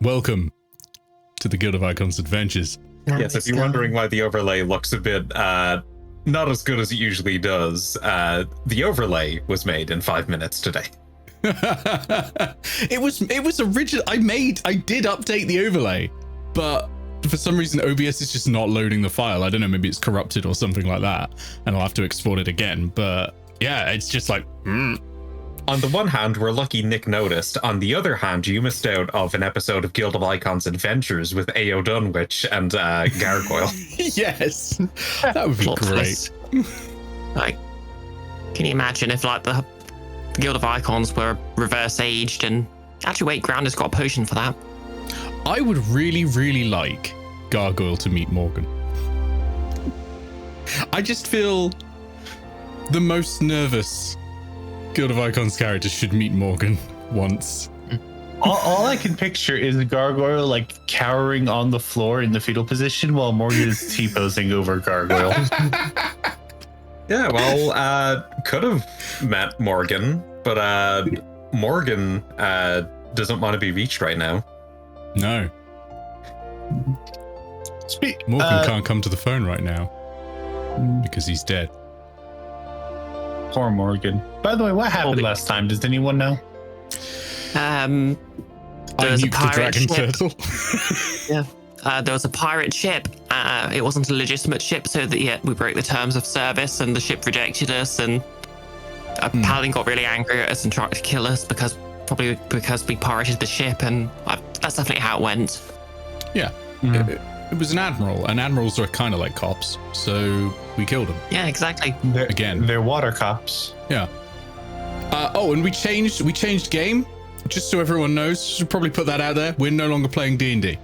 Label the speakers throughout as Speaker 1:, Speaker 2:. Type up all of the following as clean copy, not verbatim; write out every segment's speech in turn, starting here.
Speaker 1: Welcome to the Guild of Icons Adventures.
Speaker 2: Yes, if you're wondering why the overlay looks a bit not as good as it usually does, the overlay was made in 5 minutes today.
Speaker 1: It was original. I did update the overlay, but for some reason OBS is just not loading the file. I don't know, maybe it's corrupted or something like that, and I'll have to export it again. But yeah, it's just like
Speaker 2: On the one hand, we're lucky Nick noticed. On the other hand, you missed out of an episode of Guild of Icons Adventures with Ao Dunwich and Gargoyle.
Speaker 1: Yes, that would be great.
Speaker 3: Like, can you imagine if like the Guild of Icons were reverse aged? And actually, wait, Grounder's got a potion for that.
Speaker 1: I would really, really like Gargoyle to meet Morgan. I just feel the most nervous Guild of Icons character should meet Morgan once.
Speaker 4: All I can picture is a gargoyle like cowering on the floor in the fetal position while Morgan is T-posing over Gargoyle.
Speaker 2: Yeah, well, could have met Morgan, but Morgan doesn't want to be reached right now.
Speaker 1: No. Morgan can't come to the phone right now because he's dead.
Speaker 4: Poor Morgan. By the way, what happened last time? Does anyone know?
Speaker 3: There
Speaker 1: I
Speaker 3: was a
Speaker 1: nuked the
Speaker 3: pirate
Speaker 1: dragon
Speaker 3: ship.
Speaker 1: turtle.
Speaker 3: Yeah. There was a pirate ship. It wasn't a legitimate ship, so that we broke the terms of service, and the ship rejected us. And a paladin got really angry at us and tried to kill us because we pirated the ship. And that's definitely how it went.
Speaker 1: Yeah. It was an admiral, and admirals are kind of like cops, so we killed him.
Speaker 3: Yeah, exactly.
Speaker 4: They're water cops.
Speaker 1: Yeah. And we changed game, just so everyone knows. Should probably put that out there. We're no longer playing D&D.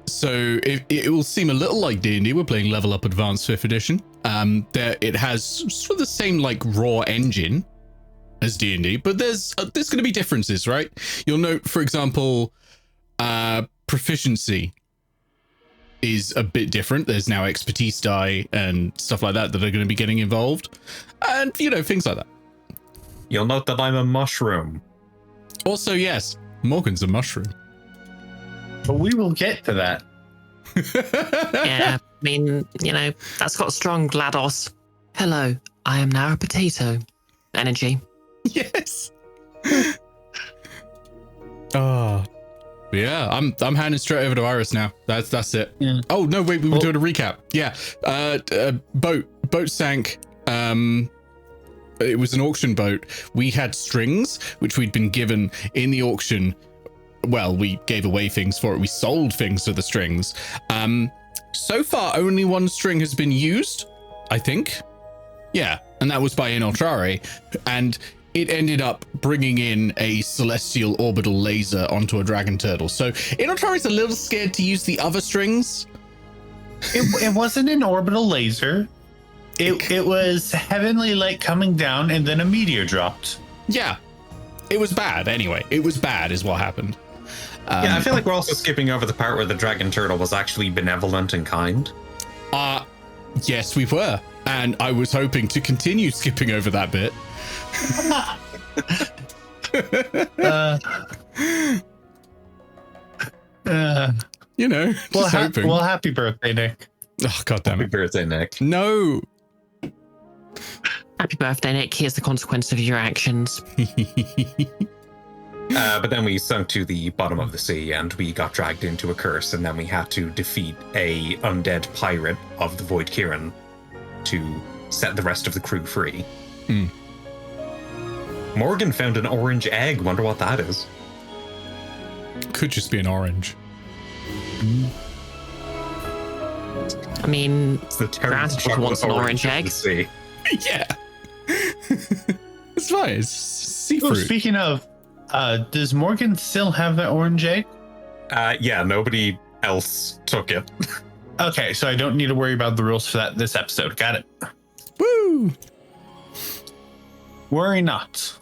Speaker 1: So it will seem a little like D&D. We're playing Level Up Advanced 5th edition. It has sort of the same like raw engine as D&D, but there's going to be differences, right? You'll note, for example, proficiency is a bit different. There's now expertise die and stuff like that are going to be getting involved, and things like that.
Speaker 2: You'll note that I'm a mushroom.
Speaker 1: Also, yes, Morgan's a mushroom.
Speaker 4: But we will get to that.
Speaker 3: Yeah, I mean, that's got strong GLaDOS. Hello, I am now a potato. Energy.
Speaker 1: Yes. Oh. Yeah, I'm handing straight over to Iris now. That's it.
Speaker 4: Yeah.
Speaker 1: Oh no, wait, we were doing a recap. Yeah, boat sank. It was an auction boat. We had strings which we'd been given in the auction. Well, we gave away things for it. We sold things to the strings. So far, only one string has been used, I think. Yeah, and that was by Inoltrare, and it ended up bringing in a celestial orbital laser onto a dragon turtle. So Inoltrare's a little scared to use the other strings.
Speaker 4: It wasn't an orbital laser. It was heavenly light coming down and then a meteor dropped.
Speaker 1: Yeah, it was bad. Anyway, it was bad is what happened.
Speaker 2: Yeah, I feel like we're also skipping over the part where the dragon turtle was actually benevolent and kind.
Speaker 1: Yes, we were. And I was hoping to continue skipping over that bit. Just hoping.
Speaker 4: Well, happy birthday, Nick.
Speaker 1: Oh, God damn it.
Speaker 2: Happy birthday, Nick.
Speaker 1: No.
Speaker 3: Happy birthday, Nick. Here's the consequence of your actions.
Speaker 2: But then we sunk to the bottom of the sea and we got dragged into a curse, and then we had to defeat a undead pirate of the Void Kirin to set the rest of the crew free. Morgan found an orange egg. Wonder what that is.
Speaker 1: Could just be an orange.
Speaker 3: I mean,
Speaker 2: It's the terrible
Speaker 3: granted, she
Speaker 2: chocolate
Speaker 3: wants an orange
Speaker 2: of
Speaker 3: egg.
Speaker 2: the sea.
Speaker 1: Yeah. It's fine. It's seafood.
Speaker 4: Oh, speaking of, does Morgan still have that orange egg?
Speaker 2: Yeah, nobody else took it.
Speaker 4: Okay, so I don't need to worry about the rules for that this episode. Got it.
Speaker 1: Woo!
Speaker 4: Worry not.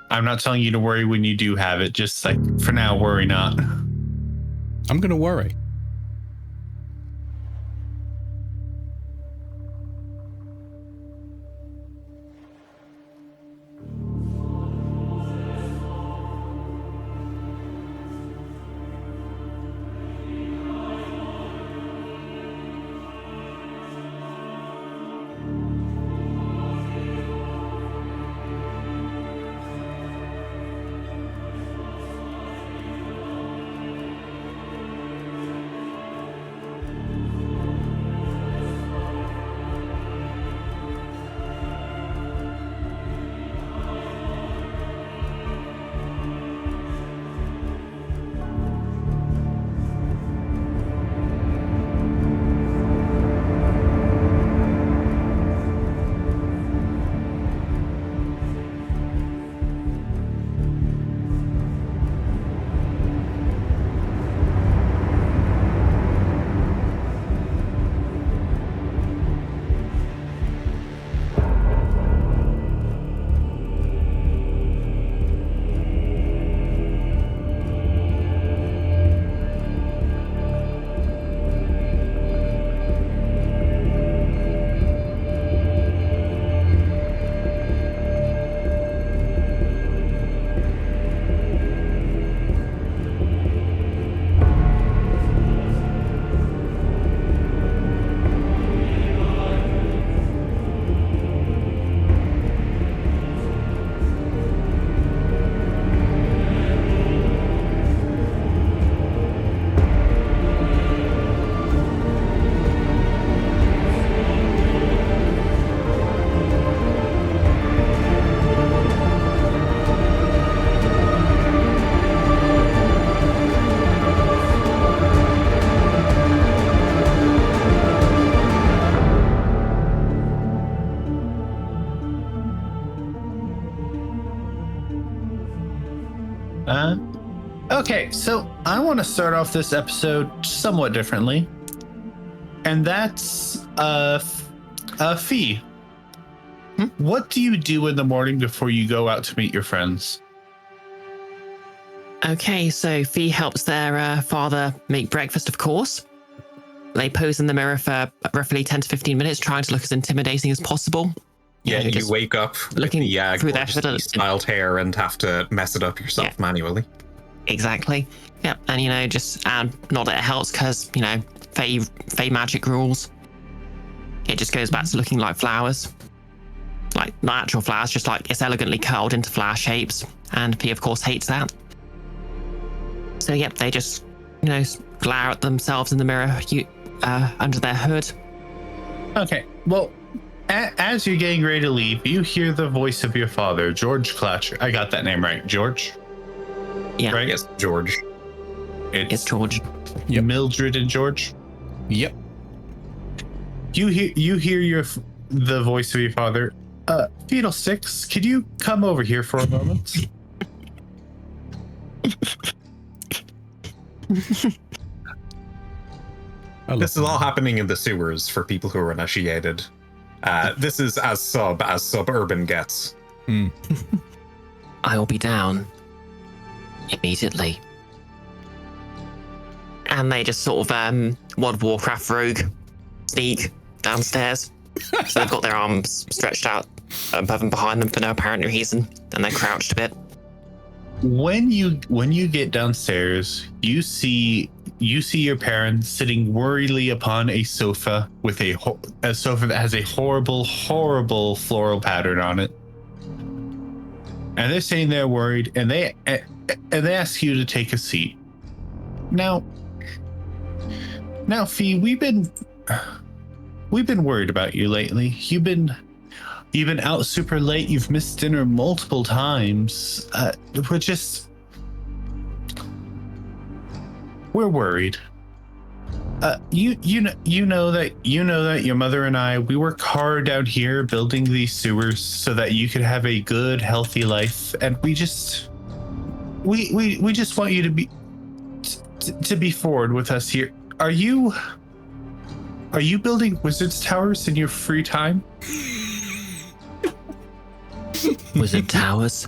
Speaker 4: I'm not telling you to worry when you do have it. Just like for now, worry not.
Speaker 1: I'm going to worry.
Speaker 4: Okay, so I want to start off this episode somewhat differently. And that's Fi. What do you do in the morning before you go out to meet your friends?
Speaker 3: Okay, so Fi helps their father make breakfast, of course. They pose in the mirror for roughly 10 to 15 minutes, trying to look as intimidating as possible.
Speaker 2: Yeah, you
Speaker 3: just
Speaker 2: wake up
Speaker 3: looking through their
Speaker 2: gorgeously styled hair and have to mess it up yourself manually.
Speaker 3: Exactly. Yep, and just not that it helps because Fey magic rules. It just goes back to looking like flowers, like not actual flowers, just like it's elegantly curled into flower shapes. And P, of course, hates that. So yep, they just glare at themselves in the mirror under their hood.
Speaker 4: Okay, well, as you're getting ready to leave, you hear the voice of your father, George Clatcher. I got that name right, George?
Speaker 3: Yeah.
Speaker 4: Right?
Speaker 2: Yes, George.
Speaker 3: It's George.
Speaker 1: Yep.
Speaker 4: Mildred and George?
Speaker 1: Yep.
Speaker 4: You hear the voice of your father. Fiddlesticks, could you come over here for a moment?
Speaker 2: This is all happening in the sewers for people who are initiated. This is as suburban gets.
Speaker 3: I will be down immediately. And they just sort of World of Warcraft rogue sneak downstairs. So they've got their arms stretched out above and behind them for no apparent reason, and they're crouched a bit.
Speaker 4: When you get downstairs, you see your parents sitting worriedly upon a sofa with a sofa that has a horrible floral pattern on it, and they're sitting there worried, and they ask you to take a seat. Now, Fi, we've been worried about you lately. You've been out super late. You've missed dinner multiple times. We're worried. You know that your mother and I, we work hard out here building these sewers so that you could have a good, healthy life, and we just want you to be forward with us here. Are you building wizard's towers in your free time?
Speaker 3: Wizard towers?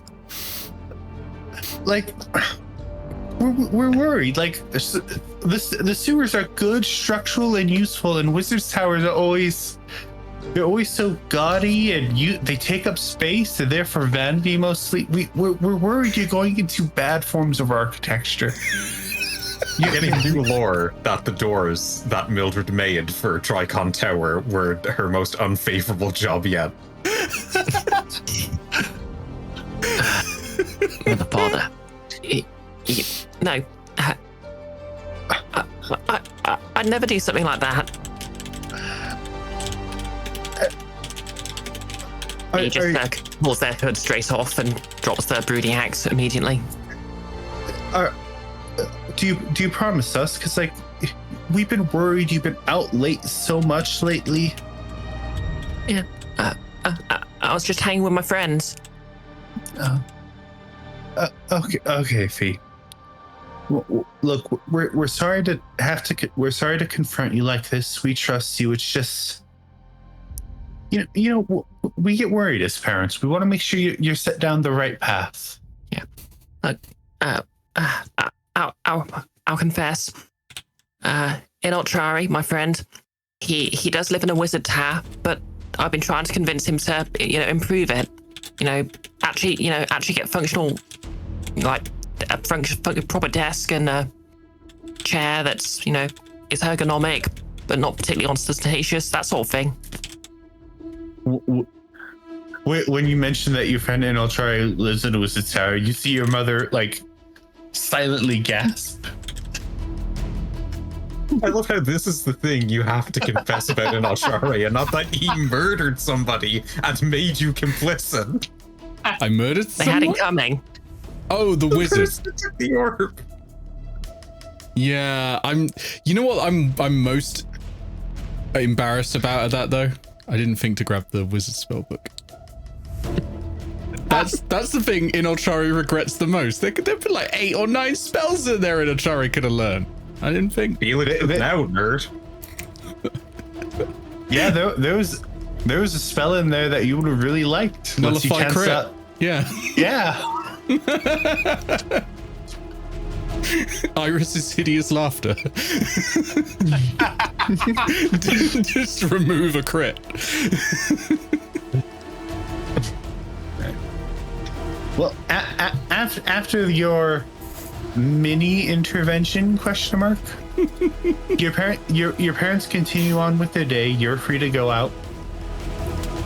Speaker 4: Like, we're worried. Like, the sewers are good, structural, and useful, and wizard's towers are always so gaudy, and they take up space. They're there for vanity mostly. We're worried you're going into bad forms of architecture.
Speaker 2: You're getting new lore that the doors that Mildred made for Trycon Tower were her most unfavorable job yet.
Speaker 3: Mother, father. No. I'd never do something like that. He just pulls their hood straight off and drops the brooding axe immediately.
Speaker 4: Do you promise us? Because we've been worried you've been out late so much lately.
Speaker 3: Yeah. I was just hanging with my friends.
Speaker 4: Okay, Fi. Look, we're sorry to confront you like this. We trust you. It's just, we get worried as parents. We want to make sure you're set down the right path.
Speaker 3: Yeah. I'll confess. Inoltrare, my friend, he does live in a wizard tower, but I've been trying to convince him to, improve it. Actually get functional, like a proper desk and a chair that's, is ergonomic, but not particularly ostentatious, that sort of thing.
Speaker 4: When you mentioned that your friend Inoltrare lives in a wizard tower, you see your mother, silently gasp.
Speaker 2: I love how this is the thing you have to confess about Inoltrare, and not that he murdered somebody and made you complicit.
Speaker 1: I murdered
Speaker 3: They
Speaker 1: someone?
Speaker 3: had it coming.
Speaker 1: Oh, the wizard.
Speaker 2: The orb.
Speaker 1: Yeah, you know what I'm most embarrassed about at that though? I didn't think to grab the wizard spellbook. That's the thing Inoltrare regrets the most. There could have been like 8 or 9 spells in there Inoltrare could have learned. I didn't think.
Speaker 2: Feel it now, nerd.
Speaker 4: Yeah, there was a spell in there that you would have really liked. Once you
Speaker 1: Nullify
Speaker 4: chanced
Speaker 1: crit.
Speaker 4: out-
Speaker 1: Yeah.
Speaker 4: Yeah.
Speaker 1: Iris's hideous laughter. Just remove a crit.
Speaker 4: Well, after your mini intervention, question mark, your parents continue on with their day. You're free to go out.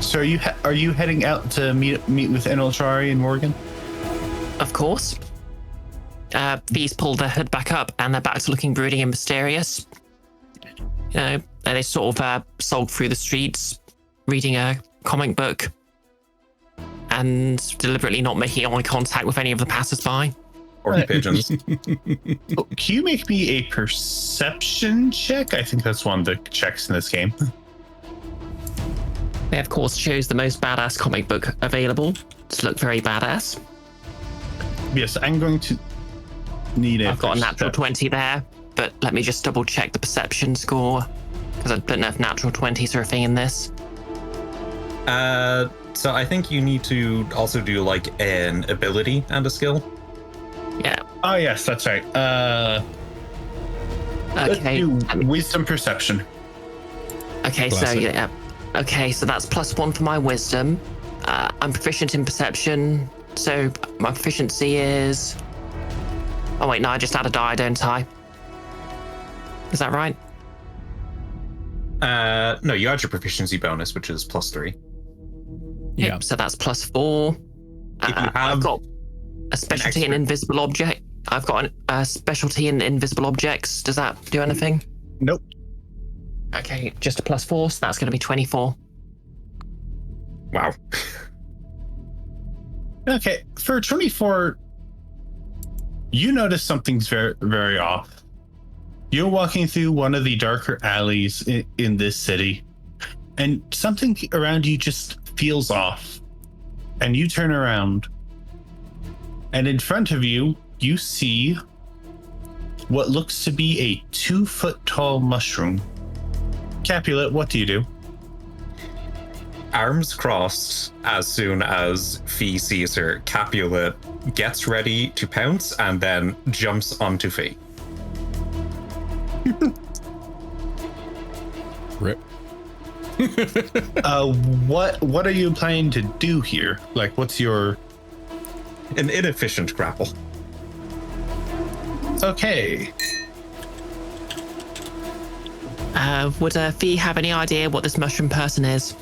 Speaker 4: So are you heading out to meet with Inoltrare and Morgan?
Speaker 3: Of course. These pull their hood back up and they're back to looking brooding and mysterious. You know, they sort of sulk through the streets, reading a comic book and deliberately not making eye contact with any of the passers-by.
Speaker 2: Or the pigeons.
Speaker 4: Oh, can you make me a perception check? I think that's one of the checks in this game.
Speaker 3: They, of course, chose the most badass comic book available to look very badass.
Speaker 4: Yes, I'm going to need it.
Speaker 3: I've got a natural 20 there, but let me just double check the perception score, because I don't know if natural 20s are a thing in this.
Speaker 2: So I think you need to also do like an ability and a skill.
Speaker 3: Yeah.
Speaker 4: Oh yes, that's right. Let's
Speaker 3: Okay.
Speaker 4: do wisdom perception.
Speaker 3: Okay, so
Speaker 1: Classic.
Speaker 3: yeah. Okay, so that's +1 for my wisdom. I'm proficient in perception, so my proficiency is... Oh wait, no, I just add a die, don't I? Is that right?
Speaker 2: No, you add your proficiency bonus, which is +3.
Speaker 1: Yeah.
Speaker 3: Yep, so that's +4.
Speaker 2: If you have
Speaker 3: I've got a specialty in
Speaker 2: extra-
Speaker 3: invisible object. I've got a specialty in invisible objects. Does that do anything?
Speaker 4: Nope.
Speaker 3: Okay, just a +4, so that's going to be 24.
Speaker 2: Wow.
Speaker 4: Okay, for 24, you notice something's very, very off. You're walking through one of the darker alleys in this city, and something around you just feels off. And you turn around, and in front of you, you see what looks to be a 2-foot tall mushroom. Capulet, what do you do?
Speaker 2: Arms crossed as soon as Fi sees her. Capulet gets ready to pounce and then jumps onto Fi.
Speaker 1: Rip.
Speaker 4: What are you planning to do here? Like, what's your...
Speaker 2: An inefficient grapple.
Speaker 4: Okay.
Speaker 3: Would Fee have any idea what this mushroom person is?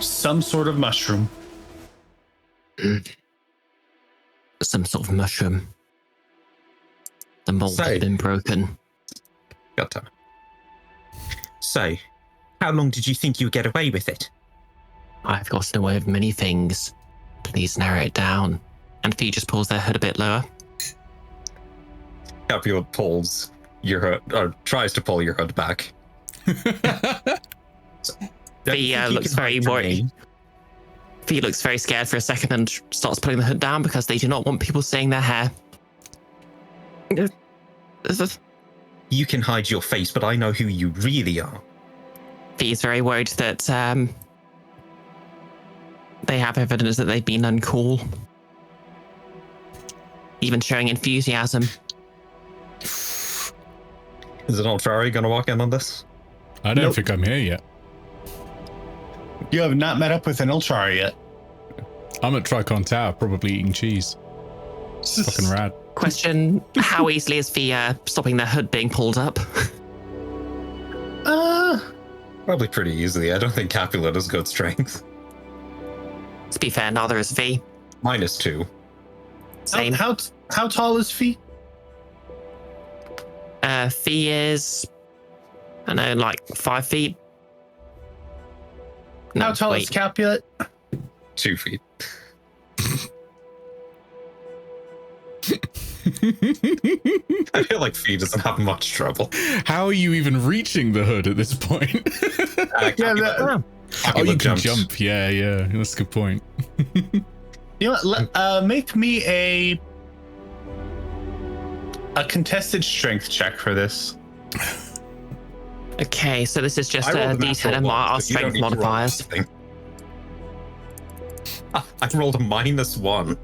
Speaker 4: Some sort of mushroom.
Speaker 3: Some sort of mushroom. The mold
Speaker 2: Say.
Speaker 3: has been broken.
Speaker 2: Got time. So, how long did you think you'd get away with it?
Speaker 3: I've gotten away with many things. Please narrow it down. And Fee just pulls their hood a bit lower.
Speaker 2: Capulet pulls your hood, or tries to pull your hood back.
Speaker 3: Fee looks very worried. Fee looks very scared for a second and starts pulling the hood down because they do not want people seeing their hair.
Speaker 2: You can hide your face, but I know who you really are.
Speaker 3: Fee's very worried that they have evidence that they've been uncool. Even showing enthusiasm.
Speaker 2: Is Inoltrare going to walk in on this?
Speaker 1: I don't
Speaker 4: Nope.
Speaker 1: think I'm here yet.
Speaker 4: You have not met up with Inoltrare yet.
Speaker 1: I'm at Tricon Tower, probably eating cheese. Fucking rad.
Speaker 3: Question, how easily is Fee stopping their hood being pulled up?
Speaker 2: Probably pretty easily. I don't think Capulet has good strength.
Speaker 3: To be fair, neither is Fee.
Speaker 2: -2.
Speaker 3: Same.
Speaker 4: How tall is Fee?
Speaker 3: Fee is, I don't know, like 5 feet.
Speaker 4: How tall is Capulet?
Speaker 2: 2 feet. I feel like Fi doesn't have much trouble.
Speaker 1: How are you even reaching the hood at this point?
Speaker 2: Capulet
Speaker 1: Oh, you can
Speaker 2: jumps.
Speaker 1: jump. Yeah, that's a good point.
Speaker 4: You know what? Make me a contested strength check for this.
Speaker 3: Okay, so this is just
Speaker 2: I
Speaker 3: a
Speaker 2: rolled a
Speaker 3: D10
Speaker 2: natural
Speaker 3: and
Speaker 2: one,
Speaker 3: our
Speaker 2: so you don't
Speaker 3: strength
Speaker 2: need to roll
Speaker 3: modifiers.
Speaker 2: anything. I rolled a -1.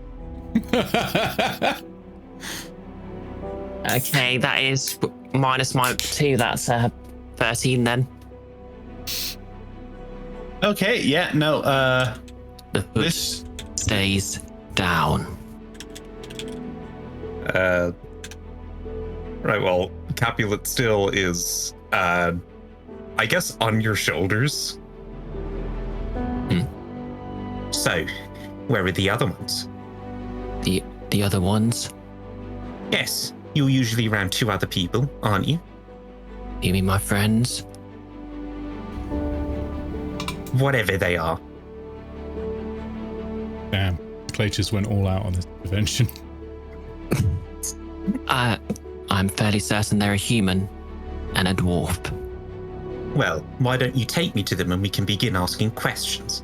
Speaker 3: Okay, that is minus my 2. That's 13 then.
Speaker 4: Okay, yeah, no,
Speaker 3: The hood
Speaker 4: this
Speaker 3: stays down.
Speaker 2: Right, well, Capulet still is, I guess, on your shoulders. So, where are the other ones?
Speaker 3: The other ones?
Speaker 2: Yes, you're usually around 2 other people, aren't you?
Speaker 3: You mean my friends?
Speaker 2: Whatever they are.
Speaker 1: Damn, Clay just went all out on this intervention.
Speaker 3: I'm fairly certain they're a human and a dwarf.
Speaker 2: Well, why don't you take me to them and we can begin asking questions?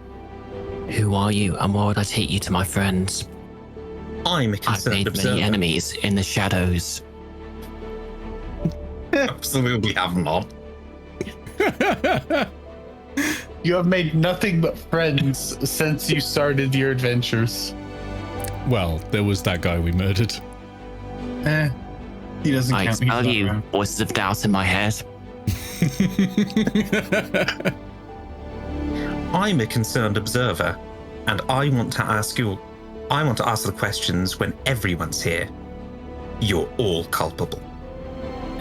Speaker 3: Who are you, and why would I take you to my friends?
Speaker 2: I'm a
Speaker 3: I've
Speaker 2: concerned
Speaker 3: made
Speaker 2: observer.
Speaker 3: many enemies in the shadows.
Speaker 2: Absolutely have not.
Speaker 4: you have made nothing but friends since you started your adventures.
Speaker 1: Well, there was that guy we murdered.
Speaker 4: He doesn't
Speaker 3: I
Speaker 4: count. He's
Speaker 3: expel
Speaker 4: not
Speaker 3: you,
Speaker 4: around.
Speaker 3: voices of doubt in my head.
Speaker 2: I'm a concerned observer, and I want to ask the questions when everyone's here. You're all culpable.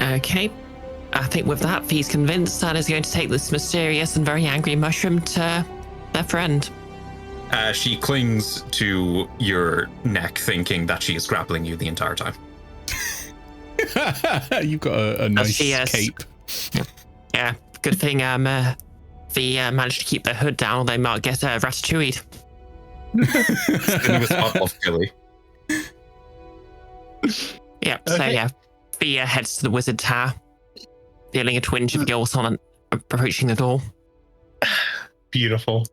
Speaker 3: Okay. I think with that, Fee's convinced and is going to take this mysterious and very angry mushroom to their friend.
Speaker 2: She clings to your neck, thinking that she is grappling you the entire time.
Speaker 1: You've got a nice
Speaker 3: she is.
Speaker 1: cape.
Speaker 3: Yeah, good thing Fee managed to keep their hood down, or they might get ratatouille'd.
Speaker 2: Spinning with hot off Billy.
Speaker 3: Yeah, so
Speaker 4: Okay.
Speaker 3: yeah, Fee heads to the wizard tower, feeling a twinge of guilt on approaching the door.
Speaker 4: Beautiful.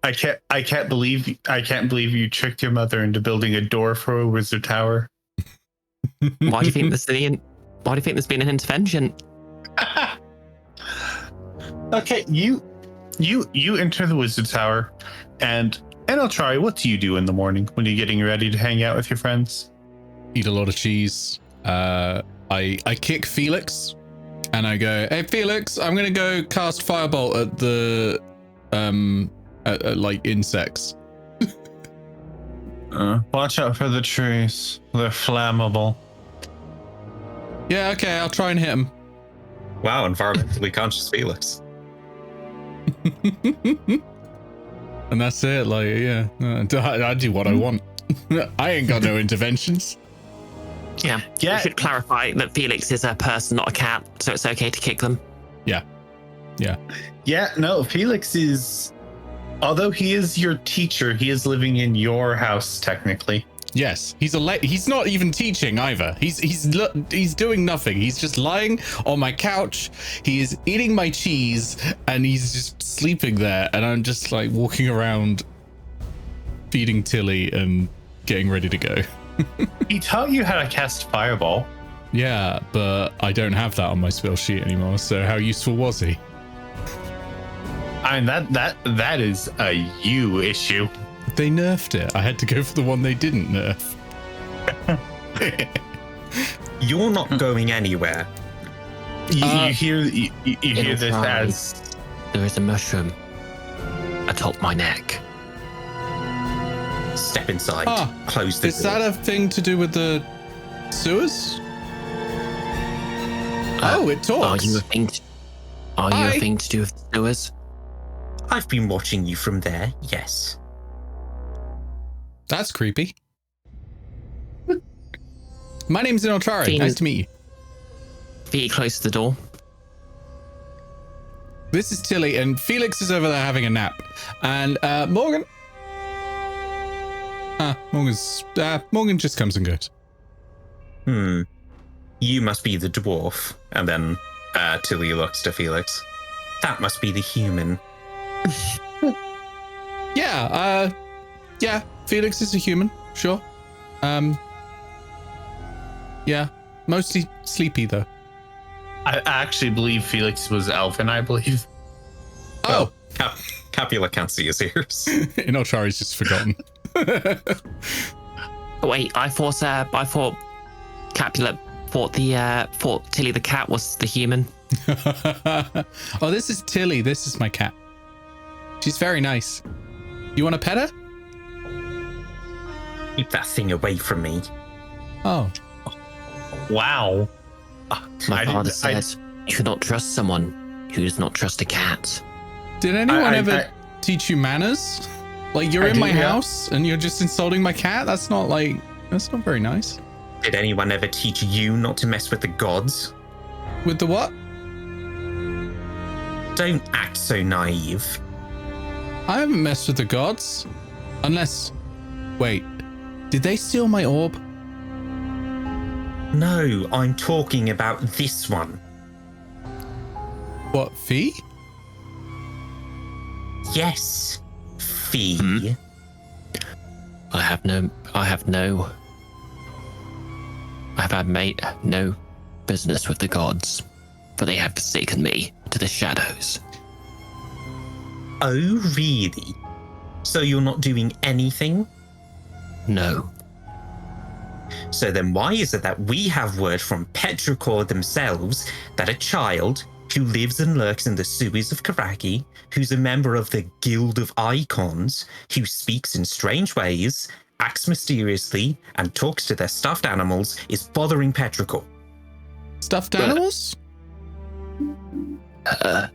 Speaker 4: I can't believe you tricked your mother into building a door for a wizard tower.
Speaker 3: Why do you think there's been an intervention?
Speaker 4: Okay, you enter the wizard tower, and Inoltrare, what do you do in the morning when you're getting ready to hang out with your friends?
Speaker 1: Eat a lot of cheese. I kick Felix, and I go, "Hey Felix, I'm gonna go cast firebolt at the at like insects."
Speaker 4: Watch out for the trees. They're flammable.
Speaker 1: Yeah, okay, I'll try and hit him.
Speaker 2: Wow, environmentally conscious Felix.
Speaker 1: And that's it. Like, yeah, I do what I want. I ain't got no interventions.
Speaker 3: Yeah.
Speaker 4: Yeah.
Speaker 3: We should clarify that Felix is a person, not a cat, so it's okay to kick them.
Speaker 4: Yeah, no, Felix is, although he is your teacher, he is living in your house technically.
Speaker 1: Yes, he's not even teaching either. He's doing nothing. He's just lying on my couch. He is eating my cheese, and he's just sleeping there. And I'm just like walking around, feeding Tilly and getting ready to go.
Speaker 4: He taught you how to cast fireball.
Speaker 1: Yeah, but I don't have that on my spell sheet anymore. So how useful was he?
Speaker 4: I mean, that is a you issue.
Speaker 1: They nerfed it. I had to go for the one they didn't nerf.
Speaker 2: You're not going anywhere.
Speaker 4: You hear this
Speaker 3: It'll
Speaker 4: as
Speaker 3: There is a mushroom atop my neck.
Speaker 2: Step inside.
Speaker 1: Ah,
Speaker 2: Close the
Speaker 1: Is
Speaker 2: door.
Speaker 1: that a thing to do with the sewers? Oh, it
Speaker 3: Are
Speaker 1: talks.
Speaker 3: you a thing to do with the sewers?
Speaker 2: I've been watching you from there, yes.
Speaker 1: That's creepy. My name's Inoltrare.
Speaker 3: Phoenix.
Speaker 1: Nice to meet you.
Speaker 3: Fee close to the door.
Speaker 1: This is Tilly, and Felix is over there having a nap. And Morgan. Morgan just comes and goes.
Speaker 2: You must be the dwarf. And then Tilly looks to Felix. That must be the human.
Speaker 1: Yeah, Felix is a human, sure. Yeah, mostly sleepy though.
Speaker 4: I actually believe Felix was elfin, I believe.
Speaker 1: Oh,
Speaker 2: Capulet can't see his ears.
Speaker 1: Inoltrare's just forgotten.
Speaker 3: Wait, I thought Capulet thought Tilly the cat was the human.
Speaker 1: Oh, this is Tilly. This is my cat. She's very nice. You want to pet her?
Speaker 2: Keep that thing away from me.
Speaker 1: Oh.
Speaker 4: Wow.
Speaker 3: My father said you cannot trust someone who does not trust a cat.
Speaker 1: Did anyone ever teach you manners? Like, you're in my house and you're just insulting my cat? That's not very nice.
Speaker 2: Did anyone ever teach you not to mess with the gods?
Speaker 1: With the what?
Speaker 2: Don't act so naive.
Speaker 1: I haven't messed with the gods. Unless... Wait. Did they steal my orb?
Speaker 2: No, I'm talking about this one.
Speaker 1: What, Fi?
Speaker 2: Yes, Fi.
Speaker 3: I have made no business with the gods, for they have forsaken me to the shadows.
Speaker 2: Oh, really? So you're not doing anything?
Speaker 3: No.
Speaker 2: So then why is it that we have word from Petrichor themselves that a child who lives and lurks in the sewers of Korakii, who's a member of the Guild of Icons, who speaks in strange ways, acts mysteriously, and talks to their stuffed animals, is bothering Petrichor?
Speaker 1: Stuffed animals?
Speaker 3: I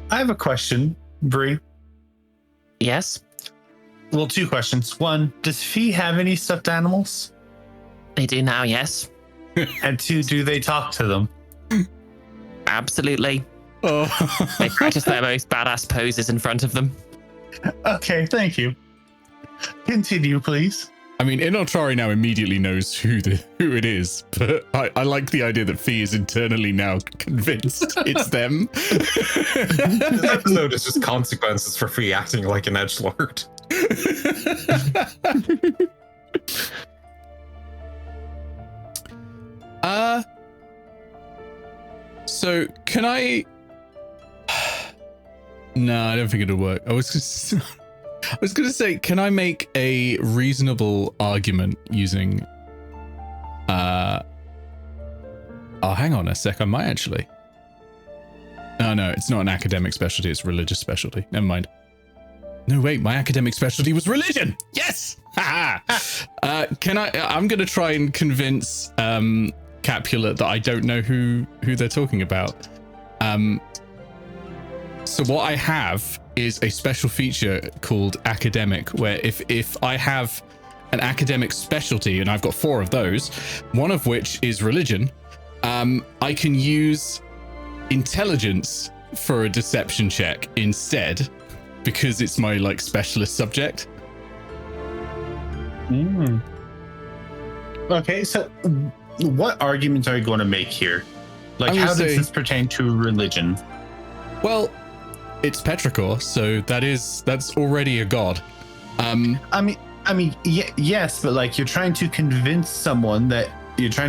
Speaker 4: have a question, Bree.
Speaker 3: Yes?
Speaker 4: Well, two questions. One, does Fi have any stuffed animals?
Speaker 3: They do now, yes.
Speaker 4: And two, do they talk to them?
Speaker 3: Absolutely.
Speaker 1: Oh.
Speaker 3: They practice their most badass poses in front of them.
Speaker 4: Okay, thank you. Continue, please.
Speaker 1: I mean, Inoltrare now immediately knows who it is, but I like the idea that Fi is internally now convinced it's them.
Speaker 2: This episode is just consequences for Fi acting like an edgelord.
Speaker 1: So can I? No, I don't think it'll work. I was gonna say, can I make a reasonable argument using? Oh, hang on a sec. I might actually. Oh no, it's not an academic specialty. It's a religious specialty. Never mind. No, wait. My academic specialty was religion. Yes. Can I? I'm gonna try and convince Capulet that I don't know who they're talking about. So what I have is a special feature called academic, where if I have an academic specialty, and I've got 4 of those, one of which is religion, I can use intelligence for a deception check instead, because it's my like specialist subject.
Speaker 4: Okay, so what arguments are you going to make here? Like, how does this pertain to religion?
Speaker 1: Well, it's Petrichor, so that's already a god.
Speaker 4: Yes, but like you're trying to convince someone that you don't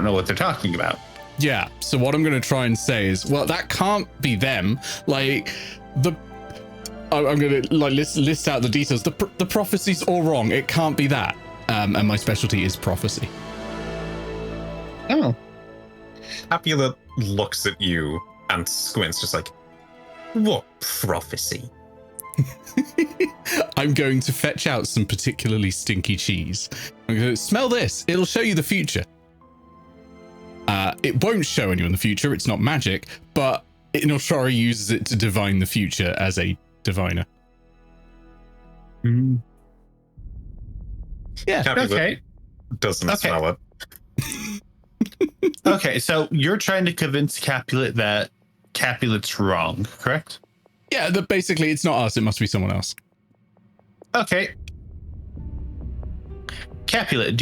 Speaker 4: know what they're talking about.
Speaker 1: Yeah. So what I'm going to try and say is, well, that can't be them. Like I'm going to like list out the details. The prophecy's all wrong. It can't be that. And my specialty is prophecy.
Speaker 4: Oh.
Speaker 2: Capulet looks at you and squints, just like, what prophecy?
Speaker 1: I'm going to fetch out some particularly stinky cheese. I'm going to smell this. It'll show you the future. It won't show anyone the future. It's not magic, but Inoltrare uses it to divine the future as a diviner. Yeah.
Speaker 2: Capulet
Speaker 4: Okay.
Speaker 2: doesn't smell it.
Speaker 4: Okay, so you're trying to convince Capulet that Capulet's wrong, correct?
Speaker 1: Yeah, that basically it's not us. It must be someone else.
Speaker 4: Okay. Capulet,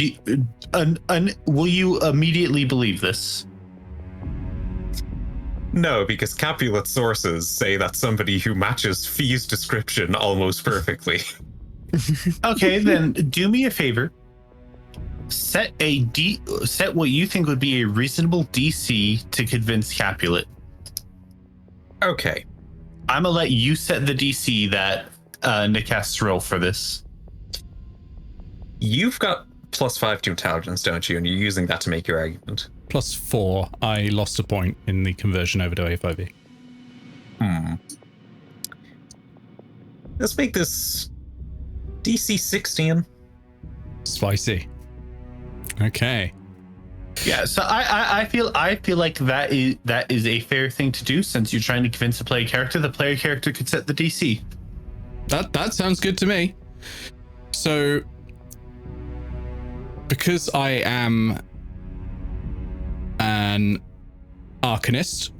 Speaker 4: will you immediately believe this?
Speaker 2: No, because Capulet sources say that somebody who matches Fi's description almost perfectly.
Speaker 4: Okay, then do me a favor. Set what you think would be a reasonable DC to convince Capulet.
Speaker 2: Okay.
Speaker 4: I'm gonna let you set the DC that Nick has to roll for this.
Speaker 2: You've got +5 to intelligence, don't you? And you're using that to make your argument.
Speaker 1: +4. I lost a point in the conversion over to A5e.
Speaker 2: Let's make this DC 16.
Speaker 1: Spicy. Okay.
Speaker 4: Yeah, so I feel like that is a fair thing to do since you're trying to convince a player character. The player character could set the DC.
Speaker 1: That sounds good to me. So, because I am an arcanist,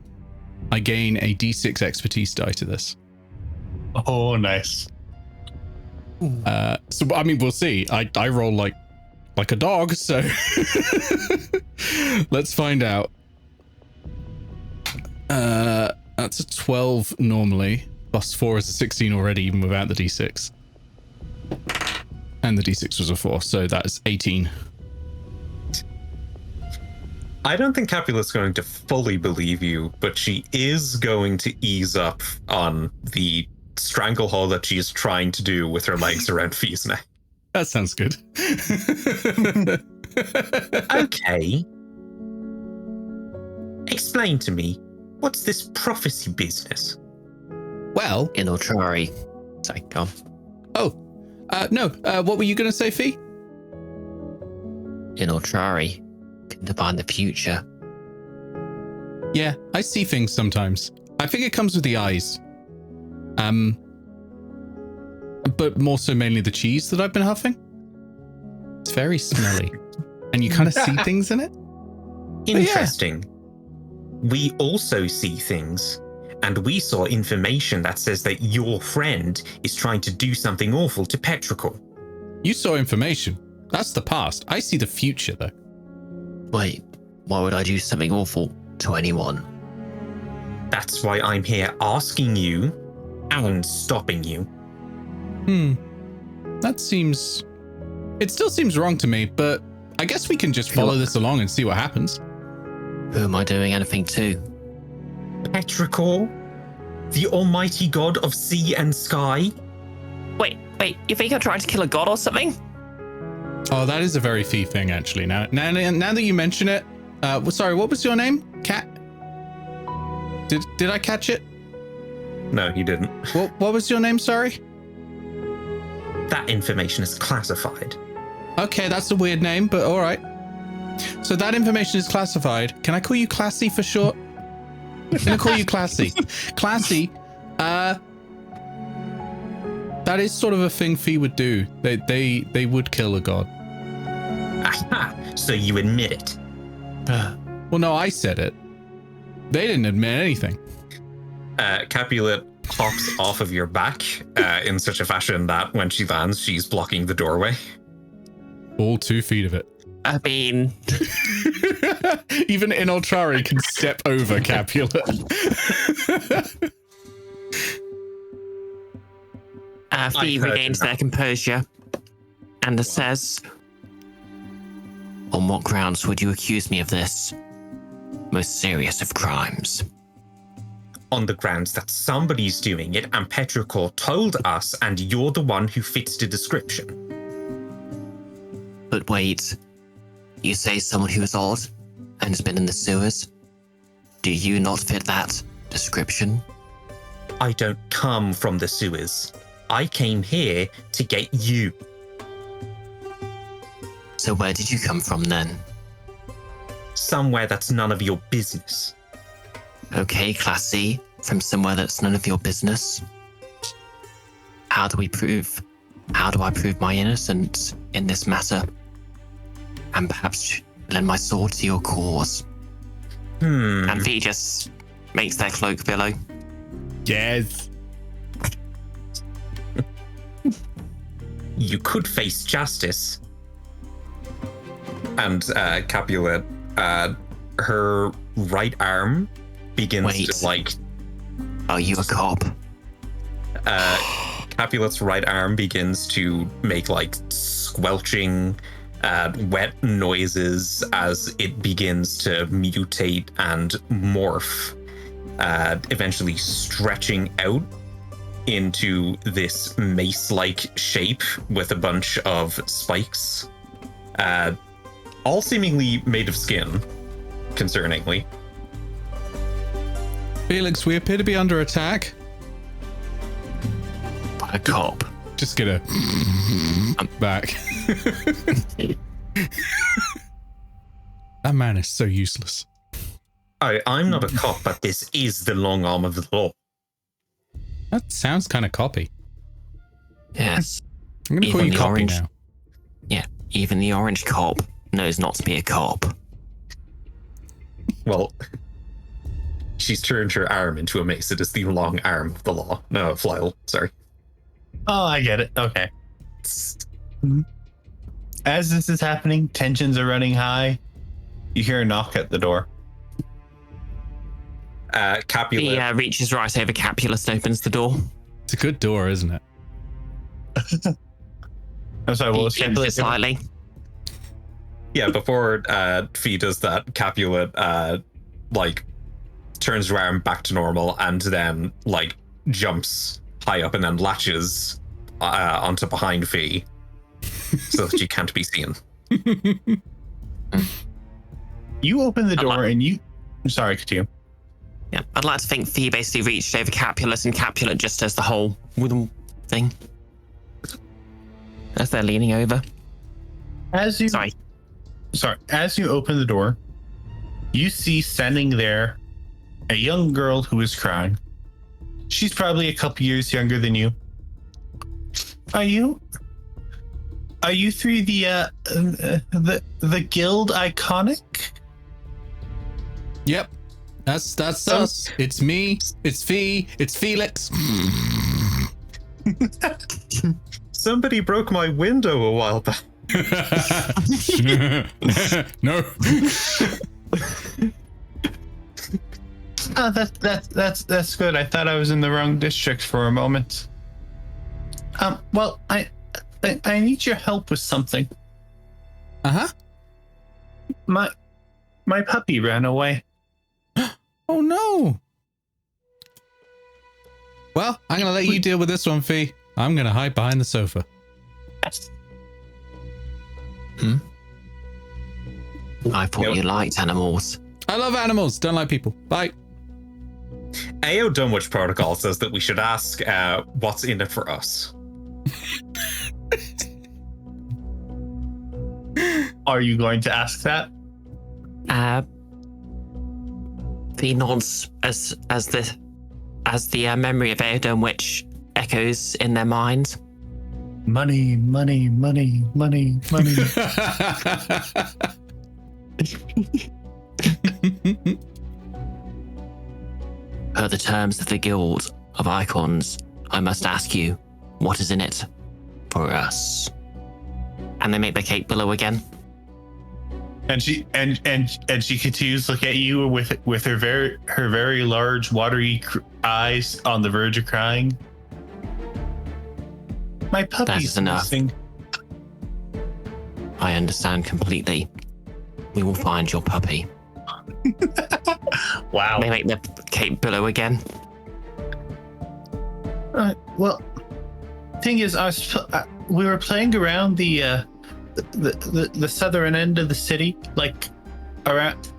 Speaker 1: I gain a D6 expertise die to this.
Speaker 4: Oh, nice.
Speaker 1: So I mean, we'll see. I roll like a dog, so let's find out. That's a 12 normally, +4 is a 16 already, even without the D6. And the D6 was a 4, so that is 18.
Speaker 2: I don't think Capulet's going to fully believe you, but she is going to ease up on the stranglehold that she's trying to do with her legs around Fi's neck.
Speaker 1: That sounds good.
Speaker 2: Okay. Explain to me, what's this prophecy business?
Speaker 1: Well,
Speaker 3: Inoltrare. Sorry, go on.
Speaker 1: no. What were you going to say, Fi?
Speaker 3: Inoltrare can divine the future.
Speaker 1: Yeah, I see things sometimes. I think it comes with the eyes. But more so mainly the cheese that I've been huffing. It's very smelly. And you kind of see things in it.
Speaker 2: Interesting. We also see things, and we saw information that says that your friend is trying to do something awful to Petrichor.
Speaker 1: You saw information. That's the past. I see the future, though.
Speaker 3: Wait, why would I do something awful to anyone?
Speaker 2: That's why I'm here asking you and stopping you.
Speaker 1: That seems... It still seems wrong to me, but I guess we can just follow this along and see what happens.
Speaker 3: Who am I doing anything to?
Speaker 2: Petrichor, the almighty god of sea and sky.
Speaker 3: Wait, you think I'm trying to kill a god or something?
Speaker 1: Oh, that is a very Fi thing, actually. Now that you mention it... sorry, what was your name? Cat? Did I catch it?
Speaker 2: No, you didn't.
Speaker 1: What was your name, sorry?
Speaker 2: That information is classified.
Speaker 1: Okay, that's a weird name, but all right. So that information is classified. Can I call you Classy for short? I'm gonna call you Classy. Classy. That is sort of a thing Fi would do. They would kill a god.
Speaker 2: Aha! So you admit it.
Speaker 1: Well, no, I said it. They didn't admit anything.
Speaker 2: Capulet hops off of your back in such a fashion that when she lands, she's blocking the doorway.
Speaker 1: All 2 feet of it.
Speaker 3: I mean...
Speaker 1: Even Inoltrare can step over Capulet.
Speaker 3: Fi regains their composure and says, on what grounds would you accuse me of this? Most serious of crimes.
Speaker 2: On the grounds that somebody's doing it and Petrichor told us and you're the one who fits the description.
Speaker 3: But wait, you say someone who is odd and has been in the sewers? Do you not fit that description?
Speaker 2: I don't come from the sewers. I came here to get you.
Speaker 3: So where did you come from then?
Speaker 2: Somewhere that's none of your business.
Speaker 3: Okay, Classy, from somewhere that's none of your business. How do I prove my innocence in this matter? And perhaps lend my sword to your cause. And Fi just makes their cloak billow.
Speaker 1: Yes.
Speaker 2: You could face justice. And Capulet, her right arm begins
Speaker 3: Wait.
Speaker 2: to like.
Speaker 3: Are you a cop?
Speaker 2: Capulet's right arm begins to make like squelching, wet noises as it begins to mutate and morph, eventually stretching out into this mace-like shape with a bunch of spikes, all seemingly made of skin, concerningly.
Speaker 1: Felix, we appear to be under attack.
Speaker 3: By a cop.
Speaker 1: Just gonna back. That man is so useless.
Speaker 2: I'm not a cop, but this is the long arm of the law.
Speaker 1: That sounds kind of copy.
Speaker 3: Yes.
Speaker 1: I'm gonna call
Speaker 3: Even
Speaker 1: you
Speaker 3: the
Speaker 1: copy
Speaker 3: orange-
Speaker 1: now.
Speaker 3: Yeah. Even the orange cop knows not to be a cop.
Speaker 2: Well, she's turned her arm into a mace. It is the long arm of the law. No, flail. Sorry.
Speaker 4: Oh, I get it. Okay. As this is happening, tensions are running high. You hear a knock at the door.
Speaker 2: Capulet.
Speaker 3: He reaches right over Capulet and opens the door.
Speaker 1: It's a good door, isn't it?
Speaker 4: I'm sorry, what
Speaker 3: He
Speaker 4: was
Speaker 3: changes it slightly.
Speaker 2: Yeah, before Fee does that, Capulet like turns her arm back to normal and then like jumps high up and then latches onto behind Fee so that she can't be seen.
Speaker 4: You open the door and you... I'm sorry, continue.
Speaker 3: Yeah, I'd like to think Fee basically reached over Capulet and Capulet just does the whole wooden thing. As they're leaning over.
Speaker 4: As you open the door, you see standing there a young girl who is crying. She's probably a couple years younger than you. Are you three the guild iconic?
Speaker 1: Yep. That's us. It's me. It's Fee. It's Felix.
Speaker 2: Somebody broke my window a while back.
Speaker 1: No.
Speaker 4: Oh, that's good. I thought I was in the wrong district for a moment. Well, I need your help with something.
Speaker 1: Uh-huh.
Speaker 4: My puppy ran away.
Speaker 1: Oh no. Well, I'm gonna let you deal with this one, Fee. I'm gonna hide behind the sofa.
Speaker 3: I thought you liked animals.
Speaker 1: I love animals. Don't like people. Bye.
Speaker 2: AO Dunwich Protocol says that we should ask what's in it for us.
Speaker 4: Are you going to ask that?
Speaker 3: Fee nods as the memory of Aetos which echoes in their minds.
Speaker 4: Money, money, money, money, money.
Speaker 3: Per the terms of the Guild of Icons, I must ask you, what is in it for us? And they make their cake billow again.
Speaker 4: And she continues to look at you with her very large watery eyes on the verge of crying. My puppy's
Speaker 3: That is enough.
Speaker 4: missing.
Speaker 3: I understand completely. We will find your puppy.
Speaker 4: Wow.
Speaker 3: They make the cake billow again.
Speaker 4: Well, thing is, we were playing around the southern end of the city, like around.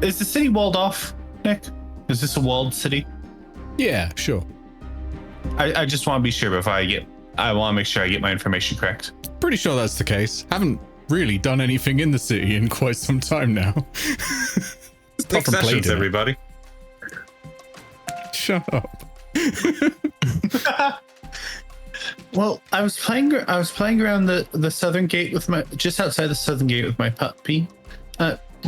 Speaker 4: Is the city walled off, Nick? Is this a walled city?
Speaker 1: Yeah, sure.
Speaker 4: I just want to be sure before I want to make sure I get my information correct.
Speaker 1: Pretty sure that's the case. Haven't really done anything in the city in quite some time now.
Speaker 2: Take sessions, everybody.
Speaker 1: Shut up.
Speaker 4: Well, I was playing around the southern gate just outside the southern gate with my puppy.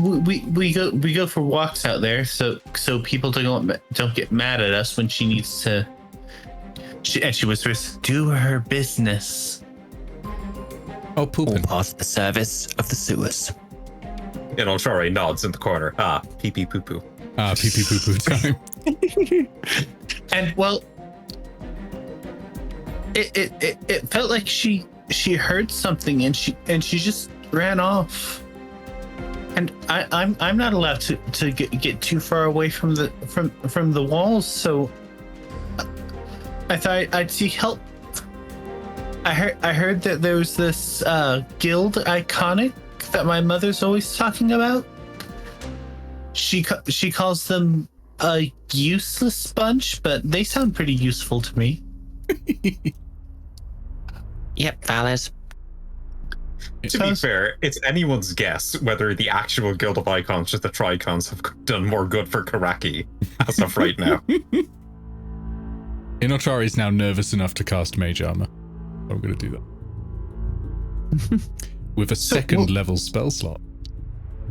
Speaker 4: We go for walks out there, so people don't get mad at us when she needs to. She whispers, "Do her business."
Speaker 1: Oh,
Speaker 3: All
Speaker 1: pooping.
Speaker 3: part of the service of the sewers.
Speaker 2: Inoltrare nods in the corner. Ah, pee pee poo poo.
Speaker 1: Pee pee poo poo time.
Speaker 4: And well, it felt like she heard something and she just ran off. And I'm not allowed to get too far away from the walls, so I thought I'd seek help. I heard that there was this guild iconic that my mother's always talking about. She calls them a useless bunch, but they sound pretty useful to me.
Speaker 3: Yep, valid.
Speaker 2: To be fair, it's anyone's guess whether the actual Guild of Icons or the Trycons have done more good for Korakii as of right now.
Speaker 1: Inoltrare is now nervous enough to cast Mage Armor. I'm going to do that. With a second level spell slot.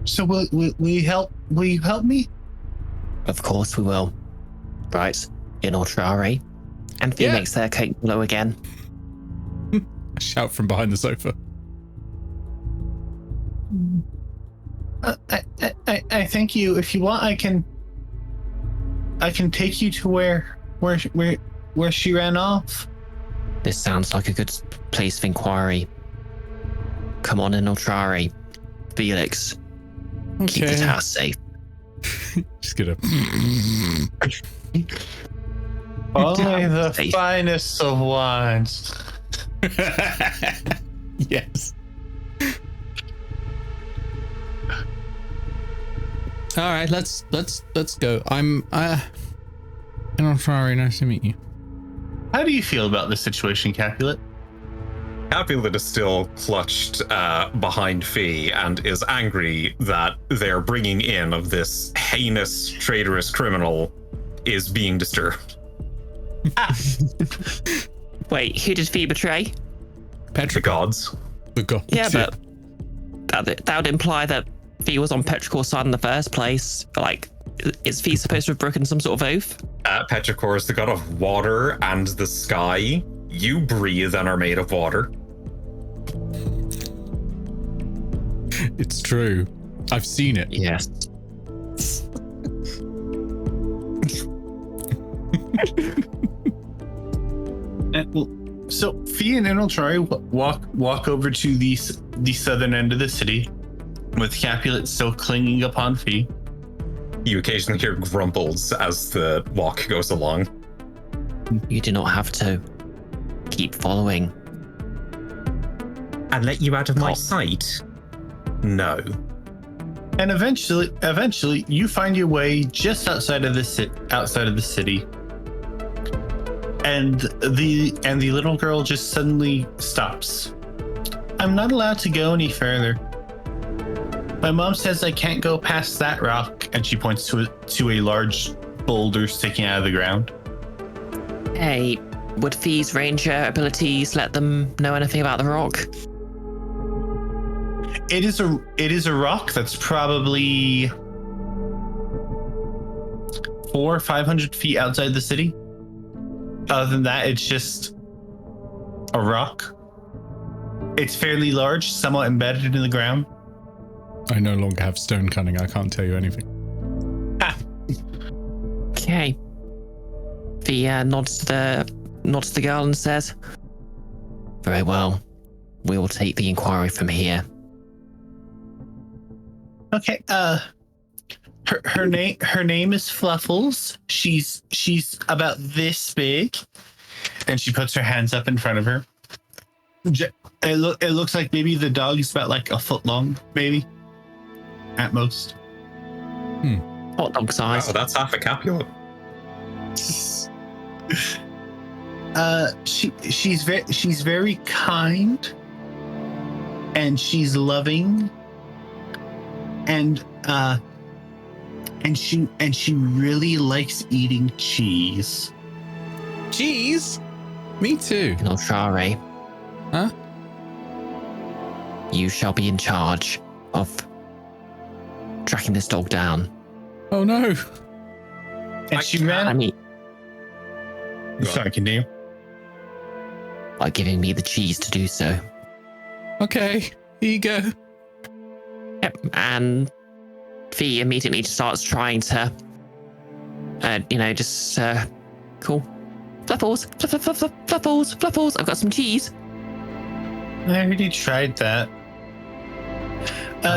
Speaker 4: So will you help me?
Speaker 3: Of course we will. Right, Inoltrare. And Fi makes their cake glow again.
Speaker 1: A shout from behind the sofa.
Speaker 4: I thank you. If you want, I can take you to where she ran off.
Speaker 3: This sounds like a good place of inquiry. Come on, Inoltrare. Felix, keep this house safe.
Speaker 1: Just gonna.
Speaker 4: Only the finest of wines.
Speaker 1: Yes. All right, let's go. I'm Inoltrare, nice to meet you.
Speaker 4: How do you feel about this situation, Capulet?
Speaker 2: Capulet is still clutched behind Fi and is angry that their bringing in of this heinous, traitorous criminal is being disturbed.
Speaker 3: Wait, who did Fi betray?
Speaker 2: The gods.
Speaker 1: The gods.
Speaker 3: Yeah, but that would imply that Fi was on Petrichor's side in the first place. Like, is Fi supposed to have broken some sort of oath?
Speaker 2: Petrichor is the god of water and the sky. You breathe and are made of water.
Speaker 1: It's true. I've seen it.
Speaker 3: Yes.
Speaker 4: So Fi and Inoltrare walk over to the southern end of the city, with Capulet still clinging upon Fi.
Speaker 2: You occasionally hear grumbles as the walk goes along.
Speaker 3: You do not have to. Keep following.
Speaker 2: And let you out of my sight? No.
Speaker 4: And eventually, you find your way just outside of the city. And the little girl just suddenly stops. I'm not allowed to go any further. My mom says I can't go past that rock, and she points to a large boulder sticking out of the ground.
Speaker 3: Hey, would Fi's ranger abilities let them know anything about the rock?
Speaker 4: It is a rock that's probably 400 or 500 feet outside the city. Other than that, it's just a rock. It's fairly large, somewhat embedded in the ground.
Speaker 1: I no longer have stone cunning. I can't tell you anything.
Speaker 3: Okay. Fi nods to the girl and says, "Very well. We will take the inquiry from here."
Speaker 4: Okay. Her name is Fluffles. She's about this big, and she puts her hands up in front of her. It looks like maybe the dog is about like a foot long, maybe at most.
Speaker 3: Hot dog size.
Speaker 2: Oh, that's half a Capulet.
Speaker 4: She's very kind, and she's loving, and she really likes eating cheese.
Speaker 1: Cheese? Me too.
Speaker 3: Inoltrare.
Speaker 1: Huh?
Speaker 3: You shall be in charge of tracking this dog down.
Speaker 1: Oh no.
Speaker 4: And she ran.
Speaker 3: I mean,
Speaker 4: Sorry, continue.
Speaker 3: by giving me the cheese to do so.
Speaker 1: Okay, here you go.
Speaker 3: Yep, and Fi immediately starts trying to Just cool. Fluffles, fluffles, fluffles. I've got some cheese.
Speaker 4: I already tried that.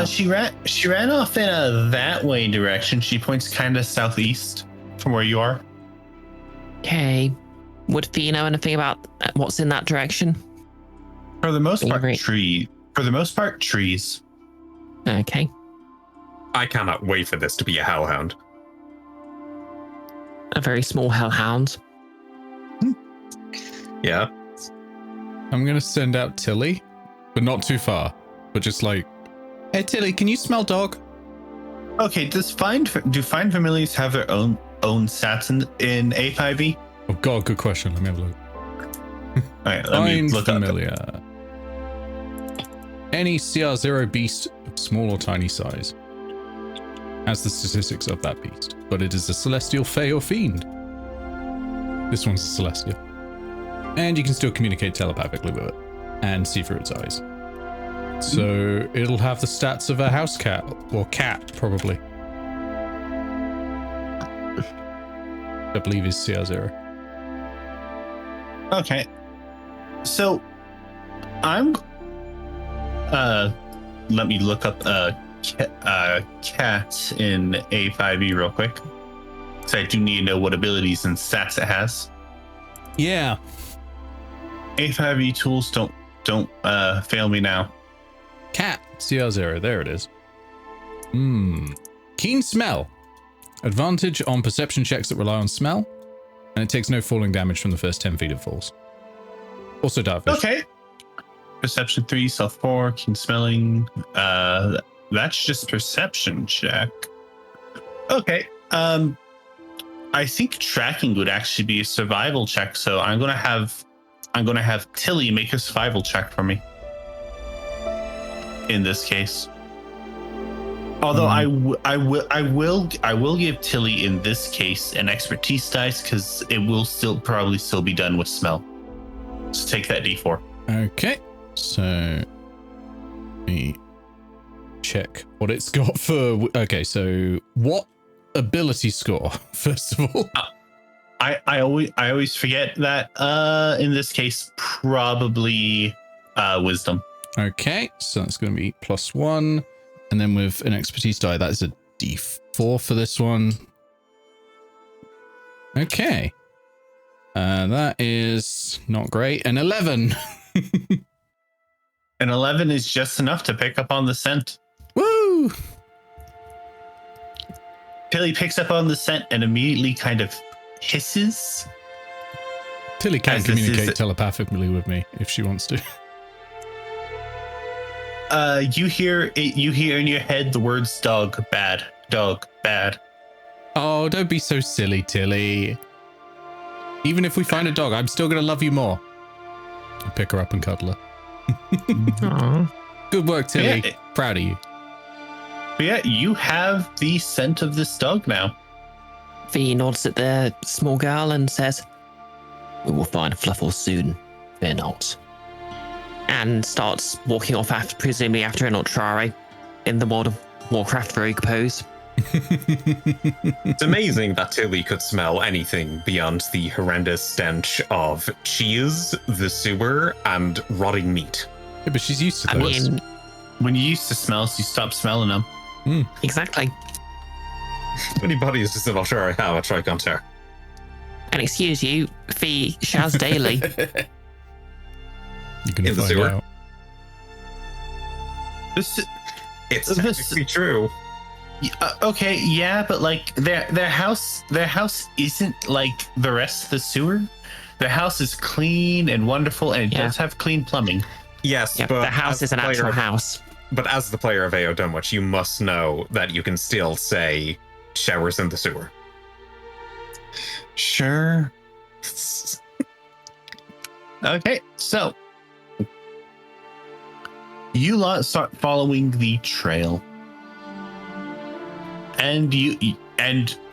Speaker 4: She ran off in a that way direction. She points kind of southeast from where you are.
Speaker 3: Okay. Would Fee know anything about what's in that direction?
Speaker 4: For the most part,
Speaker 3: Great.
Speaker 4: trees.
Speaker 3: Okay.
Speaker 2: I cannot wait for this to be a hellhound.
Speaker 3: A very small hellhound.
Speaker 2: Yeah.
Speaker 1: I'm going to send out Tilly, but not too far. But just like, hey, Tilly, can you smell dog?
Speaker 4: Okay, do find familiars have their own stats in A5e?
Speaker 1: Oh, God, good question. Let me have a look.
Speaker 4: All right, let me
Speaker 1: Find
Speaker 4: look
Speaker 1: familiar. Any CR0 beast of small or tiny size has the statistics of that beast, but it is a celestial, fey, or fiend. This one's a celestial. And you can still communicate telepathically with it and see through its eyes. So it'll have the stats of a house cat, or cat, probably. I believe is CR0.
Speaker 4: Okay. So I'm let me look up cat in A5e real quick. So I do need to know what abilities and stats it has.
Speaker 1: Yeah.
Speaker 4: A5e tools don't fail me now.
Speaker 1: Cat, CR0, there it is. Keen smell. Advantage on perception checks that rely on smell, and it takes no falling damage from the first 10 feet it falls. Also darkfish.
Speaker 4: Okay. Perception 3, self 4, keen smelling. That's just perception check. Okay. I think tracking would actually be a survival check, so I'm gonna have Tilly make a survival check for me. In this case. Although I will give Tilly in this case an expertise dice because it will probably still be done with smell. So take that D4.
Speaker 1: Okay, so let me check what it's got for. Okay, so what ability score first of all?
Speaker 4: I always forget that. In this case, probably wisdom.
Speaker 1: Okay, so that's going to be +1, and then with an expertise die, that is a D4 for this one. Okay, that is not great. An 11.
Speaker 4: An 11 is just enough to pick up on the scent.
Speaker 1: Woo!
Speaker 4: Tilly picks up on the scent and immediately kind of hisses.
Speaker 1: Tilly can
Speaker 4: As this
Speaker 1: communicate
Speaker 4: is-
Speaker 1: telepathically with me if she wants to.
Speaker 4: You hear in your head the words dog bad.
Speaker 1: Oh, don't be so silly, Tilly. Even if we find a dog, I'm still going to love you more. I'll pick her up and cuddle her.
Speaker 3: Aww.
Speaker 1: Good work, Tilly.
Speaker 4: Yeah.
Speaker 1: Proud of you.
Speaker 4: But yeah, you have the scent of this dog now.
Speaker 3: Fee nods at the small girl and says, "We will find Fluffle soon. Fear not." And starts walking off presumably after Inoltrare in the World of Warcraft rogue pose.
Speaker 2: It's amazing that Tilly could smell anything beyond the horrendous stench of cheese, the sewer, and rotting meat.
Speaker 1: Yeah, but she's used to
Speaker 3: I
Speaker 1: those.
Speaker 3: mean,
Speaker 4: When you used to smell, so you stop smelling them.
Speaker 3: exactly.
Speaker 2: How many bodies does Inoltrare have a tricon tear?
Speaker 3: And excuse you, Fee shouts daily.
Speaker 1: You're going to
Speaker 2: In the
Speaker 1: find
Speaker 2: sewer.
Speaker 1: out.
Speaker 4: This,
Speaker 2: It's
Speaker 4: This-
Speaker 2: technically true.
Speaker 4: okay, yeah, but like their house isn't like the rest of the sewer. Their house is clean and wonderful, and it
Speaker 3: Yeah.
Speaker 4: does have clean plumbing.
Speaker 2: Yes,
Speaker 3: Yeah,
Speaker 2: but
Speaker 3: the house
Speaker 2: as
Speaker 3: is an
Speaker 2: the player
Speaker 3: actual
Speaker 2: of-
Speaker 3: house.
Speaker 2: But as the player of AO Dunwich, you must know that you can still say showers in the sewer.
Speaker 4: Sure. Okay, so you lot start following the trail, and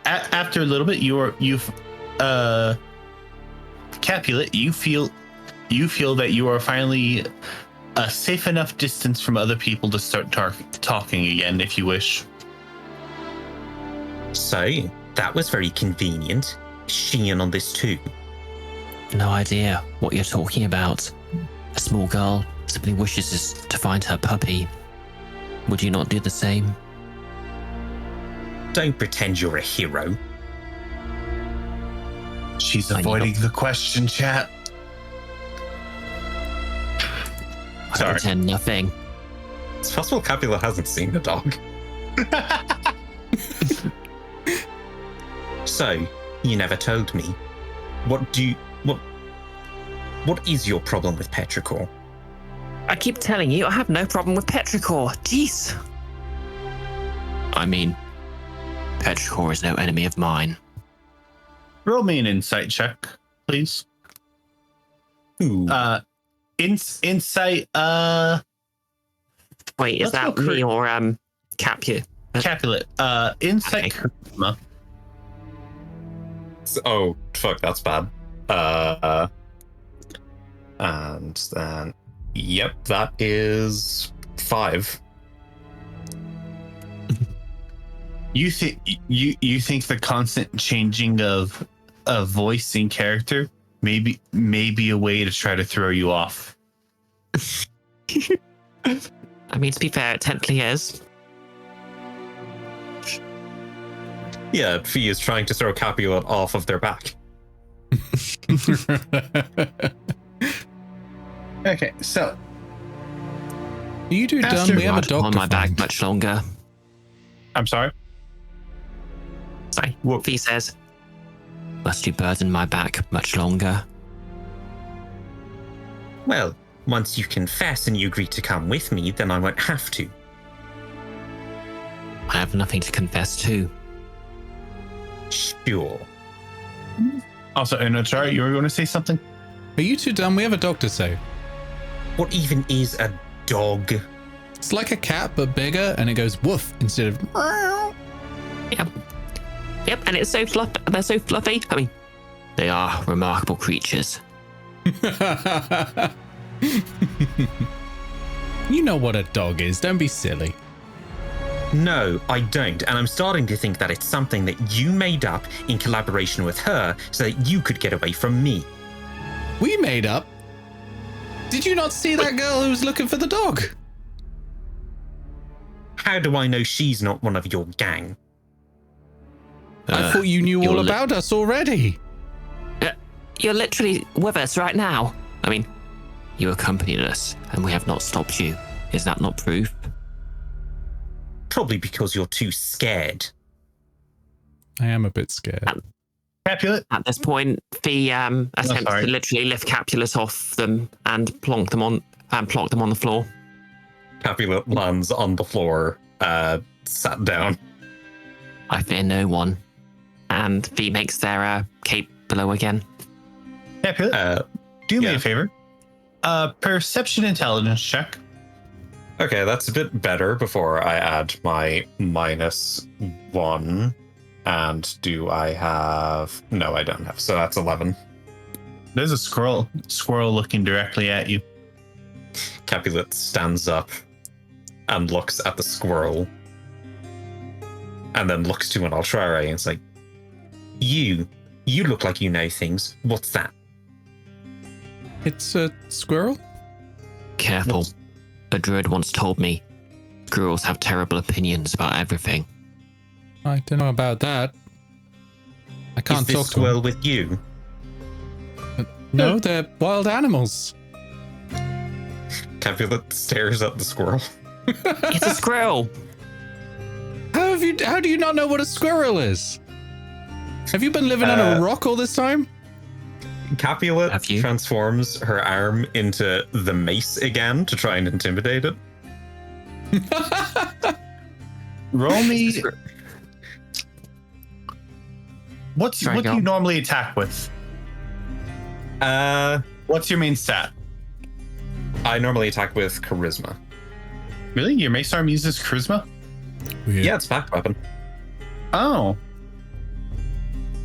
Speaker 4: after a little bit, you've Capulet, you feel that you are finally a safe enough distance from other people to start talking again, if you wish.
Speaker 2: Say, That was very convenient. Is she in on this too?
Speaker 3: No idea what you're talking about. A small girl simply wishes to find her puppy. Would you not do the same?
Speaker 2: Don't pretend you're a hero.
Speaker 4: She's avoiding the question, chat.
Speaker 3: I
Speaker 4: Sorry.
Speaker 3: pretend nothing.
Speaker 2: It's possible Capulet hasn't seen the dog. So, you never told me. What is your problem with Petrichor?
Speaker 3: I keep telling you, I have no problem with Petrichor. Jeez. I mean, Petrichor is no enemy of mine.
Speaker 4: Roll me an insight check, please.
Speaker 2: Ooh.
Speaker 4: Insight.
Speaker 3: Wait, is
Speaker 4: Let's
Speaker 3: that
Speaker 4: go
Speaker 3: me or Capulet?
Speaker 4: Capulet. Insight
Speaker 3: Okay.
Speaker 4: charisma.
Speaker 2: Oh, fuck, that's bad. And then, yep, that is 5.
Speaker 4: You think the constant changing of voice and character maybe a way to try to throw you off.
Speaker 3: I mean, to be fair, it technically is.
Speaker 2: Yeah, Fi is trying to throw Capulet off of their back.
Speaker 4: Okay, so
Speaker 1: You two done?
Speaker 4: Pastor,
Speaker 1: We have a
Speaker 3: I'd
Speaker 1: dog
Speaker 3: on
Speaker 1: to
Speaker 3: my back
Speaker 1: find.
Speaker 3: much longer.
Speaker 4: I'm sorry.
Speaker 3: Sorry, what Fee says. Must you burden my back much longer?
Speaker 2: Well, once you confess and you agree to come with me, then I won't have to.
Speaker 3: I have nothing to confess to.
Speaker 2: Sure.
Speaker 4: Also, Inoltrare, you were going to say something?
Speaker 1: Are you two done? We have a dog to save.
Speaker 2: What even is a dog?
Speaker 1: It's like a cat, but bigger, and it goes woof instead of meow.
Speaker 3: Yep, and it's so fluffy. They're so fluffy. I mean, they are remarkable creatures.
Speaker 1: You know what a dog is. Don't be silly.
Speaker 2: No, I don't, and I'm starting to think that it's something that you made up in collaboration with her so that you could get away from me.
Speaker 1: We made up. Did you not see that girl who was looking for the dog?
Speaker 2: How do I know she's not one of your gang?
Speaker 1: I thought you knew all
Speaker 3: you're
Speaker 1: about us already.
Speaker 3: You're literally with us right now. I mean, you accompanied us, and we have not stopped you. Is that not proof?
Speaker 2: Probably because you're too scared.
Speaker 1: I am a bit scared.
Speaker 4: Capulet?
Speaker 3: At this point, Fee attempts
Speaker 4: sorry.
Speaker 3: to literally lift Capulet off them and plonk them on the floor.
Speaker 2: Capulet lands on the floor, sat down.
Speaker 3: I fear no one. And Fee makes their cape below again.
Speaker 4: Capulet, do me
Speaker 2: yeah.
Speaker 4: a favor. Perception intelligence check.
Speaker 2: Okay, that's a bit better before I add my -1. And do I have... No, I don't have. So that's 11.
Speaker 4: There's a squirrel looking directly at you.
Speaker 2: Capulet stands up and looks at the squirrel. And then looks to Inoltrare and it's like, You look like you know things. What's that?
Speaker 1: It's a squirrel?
Speaker 3: Careful. A druid once told me, squirrels have terrible opinions about everything.
Speaker 1: I don't know about that. I can't
Speaker 2: Is this
Speaker 1: talk to
Speaker 2: squirrel
Speaker 1: them.
Speaker 2: with you?
Speaker 1: No, they're wild animals.
Speaker 2: Capulet stares at the squirrel.
Speaker 3: It's a squirrel!
Speaker 1: How do you not know what a squirrel is? Have you been living on a rock all this time?
Speaker 2: Capulet
Speaker 3: Have you?
Speaker 2: transforms her arm into the mace again to try and intimidate it.
Speaker 4: Roll me. What
Speaker 3: Try
Speaker 4: do you
Speaker 3: again.
Speaker 4: normally attack with? What's your main stat?
Speaker 2: I normally attack with charisma.
Speaker 4: Really? Your mace arm uses charisma?
Speaker 1: Weird.
Speaker 2: Yeah, it's a packed weapon.
Speaker 4: Oh.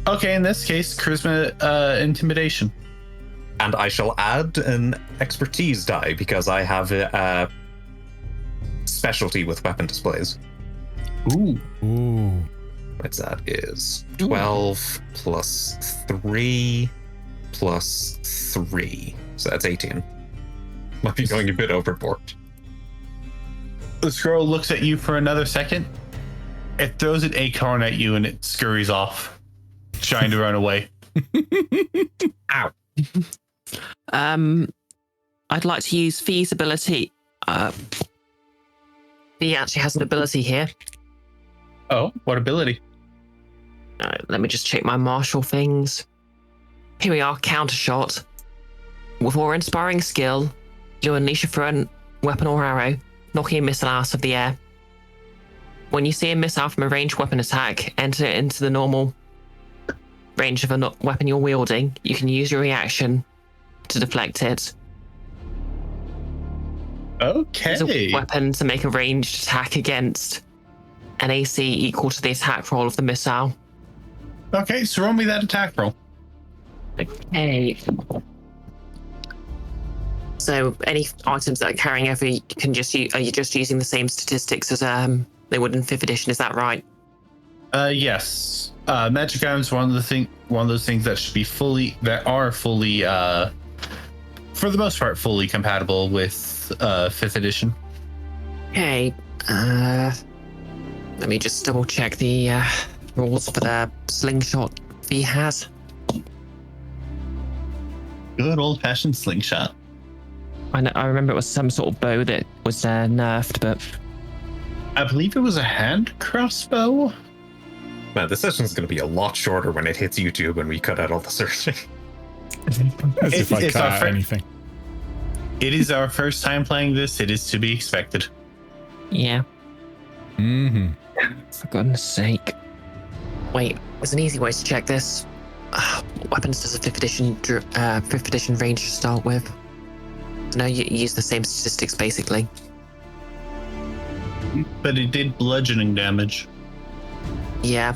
Speaker 4: Okay, in this case, charisma intimidation.
Speaker 2: And I shall add an expertise die because I have a specialty with weapon displays.
Speaker 4: Ooh.
Speaker 1: Ooh.
Speaker 2: That is 12 plus 3 plus 3. So that's 18. Might be going a bit overboard.
Speaker 4: The scroll looks at you for another second. It throws an acorn at you and it scurries off, trying to run away.
Speaker 2: Ow.
Speaker 3: I'd like to use Fi's ability. Fi actually has an ability here.
Speaker 4: Oh, what ability?
Speaker 3: Let me just check my martial things. Here we are, counter shot. With awe-inspiring skill, you unleash a thrown weapon or arrow, knocking a missile out of the air. When you see a missile from a ranged weapon attack enter into the normal range of a weapon you're wielding, you can use your reaction to deflect it.
Speaker 4: Okay.
Speaker 3: Use a weapon to make a ranged attack against an AC equal to the attack roll of the missile.
Speaker 4: Okay, so roll me that attack roll.
Speaker 3: Okay. So any items that are carrying over, you can just are you just using the same statistics as they would in 5th edition? Is that right?
Speaker 4: Yes. Magic items one of those things that should be fully, for the most part, fully compatible with 5th edition.
Speaker 3: Okay. Let me just double check the rules for the slingshot Fi has.
Speaker 4: Good old fashioned slingshot.
Speaker 3: I remember it was some sort of bow that was nerfed, but
Speaker 4: I believe it was a hand crossbow.
Speaker 2: Man, this session's going to be a lot shorter when it hits YouTube and we cut out all the searching.
Speaker 1: As if I
Speaker 4: It's
Speaker 1: cut
Speaker 4: our
Speaker 1: out anything.
Speaker 4: It is our first time playing this. It is to be expected.
Speaker 3: yeah.
Speaker 1: Mm-hmm.
Speaker 3: For goodness sake. Wait, there's an easy way to check this. What weapons does a 5th edition ranger start with? No, you use the same statistics basically.
Speaker 4: But it did bludgeoning damage.
Speaker 3: Yeah.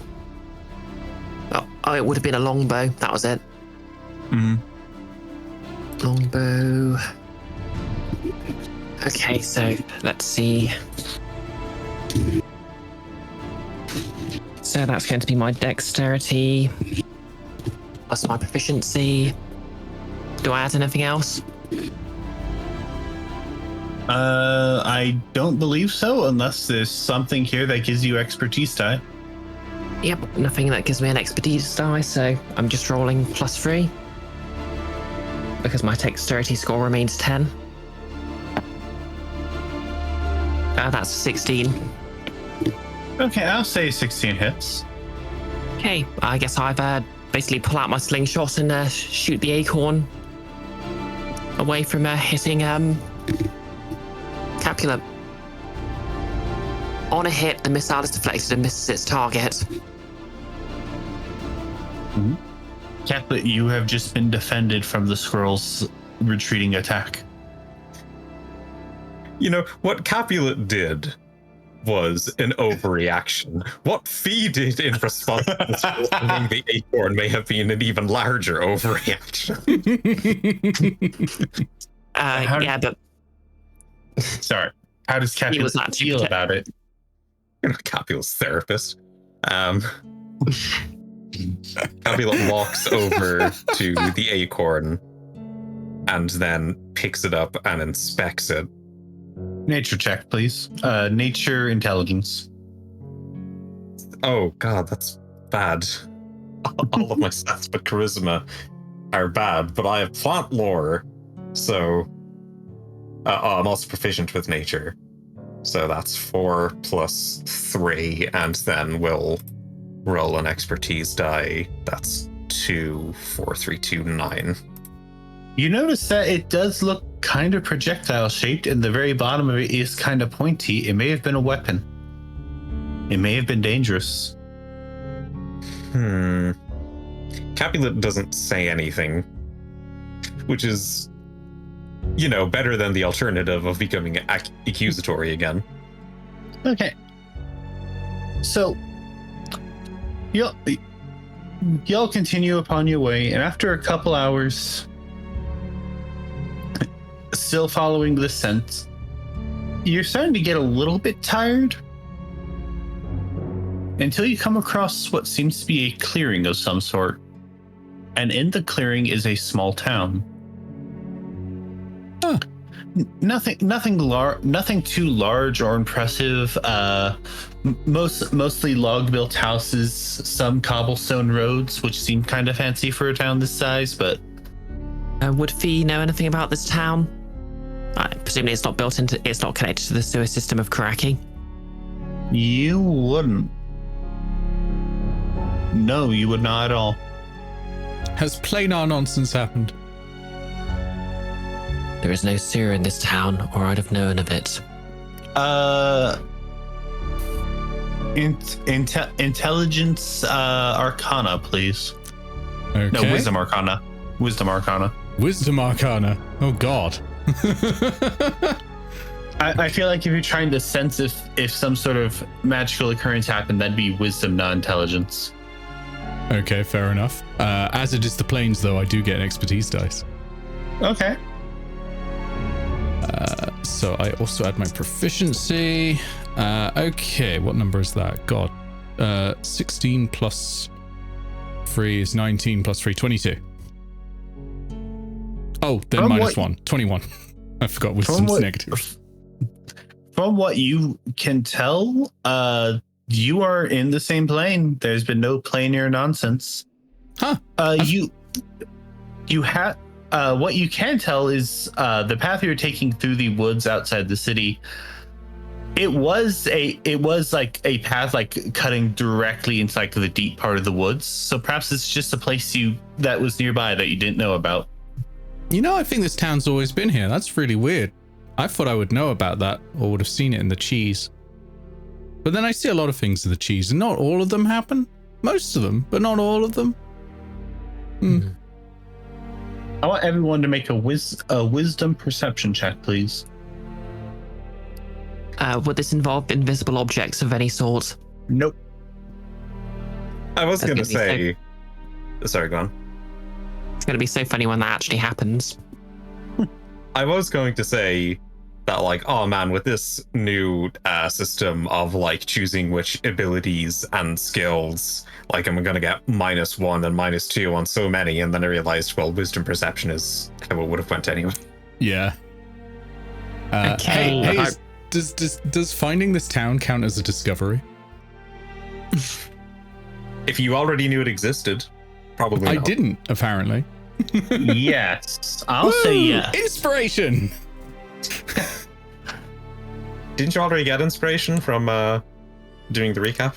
Speaker 3: Oh, it would have been a longbow. That was it.
Speaker 4: Mm-hmm.
Speaker 3: Longbow. Okay, so let's see. So that's going to be my dexterity plus my proficiency. Do I add anything else?
Speaker 4: I don't believe so, unless there's something here that gives you expertise die.
Speaker 3: Yep, nothing that gives me an expertise die, so I'm just rolling +3. Because my dexterity score remains 10. That's 16.
Speaker 4: Okay, I'll say 16 hits.
Speaker 3: Okay, I guess I've basically pull out my slingshot and shoot the acorn away from hitting Capulet. On a hit, the missile is deflected and misses its target.
Speaker 4: Capulet, you have just been defended from the squirrel's retreating attack.
Speaker 2: You know, what Capulet did was an overreaction. What Fi did in response to the acorn may have been an even larger overreaction.
Speaker 3: Yeah, but
Speaker 4: Sorry. How does
Speaker 3: He was
Speaker 4: Capulet
Speaker 3: not
Speaker 4: feel
Speaker 3: too
Speaker 4: about it?
Speaker 2: You know, Capulet's therapist. Capulet walks over to the acorn and then picks it up and inspects it.
Speaker 4: Nature check, please. Nature intelligence.
Speaker 2: Oh god, that's bad. All of my stats but charisma are bad, but I have plant lore, so I'm also proficient with nature. So that's 4 plus 3, and then we'll roll an expertise die. That's 2, 4, 3, 2, 9.
Speaker 4: You notice that it does look kind of projectile shaped, and the very bottom of it is kind of pointy. It may have been a weapon. It may have been dangerous.
Speaker 2: Capulet doesn't say anything, which is, you know, better than the alternative of becoming accusatory again.
Speaker 4: Okay. So, y'all continue upon your way, and after a couple hours, still following the scent, you're starting to get a little bit tired. until you come across what seems to be a clearing of some sort. And in the clearing is a small town.
Speaker 1: Huh.
Speaker 4: Nothing too large or impressive. Mostly log-built houses, some cobblestone roads, which seem kind of fancy for a town this size. But
Speaker 3: would Fi know anything about this town? Presumably, it's not connected to the sewer system of Korakii.
Speaker 4: you wouldn't. No, you would not at all.
Speaker 1: Has planar nonsense happened?
Speaker 3: There is no sewer in this town, or I'd have known of it.
Speaker 4: Intelligence Arcana, please.
Speaker 1: Okay.
Speaker 4: No, Wisdom Arcana. Wisdom Arcana.
Speaker 1: Wisdom Arcana. Oh God.
Speaker 4: I feel like if you're trying to sense if some sort of magical occurrence happened, that'd be Wisdom, not Intelligence.
Speaker 1: Okay, fair enough. As it is the planes, though, I do get an expertise dice.
Speaker 4: Okay.
Speaker 1: So I also add my proficiency. Okay, what number is that? God. 16 plus 3 is 19 plus 3, 22. Oh, then
Speaker 4: From
Speaker 1: minus
Speaker 4: what-
Speaker 1: 1, 21. I forgot wisdom's negative.
Speaker 4: From what you can tell, you are in the same plane. There's been no planar nonsense.
Speaker 1: Huh.
Speaker 4: You have what you can tell is the path you're taking through the woods outside the city. It was like a path like cutting directly into like the deep part of the woods. So perhaps it's just a place that was nearby that you didn't know about.
Speaker 1: You know, I think this town's always been here. That's really weird. I thought I would know about that or would have seen it in the cheese. But then I see a lot of things in the cheese, and not all of them happen. Most of them, but not all of them.
Speaker 4: I want everyone to make a wisdom perception check, please.
Speaker 3: Would this involve invisible objects of any sort?
Speaker 4: Nope.
Speaker 2: I was
Speaker 3: That's
Speaker 2: going to
Speaker 3: gonna be
Speaker 2: say... Sorry, go on.
Speaker 3: It's going to be so funny when that actually happens.
Speaker 2: I was going to say that, like, oh man, with this new system of, like, choosing which abilities and skills, like, I'm going to get -1 and -2 on so many, and then I realized, well, wisdom perception is how it would have went anyway.
Speaker 1: Yeah.
Speaker 3: Okay.
Speaker 1: Hey, does finding this town count as a discovery?
Speaker 2: If you already knew it existed, probably
Speaker 1: I
Speaker 2: not.
Speaker 1: didn't, apparently.
Speaker 4: Yes, I'll say
Speaker 1: Woo!
Speaker 4: yes.
Speaker 1: Inspiration!
Speaker 2: Didn't you already get inspiration from doing the recap?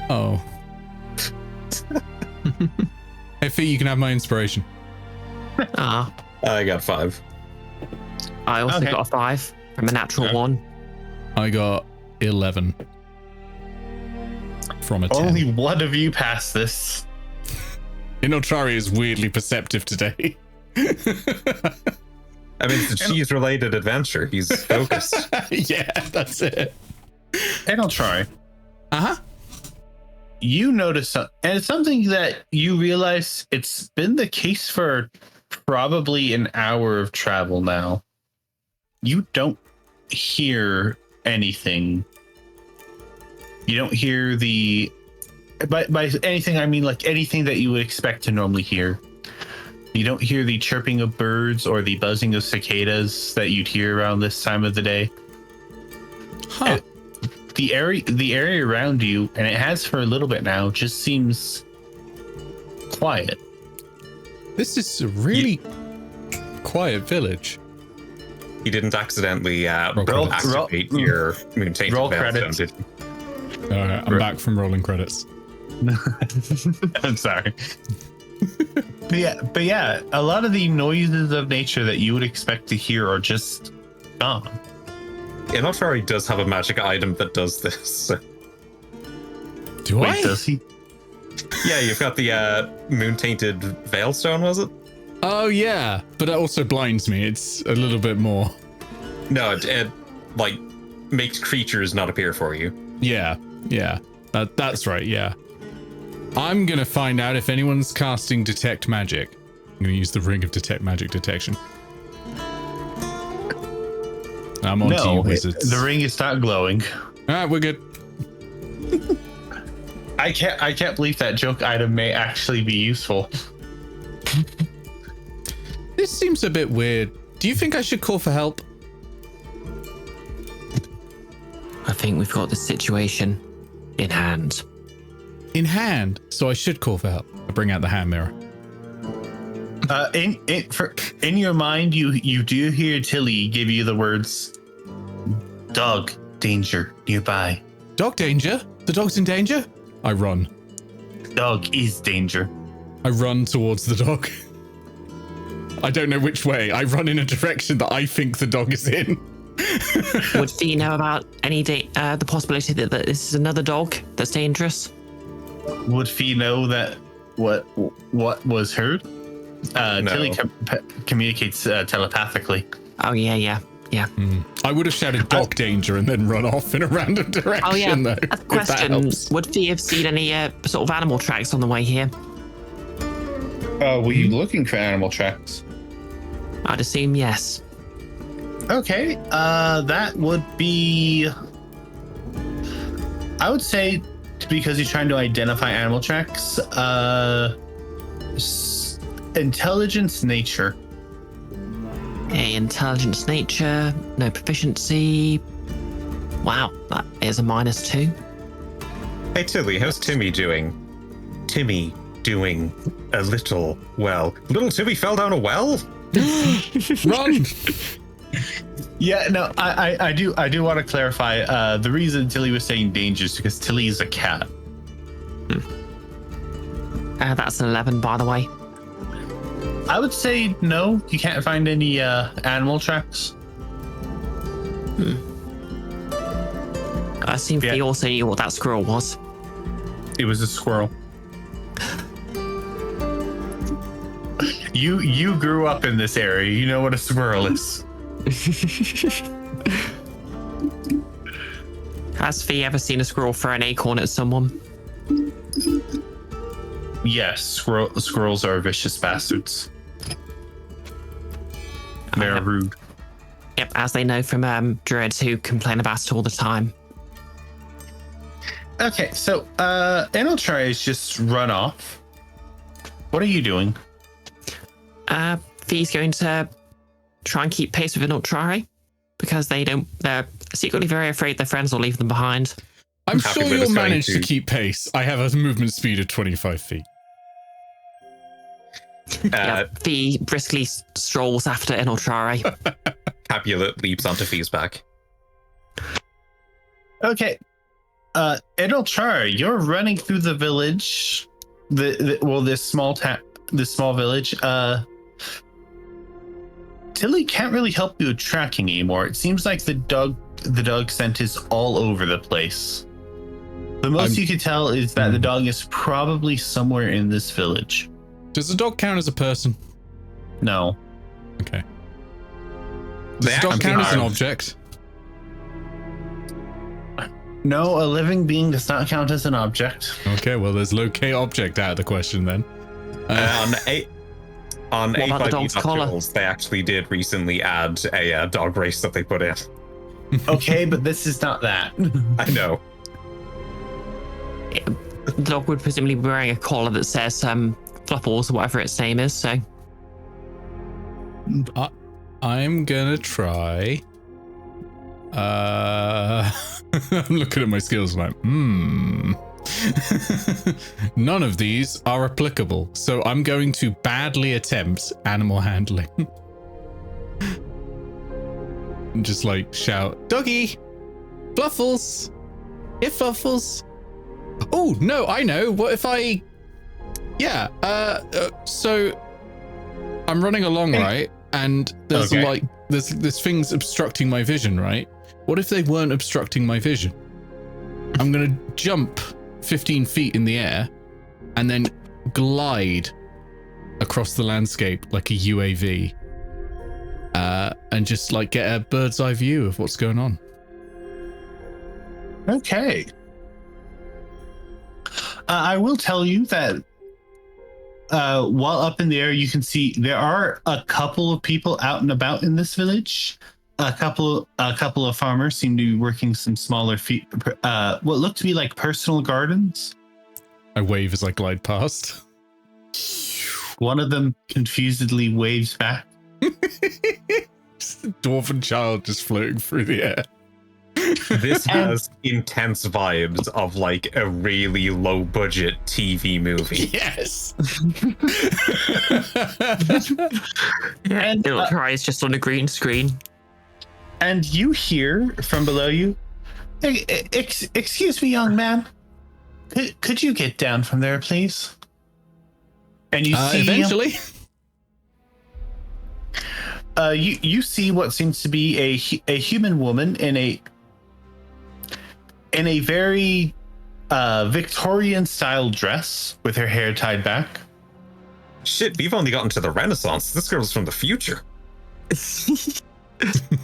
Speaker 1: Oh. Hey, Fee, you can have my inspiration.
Speaker 3: Ah,
Speaker 2: I got 5.
Speaker 3: I also
Speaker 4: Okay.
Speaker 3: got a 5 from a natural
Speaker 2: Okay.
Speaker 3: 1.
Speaker 1: I got 11 from a 10.
Speaker 4: Only one of you passed this.
Speaker 1: Inoltrare is weirdly perceptive today.
Speaker 2: I mean, it's a cheese-related adventure. He's focused.
Speaker 1: Yeah, that's it.
Speaker 4: And I'll try.
Speaker 1: Uh-huh.
Speaker 4: You notice, and it's something that you realize it's been the case for probably an hour of travel now. You don't hear anything. You don't hear by anything, I mean like anything that you would expect to normally hear. You don't hear the chirping of birds or the buzzing of cicadas that you'd hear around this time of the day.
Speaker 1: Huh.
Speaker 4: The area around you, and it has for a little bit now, just seems quiet.
Speaker 1: This is a really quiet village.
Speaker 2: You didn't accidentally
Speaker 1: Roll-
Speaker 2: activate your moon-tainted
Speaker 4: roll
Speaker 2: veilstone,
Speaker 4: credits.
Speaker 2: did you?
Speaker 1: All right, I'm back from rolling credits.
Speaker 4: I'm sorry. But yeah, a lot of the noises of nature that you would expect to hear are just gone.
Speaker 2: Inoltrare does have a magic item that does this.
Speaker 1: Do
Speaker 4: Wait,
Speaker 1: I?
Speaker 4: does he?
Speaker 2: Yeah, you've got the moon-tainted veilstone, was it?
Speaker 1: Oh, yeah. But that also blinds me. It's a little bit more.
Speaker 2: No, it like makes creatures not appear for you.
Speaker 1: Yeah. That's right, yeah. I'm going to find out if anyone's casting Detect Magic. I'm going to use the Ring of Detect Magic Detection. I'm on to you, wizards.
Speaker 4: the ring is not glowing.
Speaker 1: All right, we're good.
Speaker 4: I can't believe that joke item may actually be useful.
Speaker 1: This seems a bit weird. Do you think I should call for help?
Speaker 3: I think we've got the situation in hand.
Speaker 1: In hand, so I should call for help. I bring out the hand mirror.
Speaker 4: In your mind, you do hear Tilly give you the words, "Dog danger nearby."
Speaker 1: Dog danger? The dog's in danger? I run.
Speaker 4: Dog is danger.
Speaker 1: I run towards the dog. I don't know which way. I run in a direction that I think the dog is in.
Speaker 3: Would Fee know about any the possibility that this is another dog that's dangerous?
Speaker 4: Would Fee know that what was heard?
Speaker 2: No.
Speaker 4: Tilly communicates telepathically.
Speaker 3: Oh yeah.
Speaker 1: I would have shouted dog danger and then run off in a random direction,
Speaker 3: Oh yeah.
Speaker 1: though.
Speaker 3: A
Speaker 1: if that
Speaker 3: question:
Speaker 1: helps.
Speaker 3: would Fee have seen any sort of animal tracks on the way here?
Speaker 4: Were you looking for animal tracks?
Speaker 3: I'd assume yes.
Speaker 4: Okay, that would be. I would say, because you're trying to identify animal tracks, intelligence nature.
Speaker 3: Okay, intelligence nature, no proficiency. Wow, that is a -2.
Speaker 2: Hey, Tilly, how's Timmy doing? Timmy doing a little well. Little Timmy fell down a well?
Speaker 1: Run!
Speaker 4: Yeah, no, I do want to clarify. The reason Tilly was saying danger is because Tilly is a cat.
Speaker 3: That's an 11, by the way.
Speaker 4: I would say no. You can't find any animal tracks.
Speaker 3: I assume Fee also knew what that squirrel was.
Speaker 4: It was a squirrel. You grew up in this area. You know what a squirrel is.
Speaker 3: Has Fee ever seen a squirrel throw an acorn at someone?
Speaker 4: Yes, squirrels are vicious bastards. They're rude.
Speaker 3: Yep, as they know from druids who complain about it all the time.
Speaker 4: Okay, so Inoltrare is just run off. What are you doing?
Speaker 3: Fee's going to try and keep pace with Inoltrare because they're secretly very afraid their friends will leave them behind.
Speaker 1: I'm sure
Speaker 2: Capulet
Speaker 1: you'll
Speaker 2: is going
Speaker 1: manage to
Speaker 2: to-
Speaker 1: keep pace. I have a movement speed of 25 feet.
Speaker 3: Fee briskly strolls after Inoltrare.
Speaker 2: Capulet leaps onto Fee's back.
Speaker 4: Okay. Inoltrare, you're running through the village. This small village. Tilly can't really help you with tracking anymore. It seems like the dog scent is all over the place. The most you can tell is that the dog is probably somewhere in this village.
Speaker 1: Does the dog count as a person?
Speaker 4: No.
Speaker 1: Okay. Does the dog count as an object?
Speaker 4: No, a living being does not count as an object.
Speaker 1: Okay, well, there's locate object out of the question then.
Speaker 2: On
Speaker 3: What about the dog's collar?
Speaker 2: A5e, they actually did recently add a dog race that they put in.
Speaker 4: Okay, but this is not that.
Speaker 2: I know.
Speaker 3: The dog would presumably be wearing a collar that says Fluffles or whatever its name is, so.
Speaker 1: I'm gonna try. I'm looking at my skills like, none of these are applicable, so I'm going to badly attempt animal handling. And just like shout, doggy, Fluffles, here Fluffles. Oh no, I know. What if I? Yeah. So I'm running along, right? And there's like there's things obstructing my vision, right? What if they weren't obstructing my vision? I'm gonna jump 15 feet in the air and then glide across the landscape like a UAV, and just like get a bird's eye view of what's going on.
Speaker 4: Okay. I will tell you that while up in the air, you can see there are a couple of people out and about in this village. A couple of farmers seem to be working some smaller what look to be like personal gardens.
Speaker 1: I wave as I glide past.
Speaker 4: One of them confusedly waves back.
Speaker 1: Just a dwarven child just floating through the air.
Speaker 2: This has intense vibes of like a really low budget TV movie.
Speaker 1: Yes.
Speaker 3: And Inoltrare is just on a green screen.
Speaker 4: And you hear from below you, "Hey, excuse me, young man. Could you get down from there, please?" And you see
Speaker 1: eventually.
Speaker 4: You see what seems to be a human woman in a very Victorian style dress with her hair tied back.
Speaker 2: Shit, we've only gotten to the Renaissance. This girl's from the future.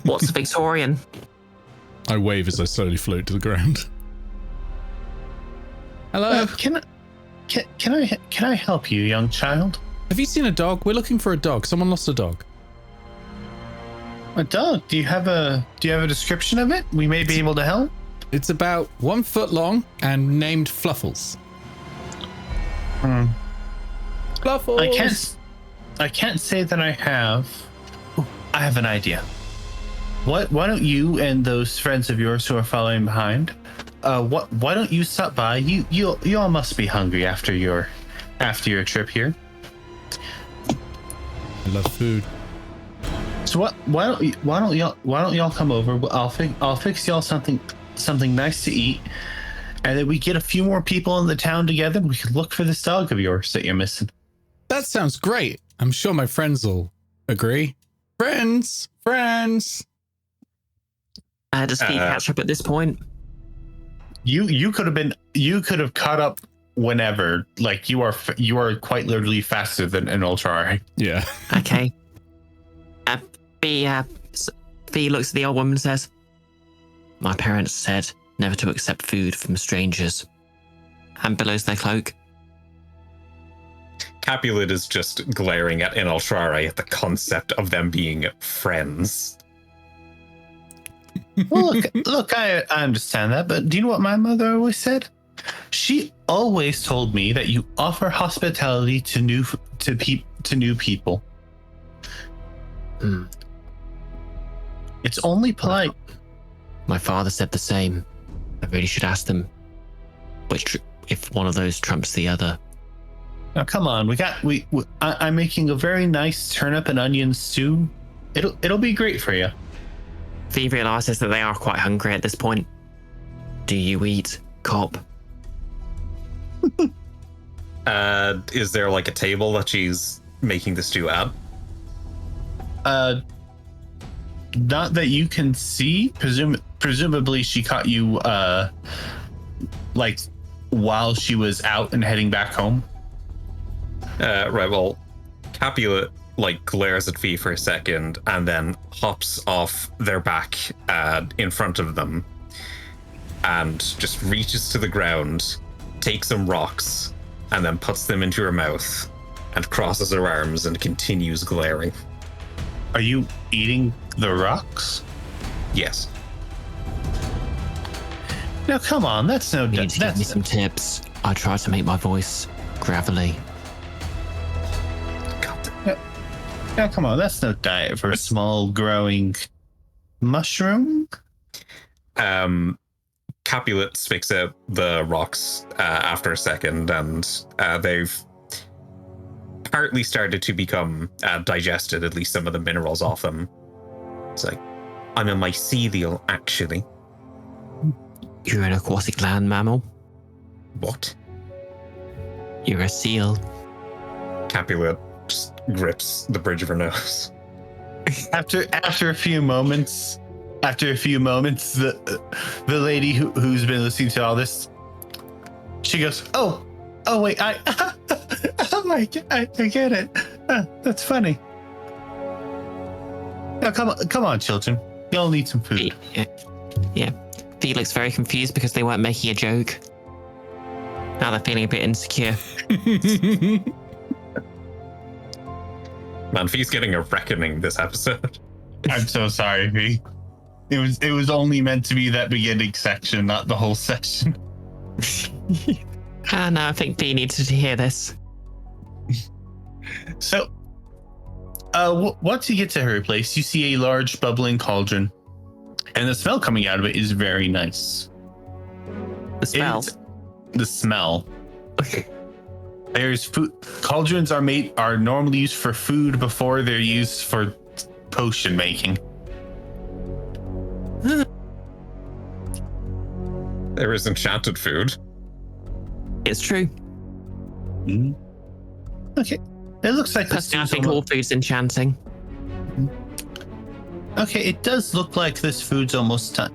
Speaker 3: What's Victorian?
Speaker 1: I wave as I slowly float to the ground. Hello.
Speaker 4: Can I help you, young child?
Speaker 1: Have you seen a dog? We're looking for a dog. Someone lost a dog.
Speaker 4: A dog? Do you have a description of it? We may be able to help.
Speaker 1: It's about 1 foot long and named Fluffles. Fluffles.
Speaker 4: I can't say that I have. I have an idea. Why don't you and those friends of yours who are following behind? Why don't you stop by? You all must be hungry after your trip here.
Speaker 1: I love food.
Speaker 4: So why don't y'all come over? I'll fix y'all something nice to eat, and then we get a few more people in the town together. We could look for this dog of yours that you're missing.
Speaker 1: That sounds great. I'm sure my friends will agree. Friends.
Speaker 3: Does Fee catch up at this point?
Speaker 4: You could have caught up whenever. Like you are quite literally faster than Inoltrare.
Speaker 1: Yeah.
Speaker 3: Okay. Fee looks at the old woman and says, "My parents said never to accept food from strangers," and billows their cloak.
Speaker 2: Capulet is just glaring at Inoltrare at the concept of them being friends.
Speaker 4: Well, look, I understand that, but do you know what my mother always said? She always told me that you offer hospitality to new people. It's only polite.
Speaker 3: My father said the same. I really should ask them if one of those trumps the other.
Speaker 4: Now, come on, I'm making a very nice turnip and onion stew. It'll be great for you.
Speaker 3: Fee realizes that they are quite hungry at this point. Do you eat, Cop?
Speaker 2: Is there like a table that she's making the stew at?
Speaker 4: Not that you can see. Presumably she caught you like while she was out and heading back home.
Speaker 2: Right, well, Capulet like glares at Fee for a second and then hops off their back in front of them and just reaches to the ground, takes some rocks, and then puts them into her mouth and crosses her arms and continues glaring.
Speaker 4: Are you eating the rocks?
Speaker 2: Yes.
Speaker 4: Now, come on, that's no.
Speaker 3: You need to give me some tips. I try to make my voice gravelly.
Speaker 4: Now, come on, that's no diet for a small growing mushroom.
Speaker 2: Capulet spits out the rocks after a second, and they've partly started to become digested, at least some of the minerals off them. It's like, I'm a mycelial, actually.
Speaker 3: You're an aquatic land mammal.
Speaker 2: What?
Speaker 3: You're a seal.
Speaker 2: Capulet just grips the bridge of her nose.
Speaker 4: After a few moments, the lady who's been listening to all this, she goes, "Oh wait, I get it. That's funny. Now come on, children. Y'all need some food."
Speaker 3: Yeah. Fee looks very confused because they weren't making a joke. Now they're feeling a bit insecure.
Speaker 2: Man, Fee's getting a reckoning this episode.
Speaker 4: I'm so sorry, V. It was only meant to be that beginning section, not the whole section.
Speaker 3: No, I think Bee needed to hear this.
Speaker 4: So, once you get to her place, you see a large bubbling cauldron, and the smell coming out of it is very nice.
Speaker 3: The smell.
Speaker 4: The smell. There's food. Cauldrons are normally used for food before they're used for potion making.
Speaker 2: There is enchanted food.
Speaker 3: It's true.
Speaker 4: Mm-hmm. Okay. It looks like this
Speaker 3: Personally, I
Speaker 4: food's
Speaker 3: think all food's enchanting.
Speaker 4: Okay, it does look like this food's almost done.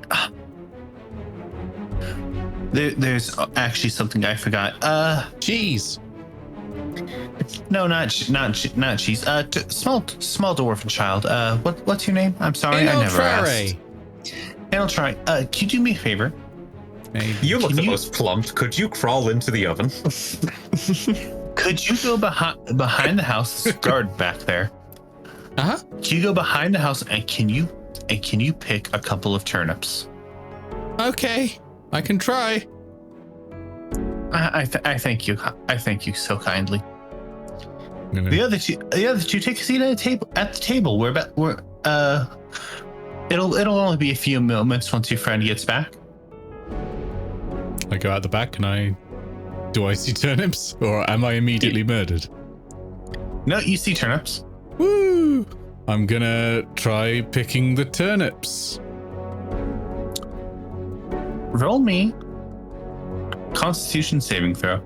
Speaker 4: There's actually something I forgot.
Speaker 1: Cheese.
Speaker 4: No, not cheese. Small dwarven child. What's your name? I'm sorry, I never asked. Inoltrare. Can you do me a favor?
Speaker 1: Maybe.
Speaker 2: You look the most plump. Could you crawl into the oven?
Speaker 4: Could you go behind the house? There's a guard back there.
Speaker 1: Uh-huh.
Speaker 4: Can you go behind the house and can you pick a couple of turnips?
Speaker 1: Okay, I can try.
Speaker 4: I thank you. I thank you so kindly.
Speaker 1: No.
Speaker 4: The other two take a seat at the table. It'll only be a few moments once your friend gets back.
Speaker 1: I go out the back and do I see turnips or am I immediately murdered?
Speaker 4: No, you see turnips.
Speaker 1: Woo! I'm gonna try picking the turnips.
Speaker 4: Roll me Constitution saving throw.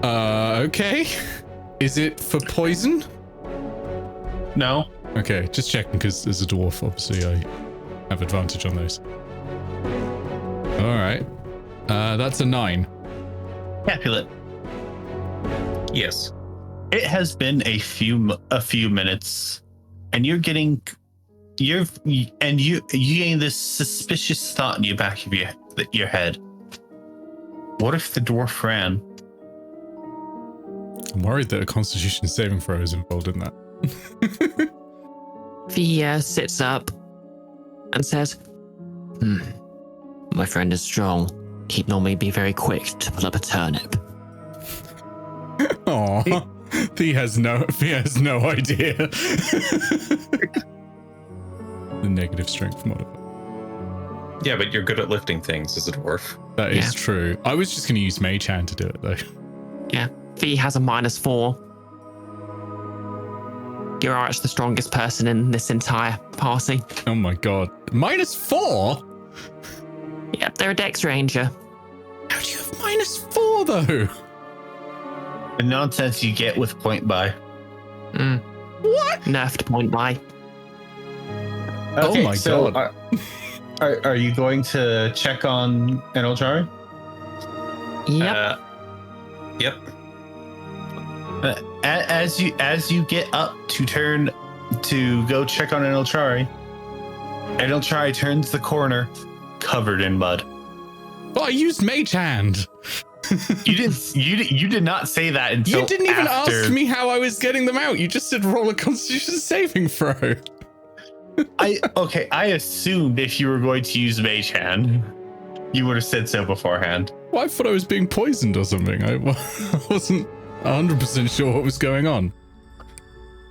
Speaker 1: Okay. Is it for poison?
Speaker 4: No.
Speaker 1: Okay, just checking because as a dwarf, obviously I have advantage on those. All right. That's a 9.
Speaker 4: Capulet.
Speaker 2: Yes.
Speaker 4: It has been a few minutes, and you're getting you getting this suspicious thought in the back of your head. What if the dwarf ran?
Speaker 1: I'm worried that a Constitution saving throw is involved in that.
Speaker 3: Fee sits up and says, my friend is strong. He'd normally be very quick to pull up a turnip.
Speaker 1: Aww. He has no idea. The negative strength modifier.
Speaker 2: Yeah, but you're good at lifting things as a dwarf.
Speaker 1: That is true. I was just going to use Mage Hand to do it though.
Speaker 3: Yeah. Fee has a -4. You're actually the strongest person in this entire party.
Speaker 1: Oh my god. -4?
Speaker 3: Yeah, they're a Dex Ranger.
Speaker 1: How do you have -4 though?
Speaker 4: The nonsense you get with point buy.
Speaker 1: What?
Speaker 3: Nerfed point by.
Speaker 1: Oh my god.
Speaker 4: Are you going to check on Inoltrare?
Speaker 3: Yep.
Speaker 2: Yep.
Speaker 4: As you get up to turn to go check on Inoltrare turns the corner, covered in mud.
Speaker 1: Oh, I used Mage Hand.
Speaker 4: You did not say that until
Speaker 1: You didn't even
Speaker 4: after.
Speaker 1: ask me how I was getting them out. You just said roll a Constitution saving throw.
Speaker 4: I assumed if you were going to use Mage Hand, you would have said so beforehand.
Speaker 1: Well, I thought I was being poisoned or something. I wasn't 100% sure what was going on.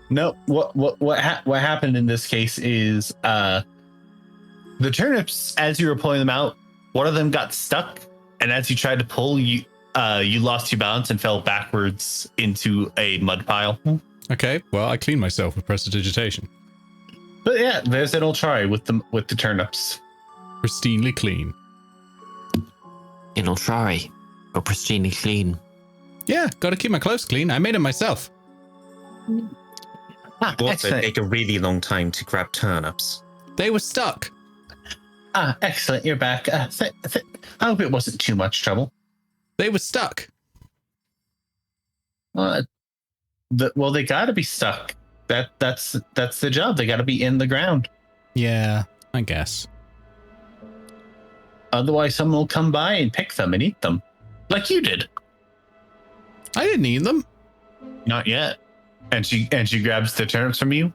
Speaker 4: No, what happened in this case is the turnips, as you were pulling them out, one of them got stuck, and as you tried to pull, you lost your balance and fell backwards into a mud pile.
Speaker 1: Okay, well, I cleaned myself with prestidigitation.
Speaker 4: But yeah, there's Inoltrare with the turnips.
Speaker 1: Pristinely clean.
Speaker 3: Inoltrare, you're pristinely clean.
Speaker 1: Yeah, gotta keep my clothes clean. I made them myself.
Speaker 2: Also
Speaker 4: Excellent.
Speaker 2: take a really long time to grab turnips.
Speaker 1: They were stuck.
Speaker 4: Excellent. You're back. I hope it wasn't too much trouble.
Speaker 1: They were stuck.
Speaker 4: Well, they got to be stuck. That's the job. They got to be in the ground.
Speaker 1: Yeah, I guess.
Speaker 4: Otherwise, someone will come by and pick them and eat them, like you did.
Speaker 1: I didn't eat them.
Speaker 4: Not yet. And she grabs the turnips from you,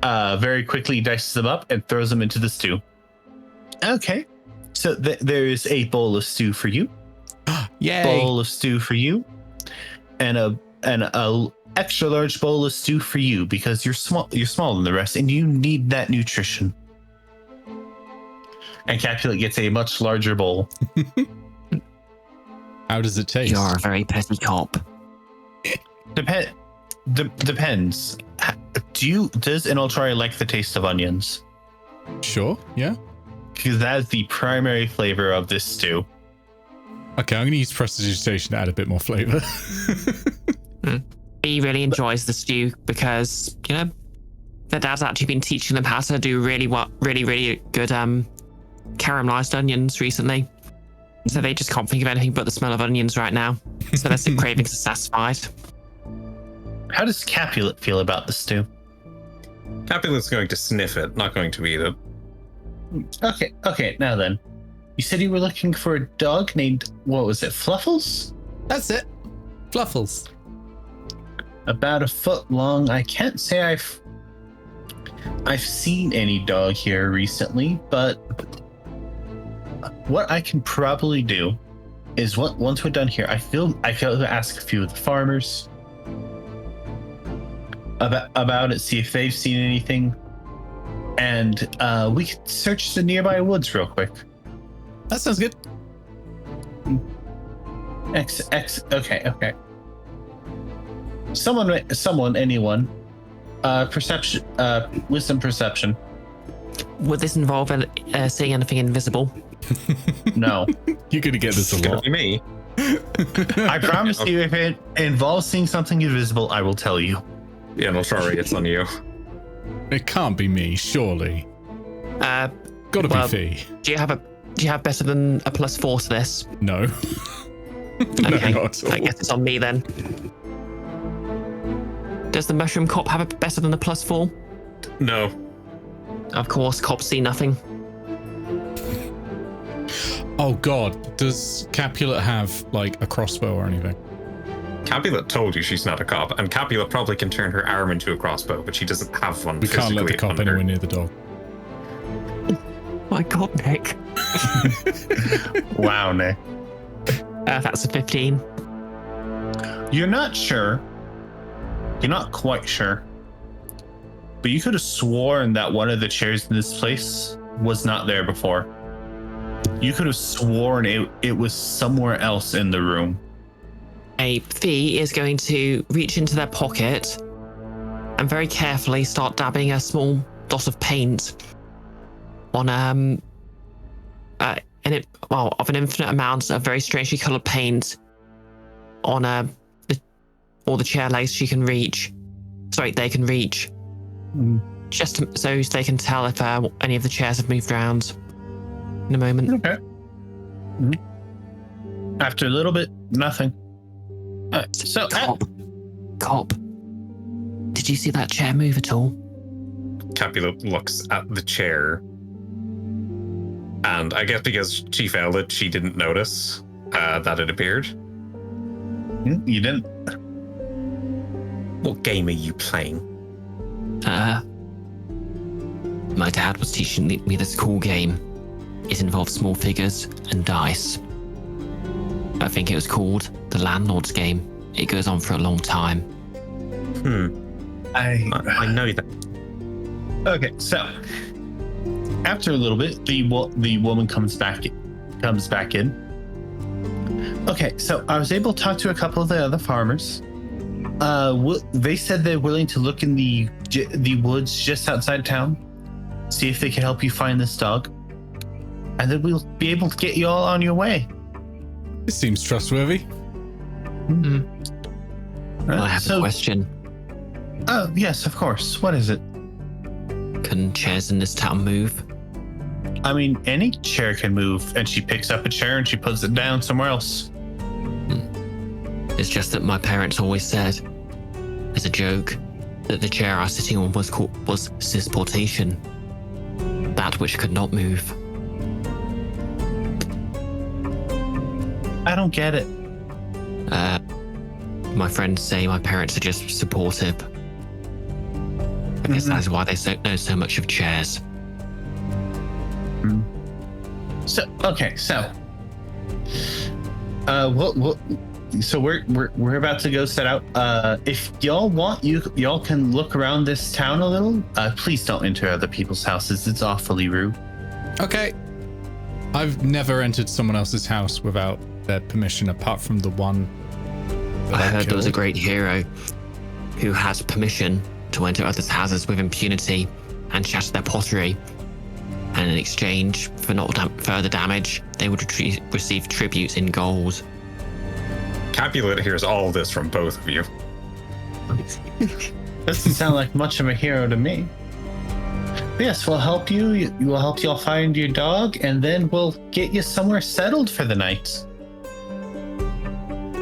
Speaker 4: very quickly dices them up and throws them into the stew. Okay. So there's a bowl of stew for you.
Speaker 1: Yay!
Speaker 4: Bowl of stew for you, and a extra large bowl of stew for you because you're smaller than the rest and you need that nutrition. And Capulet gets a much larger bowl.
Speaker 1: How does it taste?
Speaker 3: You're a very petty cop.
Speaker 4: Depends. Does Inoltrare like the taste of onions?
Speaker 1: Sure. Yeah.
Speaker 4: Because that is the primary flavor of this stew.
Speaker 1: Okay, I'm going to use prestidigitation to add a bit more flavor.
Speaker 3: He really enjoys the stew because, you know, their dad's actually been teaching them how to do really good caramelized onions recently. So they just can't think of anything but the smell of onions right now. So their cravings are satisfied.
Speaker 4: How does Capulet feel about the stew?
Speaker 2: Capulet's going to sniff it, not going to eat it.
Speaker 4: Okay, now then. You said you were looking for a dog named, what was it, Fluffles?
Speaker 1: That's it. Fluffles.
Speaker 4: About a foot long. I can't say I've seen any dog here recently, but what I can probably do is once we're done here, I feel to ask a few of the farmers about it, see if they've seen anything, and we could search the nearby woods real quick.
Speaker 1: That sounds good.
Speaker 4: Okay. Anyone. Perception, wisdom perception.
Speaker 3: Would this involve seeing anything invisible?
Speaker 4: No.
Speaker 1: You're going to get this a
Speaker 2: It's gonna
Speaker 1: lot.
Speaker 2: be me.
Speaker 4: I promise you, if it involves seeing something invisible, I will tell you.
Speaker 2: Yeah, no, sorry, it's on you.
Speaker 1: It can't be me, surely. Gotta
Speaker 3: well,
Speaker 1: be Fee.
Speaker 3: Do you have better than a +4 to this?
Speaker 1: No.
Speaker 3: Okay,
Speaker 1: No, not at all.
Speaker 3: I guess it's on me then. Does the mushroom cop have a better than a +4?
Speaker 2: No.
Speaker 3: Of course, cops see nothing.
Speaker 1: Oh god, does Capulet have like a crossbow or anything?
Speaker 2: Capulet told you she's not a cop, and Capulet probably can turn her arm into a crossbow, but she doesn't have one.
Speaker 1: We can't let the cop
Speaker 2: on her.
Speaker 1: anywhere near the dog.
Speaker 3: My god, Nick.
Speaker 4: Wow, Nick.
Speaker 3: That's a 15.
Speaker 4: You're not sure. You're not quite sure. But you could have sworn that one of the chairs in this place was not there before. You could have sworn it was somewhere else in the room.
Speaker 3: A Fee is going to reach into their pocket and very carefully start dabbing a small dot of paint on of an infinite amount of very strangely coloured paint on all the chair legs she can reach. Sorry, they can reach. Just so they can tell if any of the chairs have moved around in a moment.
Speaker 4: Okay. After a little bit, nothing.
Speaker 3: Cop, did you see that chair move at all?
Speaker 2: Capulet looks at the chair, and I guess because she felt it, she didn't notice that it appeared.
Speaker 4: You didn't?
Speaker 2: What game are you playing?
Speaker 3: My dad was teaching me this cool game. It involves small figures and dice. I think it was called the Landlord's Game. It goes on for a long time.
Speaker 2: I know that.
Speaker 4: Okay, so after a little bit, the woman comes back in. Okay, so I was able to talk to a couple of the other farmers. They said they're willing to look in the woods just outside town, see if they can help you find this dog, and then we'll be able to get you all on your way.
Speaker 1: This seems trustworthy.
Speaker 3: I have a question.
Speaker 4: Oh, yes, of course. What is it?
Speaker 3: Can chairs in this town move?
Speaker 4: I mean, any chair can move, and she picks up a chair and she puts it down somewhere else.
Speaker 3: It's just that my parents always said, as a joke, that the chair I was sitting on was cisportation, that which could not move.
Speaker 4: I don't get it.
Speaker 3: My friends say my parents are just supportive. I guess that's why they know so much of chairs.
Speaker 4: So we're about to go set out. If y'all want, y'all can look around this town a little. Please don't enter other people's houses. It's awfully rude.
Speaker 1: Okay. I've never entered someone else's house without their permission, apart from the one
Speaker 3: I heard there was a
Speaker 1: killed.
Speaker 3: great hero who has permission to enter others' houses with impunity and shatter their pottery. And in exchange for not further damage, they would receive tributes in gold.
Speaker 2: Capulet hears all this from both of you.
Speaker 4: Doesn't sound like much of a hero to me. Yes, we'll help you. We'll help y'all find your dog, and then we'll get you somewhere settled for the night.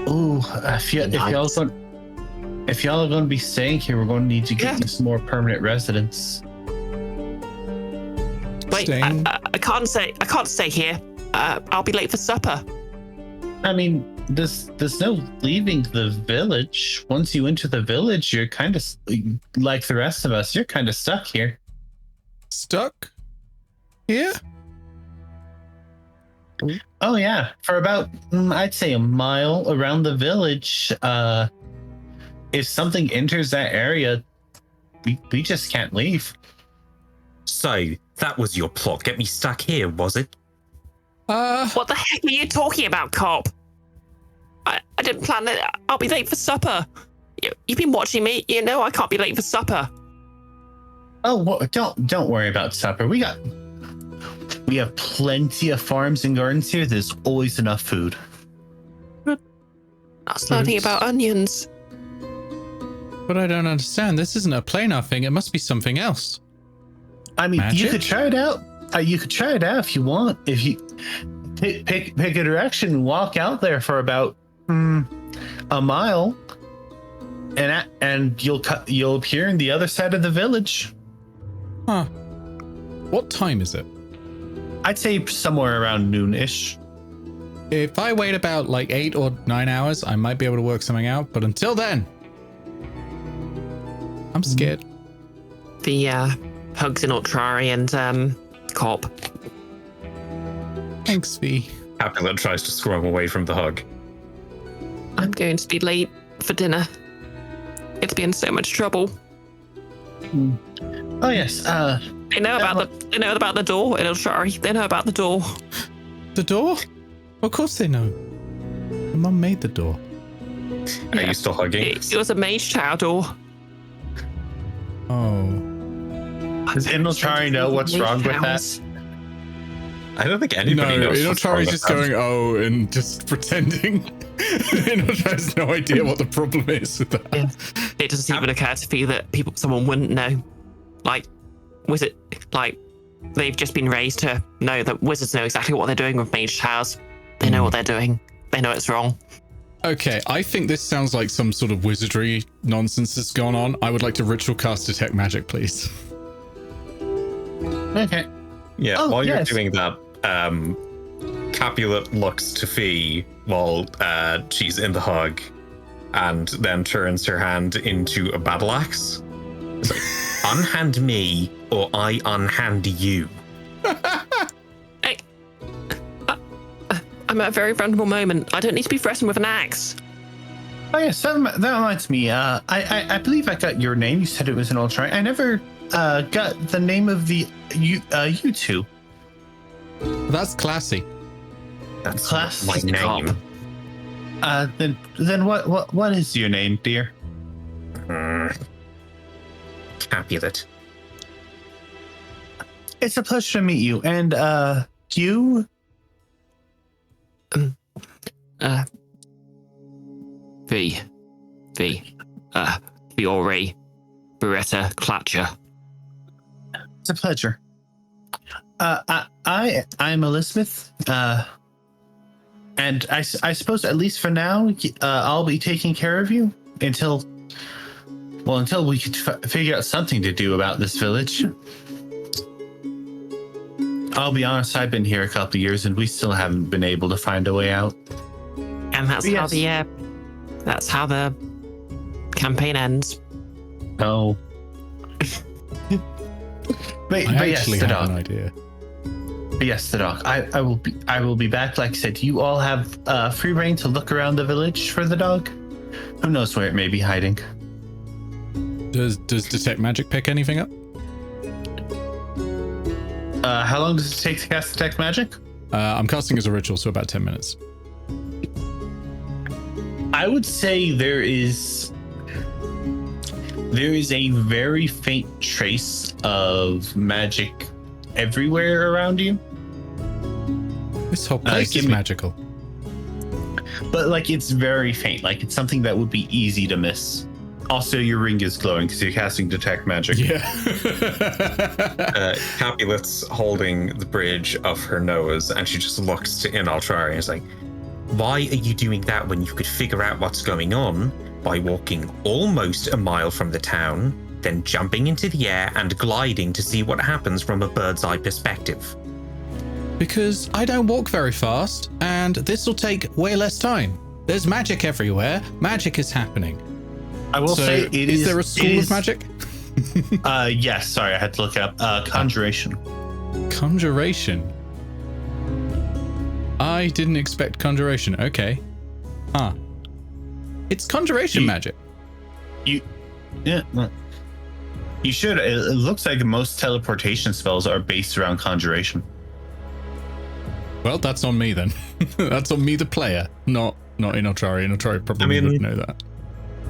Speaker 4: Ooh, if y'all are going to be staying here, we're going to need to get you some more permanent residence.
Speaker 3: Wait,
Speaker 1: Staying?
Speaker 3: I can't stay here. I'll be late for supper.
Speaker 4: I mean, there's no leaving the village. Once you enter the village, you're kind of like the rest of us. You're kind of stuck here.
Speaker 1: Stuck here?
Speaker 4: Oh yeah, for about I'd say a mile around the village. If something enters that area, we just can't leave.
Speaker 2: So, that was your plot. Get me stuck here, was it?
Speaker 3: What the heck are you talking about, cop? I didn't plan that. I'll be late for supper. You've been watching me. You know I can't be late for supper.
Speaker 4: Oh, well, don't worry about supper. We have plenty of farms and gardens here. There's always enough food.
Speaker 3: I was learning about onions.
Speaker 1: But I don't understand. This isn't a planar thing. It must be something else.
Speaker 4: I mean,
Speaker 1: Magic?
Speaker 4: you could try it out. You could try it out if you want. If you pick a direction and walk out there for about a mile, and you'll appear in the other side of the village.
Speaker 1: Huh. What time is it?
Speaker 4: I'd say somewhere around noonish.
Speaker 1: If I wait about like 8 or 9 hours, I might be able to work something out. But until then, I'm scared.
Speaker 3: The hugs Inoltrare and cop.
Speaker 1: Thanks, V.
Speaker 2: Capulet tries to squirm away from the hug.
Speaker 3: I'm going to be late for dinner. It's been so much trouble.
Speaker 4: Oh yes.
Speaker 3: They know about the door, Inoltrare. They know about the door.
Speaker 1: The door? Of course they know. The mum made the door.
Speaker 2: Are you still hugging?
Speaker 3: It was a mage tower door.
Speaker 1: Oh.
Speaker 4: Does Inoltrare know what's wrong with that?
Speaker 2: I don't think anybody knows. what's wrong
Speaker 1: Inoltrare's
Speaker 2: with
Speaker 1: just
Speaker 2: that.
Speaker 1: going, oh, and just pretending. Inoltrare has no idea what the problem is with that.
Speaker 3: Yeah. It doesn't even occur to me that someone wouldn't know. They've just been raised to know that wizards know exactly what they're doing with mage towers. They know what they're doing. They know it's wrong.
Speaker 1: Okay, I think this sounds like some sort of wizardry nonsense that's gone on. I would like to ritual cast detect magic, please.
Speaker 4: Okay.
Speaker 2: Yeah,
Speaker 4: Oh,
Speaker 2: while
Speaker 4: yes.
Speaker 2: you're doing that, Capulet looks to Fee while she's in the hug and then turns her hand into a battle axe. It's like, unhand me or I unhand you.
Speaker 3: I'm at a very vulnerable moment. I don't need to be threatened with an axe.
Speaker 4: Oh yes, that reminds me. I believe I got your name. You said it was an Inoltrare. I never got the name of you two.
Speaker 1: That's classy.
Speaker 2: That's
Speaker 4: Class
Speaker 2: my name.
Speaker 4: Then what is your name, dear?
Speaker 2: Capulet.
Speaker 4: It's a pleasure to meet you. And you?
Speaker 3: Fiore, Beretta, Clutcher.
Speaker 4: It's a pleasure. I'm Elizabeth. And I suppose at least for now, I'll be taking care of you until we could figure out something to do about this village. I'll be honest, I've been here a couple of years and we still haven't been able to find a way out.
Speaker 3: And that's how the campaign ends.
Speaker 4: Oh. But
Speaker 1: I
Speaker 4: yes,
Speaker 1: actually
Speaker 4: the
Speaker 1: have
Speaker 4: dog.
Speaker 1: an idea.
Speaker 4: Yes, the dog. I will be back. Like I said, you all have free reign to look around the village for the dog. Who knows where it may be hiding?
Speaker 1: Does detect magic pick anything up?
Speaker 4: How long does it take to cast detect magic?
Speaker 1: I'm casting as a ritual, so about 10 minutes.
Speaker 4: I would say there is a very faint trace of magic everywhere around you.
Speaker 1: This whole place is magical.
Speaker 4: But like it's very faint, like it's something that would be easy to miss. Also, your ring is glowing because you're casting detect magic.
Speaker 1: Yeah.
Speaker 2: Capulet's holding the bridge of her nose, and she just looks to Inoltrare and is like, why are you doing that when you could figure out what's going on by walking almost a mile from the town, then jumping into the air and gliding to see what happens from a bird's eye perspective?
Speaker 1: Because I don't walk very fast, and this will take way less time. There's magic everywhere. Magic is happening.
Speaker 4: I will say,
Speaker 1: is there a school of magic?
Speaker 4: Yes. Sorry, I had to look it up. Conjuration.
Speaker 1: Conjuration. I didn't expect conjuration. Okay. Huh. It's conjuration magic.
Speaker 4: You should. It looks like most teleportation spells are based around conjuration.
Speaker 1: Well, that's on me then. That's on me, the player, not Inoltrare. Inoltrare probably would know that.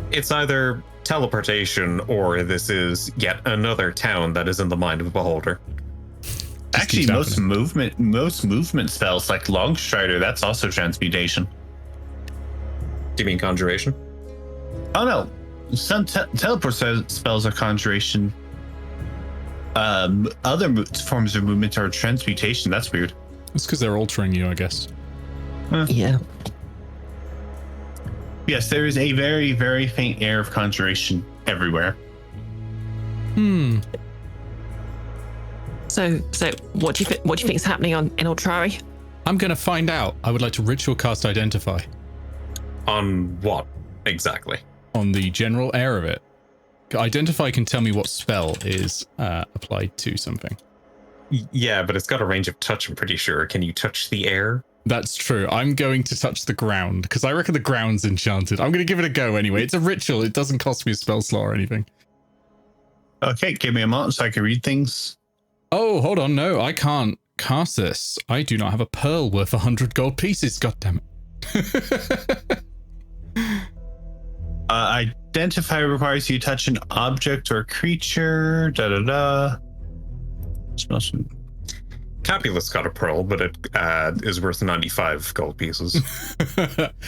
Speaker 2: It's either teleportation or this is yet another town that is in the mind of a beholder.
Speaker 4: Actually, most movement spells like Longstrider, that's also transmutation.
Speaker 2: Do you mean conjuration?
Speaker 4: Oh no, some teleport spells are conjuration. Other forms of movement are transmutation. That's weird.
Speaker 1: It's because they're altering you, I guess.
Speaker 3: Yeah.
Speaker 4: Yes, there is a very, very faint air of conjuration everywhere.
Speaker 3: So what do you think is happening on Inoltrare?
Speaker 1: I'm gonna find out. I would like to ritual cast Identify.
Speaker 2: On what exactly?
Speaker 1: On the general air of it. Identify can tell me what spell is applied to something.
Speaker 2: Yeah, but it's got a range of touch, I'm pretty sure. Can you touch the air?
Speaker 1: That's true. I'm going to touch the ground because I reckon the ground's enchanted. I'm going to give it a go anyway. It's a ritual. It doesn't cost me a spell slot or anything.
Speaker 4: Okay, give me a moment so I can read things.
Speaker 1: Oh, hold on. No, I can't cast this. I do not have a pearl worth 100 gold pieces. God damn it.
Speaker 4: Identify requires you to touch an object or creature.
Speaker 2: Capulet's got a pearl, but it is worth 95 gold pieces.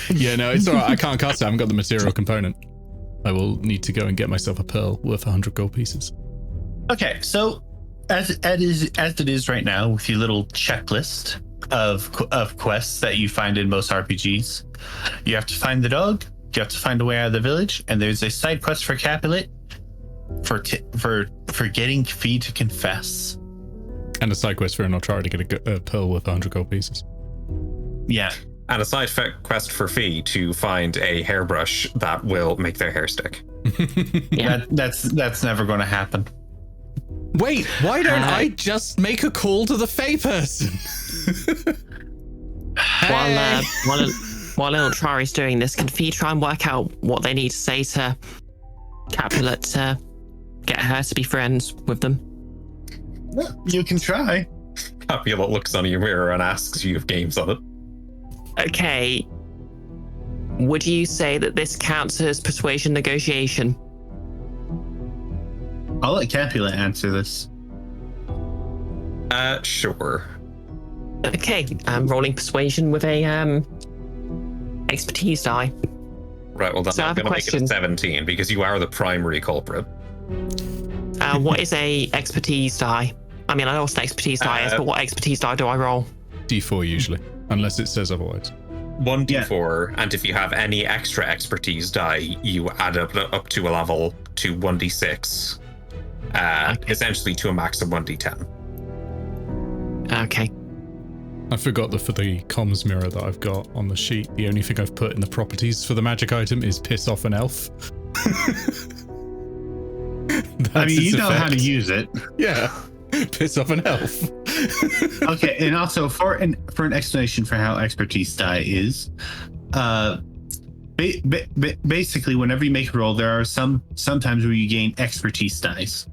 Speaker 1: Yeah, no, it's all right. I can't cast it. I haven't got the material component. I will need to go and get myself a pearl worth 100 gold pieces.
Speaker 4: Okay, so as it is right now, with your little checklist of quests that you find in most RPGs, you have to find the dog, you have to find a way out of the village, and there's a side quest for Capulet for getting Fi to confess.
Speaker 1: And a side quest for Inoltrare to get a pearl worth 100 gold pieces.
Speaker 4: Yeah.
Speaker 2: And a side quest for Fi to find a hairbrush that will make their hair stick.
Speaker 3: Yeah.
Speaker 4: That's never going to happen.
Speaker 1: Wait, why don't I just make a call to the Fae person?
Speaker 3: While Inoltrare is doing this, can Fi try and work out what they need to say to Capulet to get her to be friends with them?
Speaker 4: You can try.
Speaker 2: Capulet looks on your mirror and asks you if game's on it.
Speaker 3: Okay. Would you say that this counts as persuasion negotiation?
Speaker 4: I'll let Capulet answer this.
Speaker 2: Sure.
Speaker 3: Okay, I'm rolling persuasion with a expertise die.
Speaker 2: Right, well then
Speaker 3: So I
Speaker 2: I'm
Speaker 3: have a
Speaker 2: going to make it
Speaker 3: question.
Speaker 2: a 17 because you are the primary culprit.
Speaker 3: What is a expertise die? I mean, I know what an expertise die is, but what expertise die do I roll?
Speaker 1: D4 usually, unless it says otherwise.
Speaker 2: 1d4, and if you have any extra expertise die, you add up to a level to 1d6, essentially to a max of 1d10.
Speaker 3: Okay.
Speaker 1: I forgot that for the comms mirror that I've got on the sheet, the only thing I've put in the properties for the magic item is piss off an elf.
Speaker 4: I mean, you know how to use it.
Speaker 1: Yeah, piss off an elf.
Speaker 4: Okay, and also for an explanation for how expertise die is, basically, whenever you make a roll, there are sometimes where you gain expertise dice.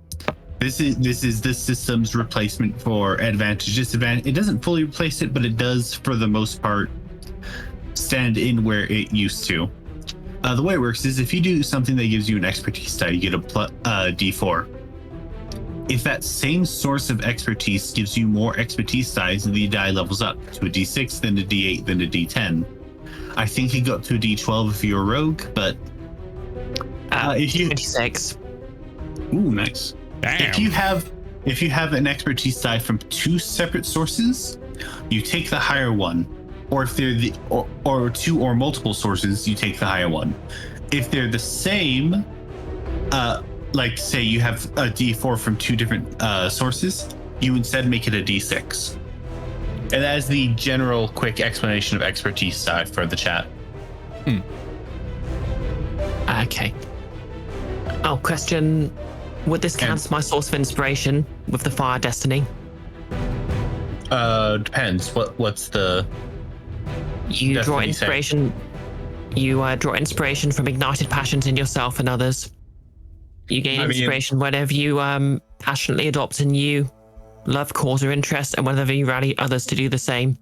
Speaker 4: This is the system's replacement for advantage, disadvantage. It doesn't fully replace it, but it does, for the most part, stand in where it used to. The way it works is if you do something that gives you an expertise die, you get a D4. If that same source of expertise gives you more expertise dice, the die levels up to a D6, then a D8, then a D10. I think you go up to a D12 if you're a rogue, but if you
Speaker 3: 26.
Speaker 4: Ooh, nice.
Speaker 1: Damn.
Speaker 4: If you have an expertise die from two separate sources, you take the higher one. Or if they're or two or multiple sources, you take the higher one. If they're the same, like say you have a D4 from two different sources, you instead make it a D6. And that is the general quick explanation of expertise die for the chat.
Speaker 3: Okay. Oh, question. Would this count as my source of inspiration with the fire destiny?
Speaker 4: Depends. What's the...
Speaker 3: You draw inspiration. You draw inspiration from ignited passions in yourself and others. You gain inspiration whenever you passionately adopt a new love, cause, or interest, and whenever you rally others to do the same.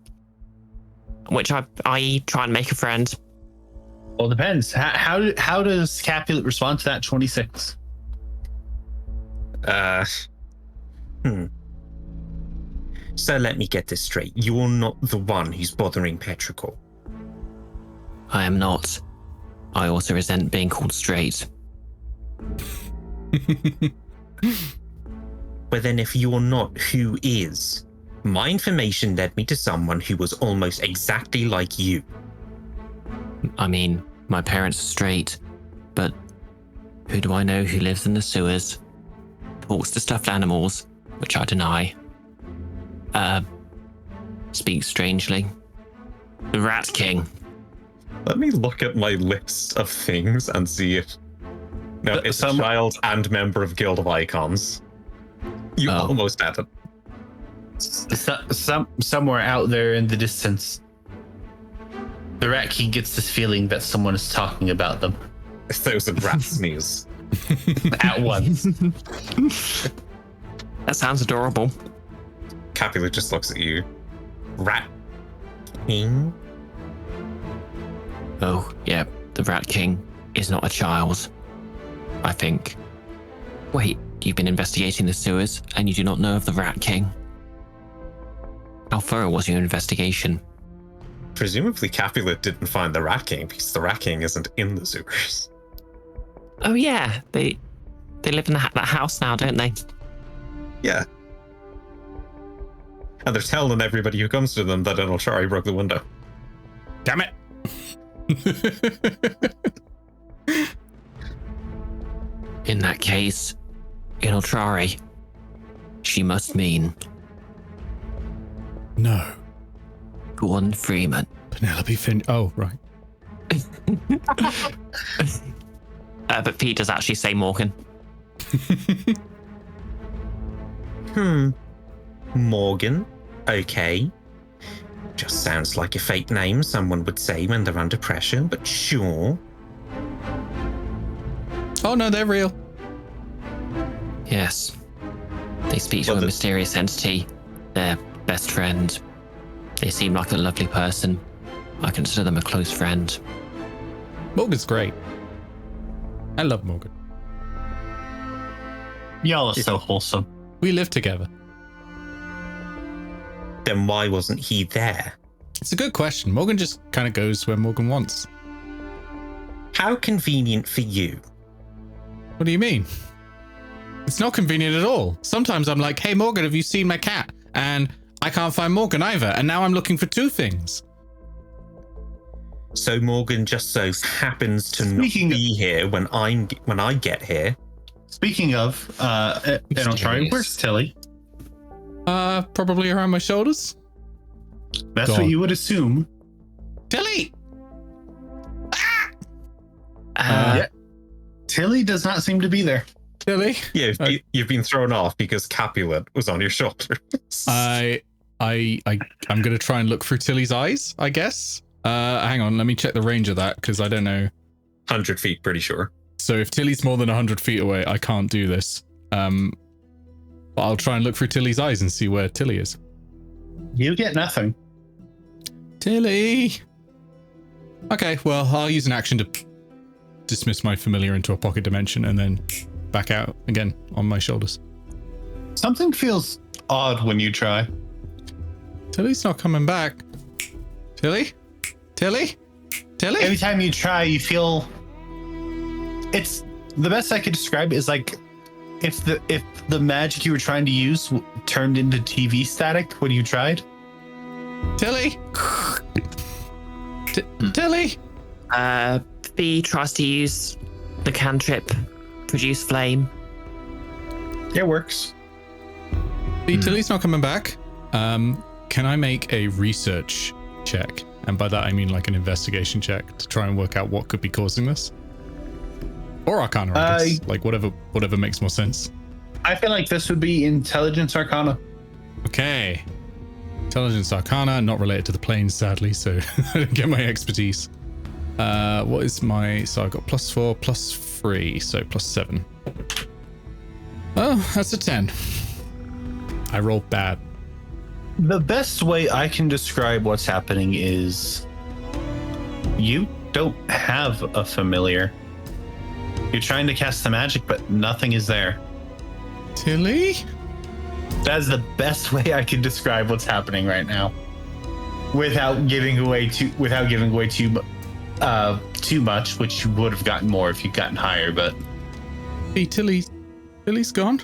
Speaker 3: Which i.e. try and make a friend.
Speaker 4: Well, it depends. How does Capulet respond to that 26?
Speaker 2: So let me get this straight. You're not the one who's bothering Petrichor.
Speaker 3: I am not. I also resent being called straight.
Speaker 2: But then if you're not, who is? My information led me to someone who was almost exactly like you.
Speaker 3: I mean, my parents are straight, but who do I know who lives in the sewers, talks to stuffed animals, which I deny, speaks strangely. The Rat King.
Speaker 2: Let me look at my list of things and see if... No, it's a child and member of Guild of Icons. You almost had it.
Speaker 4: Somewhere out there in the distance, the Rat King gets this feeling that someone is talking about them.
Speaker 2: Those are rat sneeze.
Speaker 4: At once.
Speaker 3: That sounds adorable.
Speaker 2: Capulet just looks at you. Rat King?
Speaker 3: Oh, yeah, the Rat King is not a child, I think. Wait, you've been investigating the sewers and you do not know of the Rat King? How thorough was your investigation?
Speaker 2: Presumably Capulet didn't find the Rat King because the Rat King isn't in the sewers.
Speaker 3: Oh yeah, they live in that house now, don't they?
Speaker 2: Yeah. And they're telling everybody who comes to them that Inoltrare broke the window.
Speaker 1: Damn it.
Speaker 3: In that case, Inoltrare, she must mean
Speaker 1: No.
Speaker 3: Gordon Freeman.
Speaker 1: Penelope Finn. Oh, right.
Speaker 3: But Pete does actually say Morgan.
Speaker 2: Morgan? Okay. Just sounds like a fake name someone would say when they're under pressure, but sure.
Speaker 1: Oh, no, they're real.
Speaker 3: Yes. They speak to a mysterious entity, their best friend. They seem like a lovely person. I consider them a close friend.
Speaker 1: Morgan's great. I love Morgan.
Speaker 4: Y'all are so wholesome.
Speaker 1: We live together.
Speaker 2: Then why wasn't he there?
Speaker 1: It's a good question. Morgan just kind of goes where Morgan wants.
Speaker 2: How convenient for you.
Speaker 1: What do you mean? It's not convenient at all. Sometimes I'm like, hey, Morgan, have you seen my cat? And I can't find Morgan either. And now I'm looking for two things.
Speaker 2: So Morgan just so happens to not be here when I get here.
Speaker 4: Speaking of, Inoltrare, where's Tilly?
Speaker 1: Probably around my shoulders.
Speaker 4: That's what you would assume.
Speaker 1: Tilly!
Speaker 4: Yeah. Tilly does not seem to be there.
Speaker 1: Tilly?
Speaker 2: Yeah, you've been thrown off because Capulet was on your shoulders.
Speaker 1: I'm gonna try and look through Tilly's eyes, I guess. Hang on, let me check the range of that because I don't know.
Speaker 2: 100 feet, pretty sure.
Speaker 1: So if Tilly's more than 100 feet away, I can't do this. But I'll try and look through Tilly's eyes and see where Tilly is.
Speaker 4: You get nothing.
Speaker 1: Tilly. Okay, well, I'll use an action to dismiss my familiar into a pocket dimension and then back out again on my shoulders.
Speaker 4: Something feels odd when you try.
Speaker 1: Tilly's not coming back. Tilly? Tilly? Tilly?
Speaker 4: Every time you try, you feel. It's the best I could describe is like if the magic you were trying to use turned into TV static when you tried.
Speaker 1: Tilly? Tilly?
Speaker 3: Fi tries to use the cantrip, produce flame.
Speaker 4: It works.
Speaker 1: Tilly's not coming back. Can I make a research check? And by that I mean like an investigation check to try and work out what could be causing this. Or Arcana, I guess. Like whatever makes more sense.
Speaker 4: I feel like this would be Intelligence Arcana.
Speaker 1: Okay. Intelligence Arcana, not related to the planes, sadly, so I didn't get my expertise. What is my... So I got +4, +3, so +7. Oh, that's a 10. I rolled bad.
Speaker 4: The best way I can describe what's happening is you don't have a familiar. You're trying to cast the magic, but nothing is there.
Speaker 1: Tilly?
Speaker 4: That is the best way I can describe what's happening right now, without giving away too much, which you would have gotten more if you'd gotten higher. But
Speaker 1: Hey, Tilly's gone.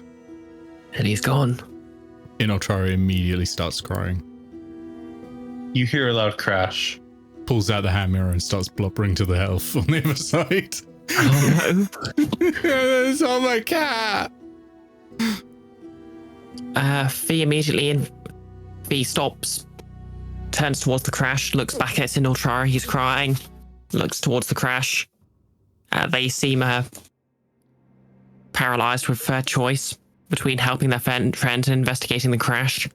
Speaker 3: And he's gone.
Speaker 1: Inoltrare immediately starts crying.
Speaker 4: you hear a loud crash.
Speaker 1: Pulls out the hand mirror and starts blubbering to the elf on the other side.
Speaker 3: Oh
Speaker 1: It's on my cat.
Speaker 3: no. Fi immediately in. Fi stops, turns towards the crash, looks back at Inoltrare, he's crying, looks towards the crash. They seem paralyzed with their choice between helping their friend and investigating the crash.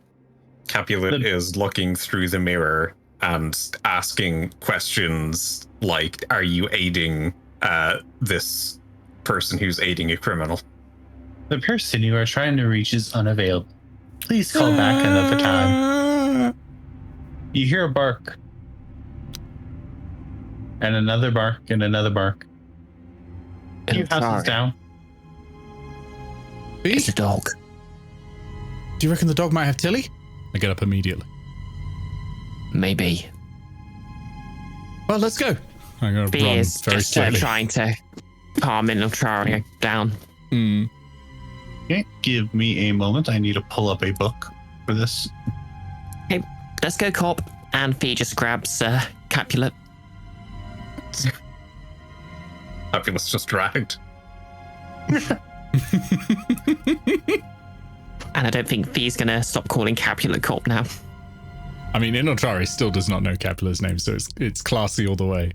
Speaker 2: Capulet is looking through the mirror and asking questions like, are you aiding this person who's aiding a criminal?
Speaker 4: The person you are trying to reach is unavailable. Please call back another time. You hear a bark. And another bark and another bark. Your house is down.
Speaker 3: It's a dog.
Speaker 1: Do you reckon the dog might have Tilly? I get up immediately.
Speaker 3: Maybe.
Speaker 1: Well, let's go. I'm going to
Speaker 3: Fi
Speaker 1: run
Speaker 3: is
Speaker 1: very
Speaker 3: just
Speaker 1: slowly.
Speaker 3: trying to calm Inoltrare down.
Speaker 4: Okay, give me a moment. I need to pull up a book for this.
Speaker 3: Okay, let's go, Cop. And Fi just grabs Capulet.
Speaker 2: Capulet's just dragged.
Speaker 3: And I don't think Fi's gonna stop calling Capulet Cop now.
Speaker 1: I mean, Inoltrare still does not know Capulet's name, so it's classy all the way.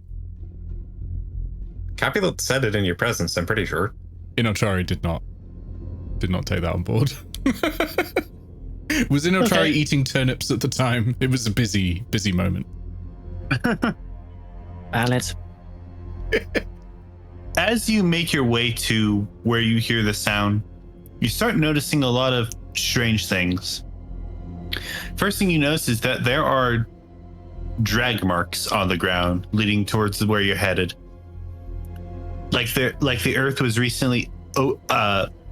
Speaker 2: Capulet said it in your presence, I'm pretty sure.
Speaker 1: Inoltrare did not take that on board. Was Inoltrare eating turnips at the time? It was a busy moment.
Speaker 3: Valid.
Speaker 4: As you make your way to where you hear the sound, you start noticing a lot of strange things. First thing you notice is that there are drag marks on the ground leading towards where you're headed. Like the earth was recently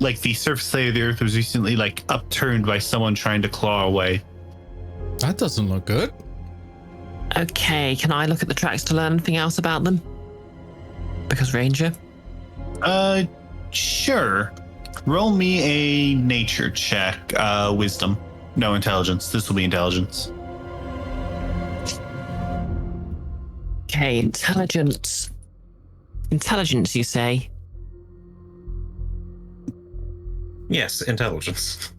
Speaker 4: like the surface layer of the earth was recently like upturned by someone trying to claw away.
Speaker 1: That doesn't look good.
Speaker 3: Okay, can I look at the tracks to learn anything else about them? Because Ranger?
Speaker 4: Sure. Roll me a nature check. Wisdom. No, intelligence. This will be intelligence.
Speaker 3: Okay, intelligence. Intelligence, you say?
Speaker 2: Yes, intelligence.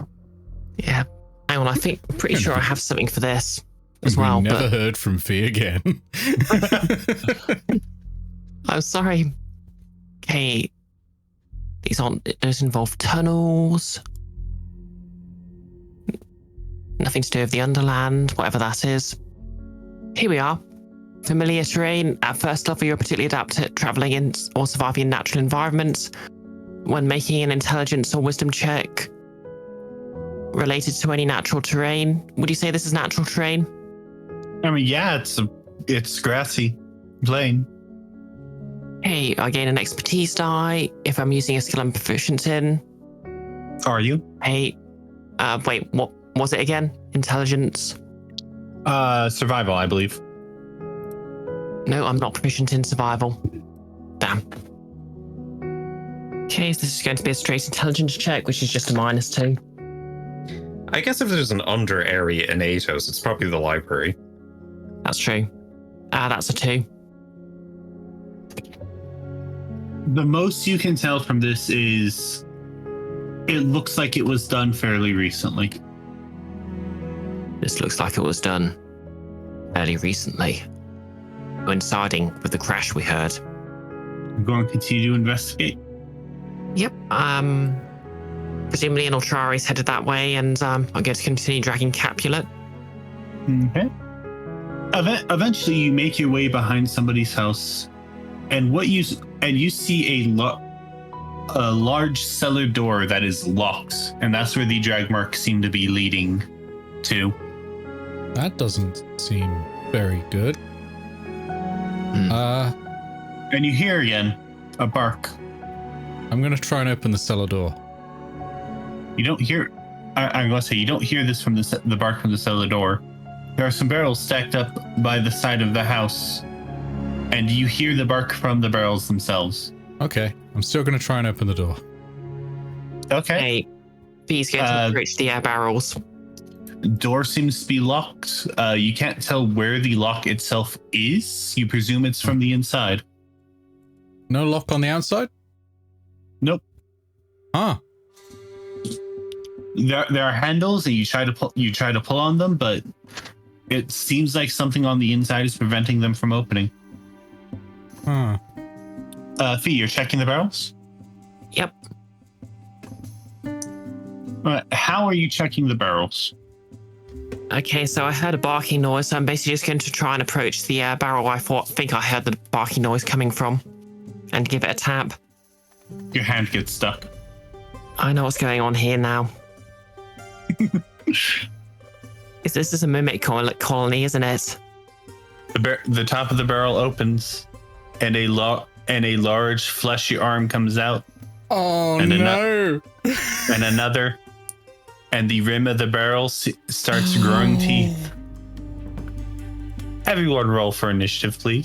Speaker 3: Yeah. Hang on, pretty sure I have something for this as well.
Speaker 1: We never
Speaker 3: but
Speaker 1: heard from Fi again.
Speaker 3: I'm sorry. Okay. Those involve tunnels. Nothing to do with the Underland, whatever that is. Here we are. Familiar terrain. At first level, you're particularly adept at traveling in or surviving in natural environments. When making an intelligence or wisdom check related to any natural terrain, would you say this is natural terrain?
Speaker 4: I mean, yeah, it's grassy, plain.
Speaker 3: Hey, I gain an expertise die if I'm using a skill I'm proficient in.
Speaker 4: Are you?
Speaker 3: Hey, wait, what was it again? Intelligence?
Speaker 4: Survival, I believe.
Speaker 3: No, I'm not proficient in survival. Damn. Okay, so this is going to be a straight intelligence check, which is just a -2.
Speaker 2: I guess if there's an under area in Aetos, it's probably the library.
Speaker 3: That's true. That's a 2.
Speaker 4: The most you can tell from this is it looks like it was done fairly recently.
Speaker 3: This looks like it was done fairly recently, coinciding with the crash we heard.
Speaker 4: I'm going to continue to investigate.
Speaker 3: Yep. Presumably Inoltrare is headed that way, and I'm going to continue dragging Capulet.
Speaker 4: Okay. Eventually, you make your way behind somebody's house, and you see a large cellar door that is locked, and that's where the drag marks seem to be leading to.
Speaker 1: That doesn't seem very good.
Speaker 4: And you hear again a bark.
Speaker 1: I'm going to try and open the cellar door.
Speaker 4: You don't hear. I'm going to say you don't hear this from the bark from the cellar door. There are some barrels stacked up by the side of the house, and you hear the bark from the barrels themselves.
Speaker 1: Okay, I'm still going to try and open the door.
Speaker 4: Okay.
Speaker 3: Hey, V's going to approach the air barrels.
Speaker 4: Door seems to be locked. You can't tell where the lock itself is. You presume it's from the inside.
Speaker 1: No lock on the outside?
Speaker 4: Nope.
Speaker 1: Huh.
Speaker 4: There are handles, and you try to pull on them, but it seems like something on the inside is preventing them from opening.
Speaker 1: Huh.
Speaker 4: Fee, you're checking the barrels?
Speaker 3: Yep.
Speaker 4: How are you checking the barrels?
Speaker 3: Okay, so I heard a barking noise, so I'm basically just going to try and approach the barrel I think I heard the barking noise coming from, and give it a tap.
Speaker 4: Your hand gets stuck.
Speaker 3: I know what's going on here now. This is a mimic colony, isn't it?
Speaker 4: The top of the barrel opens, and a large fleshy arm comes out.
Speaker 1: Oh,
Speaker 4: and
Speaker 1: no.
Speaker 4: And another. And the rim of the barrel starts growing teeth. Everyone roll for initiative, please.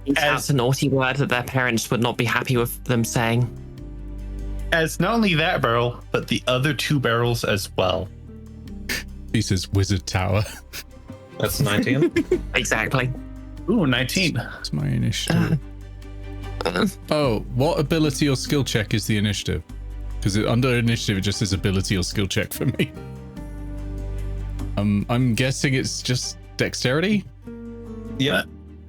Speaker 3: That's a naughty word that their parents would not be happy with them saying.
Speaker 4: As not only that barrel, but the other 2 barrels as well.
Speaker 1: This is Wizard Tower.
Speaker 2: That's 19.
Speaker 3: Exactly.
Speaker 4: Ooh, 19.
Speaker 1: That's my initiative. Oh, what ability or skill check is the initiative? Because under initiative, it just says ability or skill check for me. I'm guessing it's just dexterity?
Speaker 2: Yeah.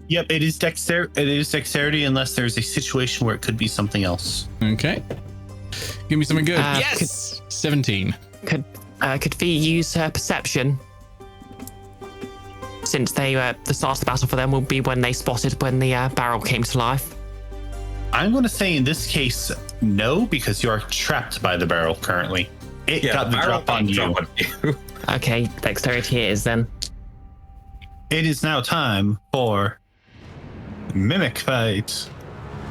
Speaker 4: Yep, it is dexterity unless there's a situation where it could be something else.
Speaker 1: Okay. Give me something good.
Speaker 3: Yes!
Speaker 1: 17.
Speaker 3: Could Fee use her perception? Since the start of the battle for them will be when they spotted when the barrel came to life.
Speaker 4: I'm going to say in this case, no, because you are trapped by the barrel currently. It got the drop on you.
Speaker 3: Okay, dexterity it is then.
Speaker 4: It is now time for Mimic Fight.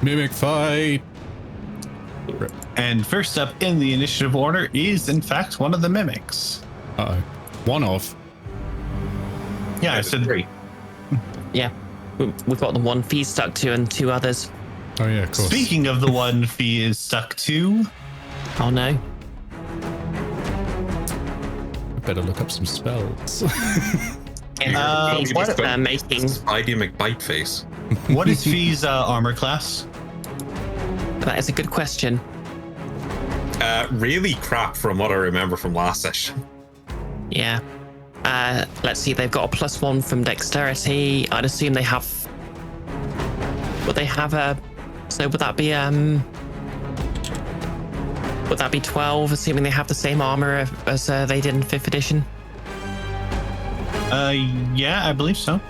Speaker 1: Mimic Fight.
Speaker 4: And first up in the initiative order is, in fact, one of the mimics.
Speaker 1: Uh-oh. One of.
Speaker 4: Yeah, I said 3.
Speaker 3: Yeah, we've got the one Fee stuck to and 2 others.
Speaker 1: Oh, yeah, of course.
Speaker 4: Speaking of the one Fee is stuck to.
Speaker 3: Oh, no.
Speaker 1: I better look up some spells.
Speaker 3: Making
Speaker 2: Spidey McBite face.
Speaker 4: What is Fee's armor class?
Speaker 3: That is a good question.
Speaker 2: Really crap from what I remember from last session.
Speaker 3: Yeah. Let's see, they've got a +1 from dexterity. I'd assume they have... Would they have a So would that be 12, assuming they have the same armor as they did in 5th edition?
Speaker 4: Yeah, I believe so.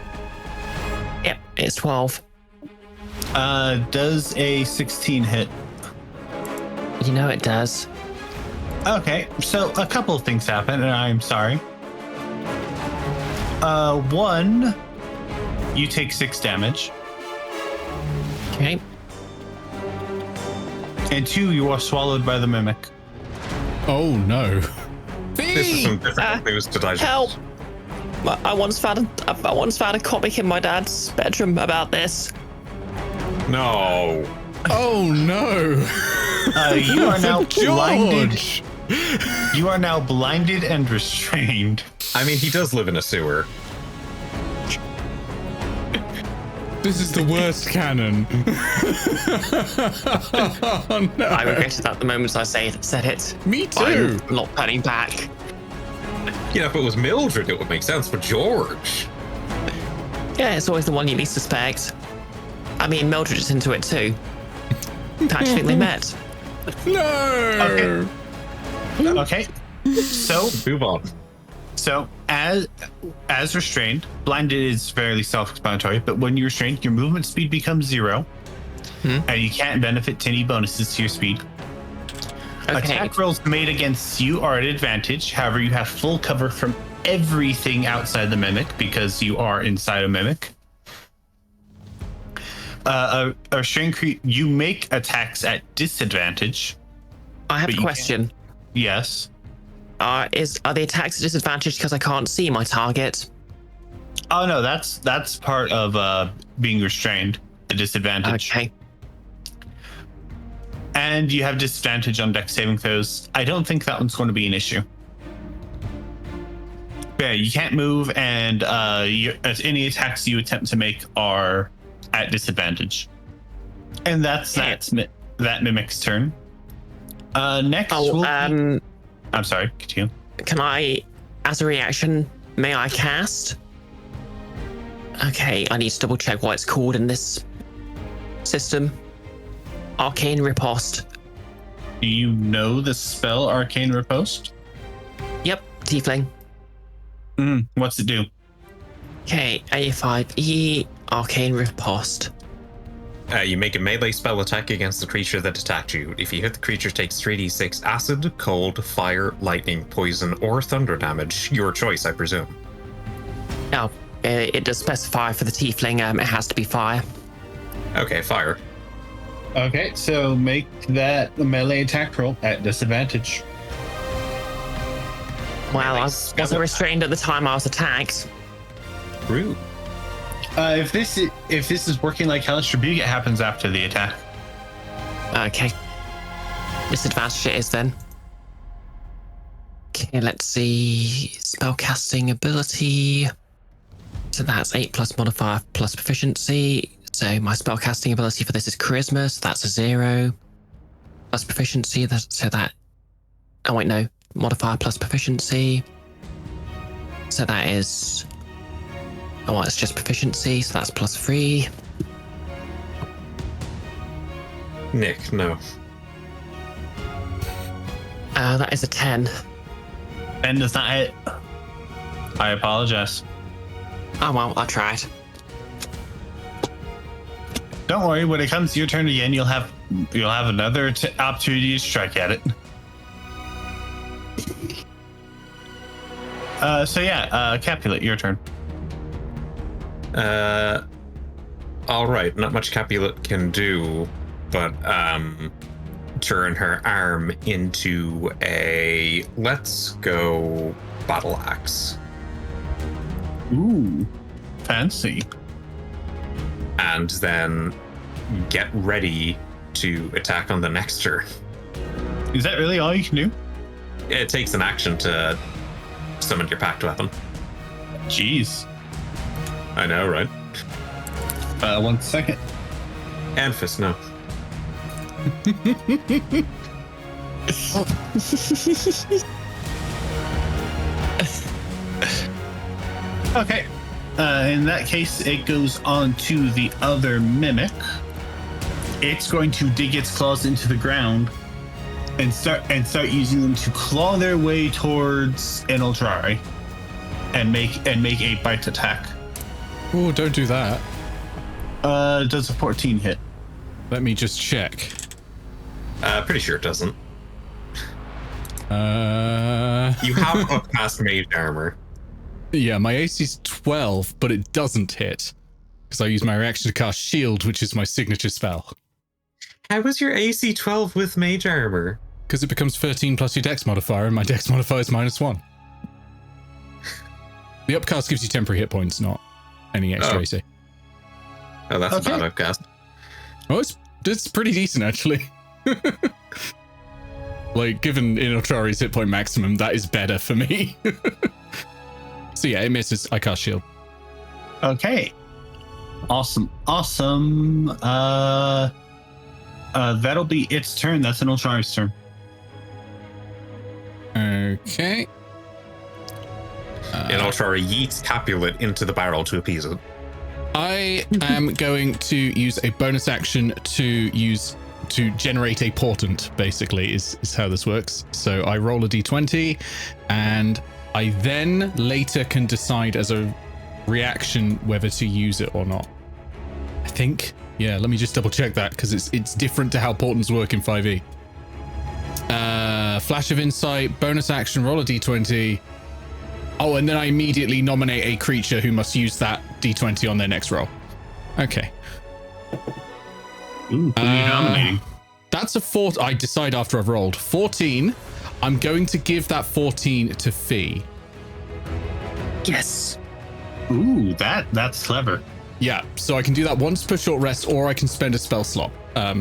Speaker 3: Yep, it's 12.
Speaker 4: Does a 16 hit?
Speaker 3: You know it does.
Speaker 4: Okay, so a couple of things happen, and I'm sorry. One, you take 6 damage,
Speaker 3: Okay.
Speaker 4: and 2, you are swallowed by the mimic.
Speaker 1: Oh no.
Speaker 2: This is some difficult news to digest.
Speaker 3: Help! I once found a comic in my dad's bedroom about this.
Speaker 2: No.
Speaker 1: Oh no.
Speaker 4: You are now blinded.
Speaker 1: George.
Speaker 4: You are now blinded and restrained.
Speaker 2: I mean, he does live in a sewer.
Speaker 1: This is the worst canon. Oh no.
Speaker 3: I regretted that the moment I said it.
Speaker 1: Me too.
Speaker 3: I'm not turning back.
Speaker 2: Yeah, if it was Mildred, it would make sense, but George.
Speaker 3: Yeah, it's always the one you least suspect. I mean, Mildred is into it too. How'd you think they met?
Speaker 1: No.
Speaker 4: Okay. So
Speaker 2: Move on.
Speaker 4: So as restrained, blinded is fairly self-explanatory, but when you're restrained, your movement speed becomes 0, and you can't benefit to any bonuses to your speed.
Speaker 3: Okay.
Speaker 4: Attack rolls made against you are at advantage. However, you have full cover from everything outside the mimic because you are inside a mimic. A restrained creature, you make attacks at disadvantage.
Speaker 3: I have
Speaker 4: but
Speaker 3: a
Speaker 4: you
Speaker 3: question.
Speaker 4: Yes.
Speaker 3: Are the attacks at disadvantage because I can't see my target?
Speaker 4: Oh no, that's part of being restrained. The disadvantage.
Speaker 3: Okay.
Speaker 4: And you have disadvantage on dex saving throws. I don't think that one's going to be an issue. Yeah, you can't move, and any attacks you attempt to make are at disadvantage. And that's that mimic's turn. Next will be... I'm sorry, continue.
Speaker 3: Can I, as a reaction, may I cast? Okay, I need to double check what it's called in this system. Arcane Riposte.
Speaker 4: Do you know the spell Arcane Riposte?
Speaker 3: Yep, tiefling.
Speaker 4: What's it do?
Speaker 3: Okay, A5e, Arcane Riposte.
Speaker 2: You make a melee spell attack against the creature that attacked you. If you hit, the creature takes 3d6 acid, cold, fire, lightning, poison, or thunder damage. Your choice, I presume.
Speaker 3: No, it does specify for the tiefling, it has to be fire.
Speaker 2: Okay, fire.
Speaker 4: Okay, so make that a melee attack roll at disadvantage.
Speaker 3: Well, I wasn't restrained at the time I was attacked.
Speaker 2: Rude.
Speaker 4: If this is working like Hellish Rebuke, it happens after the attack.
Speaker 3: Okay. Disadvantage it is then. Okay, let's see. Spellcasting ability. So that's 8 plus modifier plus proficiency. So my spellcasting ability for this is charisma, so that's a 0. Plus proficiency, oh wait, no. Modifier plus proficiency. So that is... Oh, well, it's just proficiency, so that's plus 3.
Speaker 2: Nick, no.
Speaker 3: That is a 10.
Speaker 4: And does not hit. I apologize.
Speaker 3: Oh well, I tried.
Speaker 4: Don't worry, when it comes to your turn again, you'll have another opportunity to strike at it. Capulet, your turn.
Speaker 2: All right, not much Capulet can do, but turn her arm into a let's go battle axe.
Speaker 4: Ooh, fancy.
Speaker 2: And then get ready to attack on the next turn.
Speaker 4: Is that really all you can do?
Speaker 2: It takes an action to summon your pact weapon.
Speaker 4: Jeez.
Speaker 2: I know, right?
Speaker 4: 1 second.
Speaker 2: Anfis, no.
Speaker 4: Okay. In that case, it goes on to the other mimic. it's going to dig its claws into the ground and start using them to claw their way towards Inoltrare and make a bite attack.
Speaker 1: Oh, don't do that.
Speaker 4: Does a 14 hit?
Speaker 1: Let me just check.
Speaker 5: Pretty sure it doesn't.
Speaker 1: You
Speaker 5: have up past mage armor.
Speaker 1: Yeah, my AC's 12, but it doesn't hit because I use my reaction to cast shield, which is my signature spell.
Speaker 5: How was your AC 12 with mage armor?
Speaker 1: Because it becomes 13 plus your dex modifier, and my dex modifier is -1. The upcast gives you temporary hit points, not any extra AC.
Speaker 5: Oh, that's a bad upcast.
Speaker 1: Oh, it's pretty decent, actually. Like, given Inoltrare's hit point maximum, that is better for me. So yeah, it misses. I cast shield.
Speaker 4: Okay. Awesome. That'll be its turn. That's Inoltrare's turn.
Speaker 1: Okay.
Speaker 5: Inoltrare yeets Capulet into the barrel to appease it.
Speaker 1: I am going to use a bonus action to generate a portent, basically, is how this works. So I roll a d20, and I then later can decide as a reaction whether to use it or not. I think. Yeah, let me just double check that, because it's different to how portents work in 5e. Flash of insight, bonus action, roll a d20. Oh, and then I immediately nominate a creature who must use that d20 on their next roll. Okay.
Speaker 4: Ooh, who are you nominating?
Speaker 1: That's a 4. I decide after I've rolled. 14. I'm going to give that 14 to Fi.
Speaker 3: Yes.
Speaker 4: Ooh, that's clever.
Speaker 1: Yeah, so I can do that once per short rest, or I can spend a spell slot.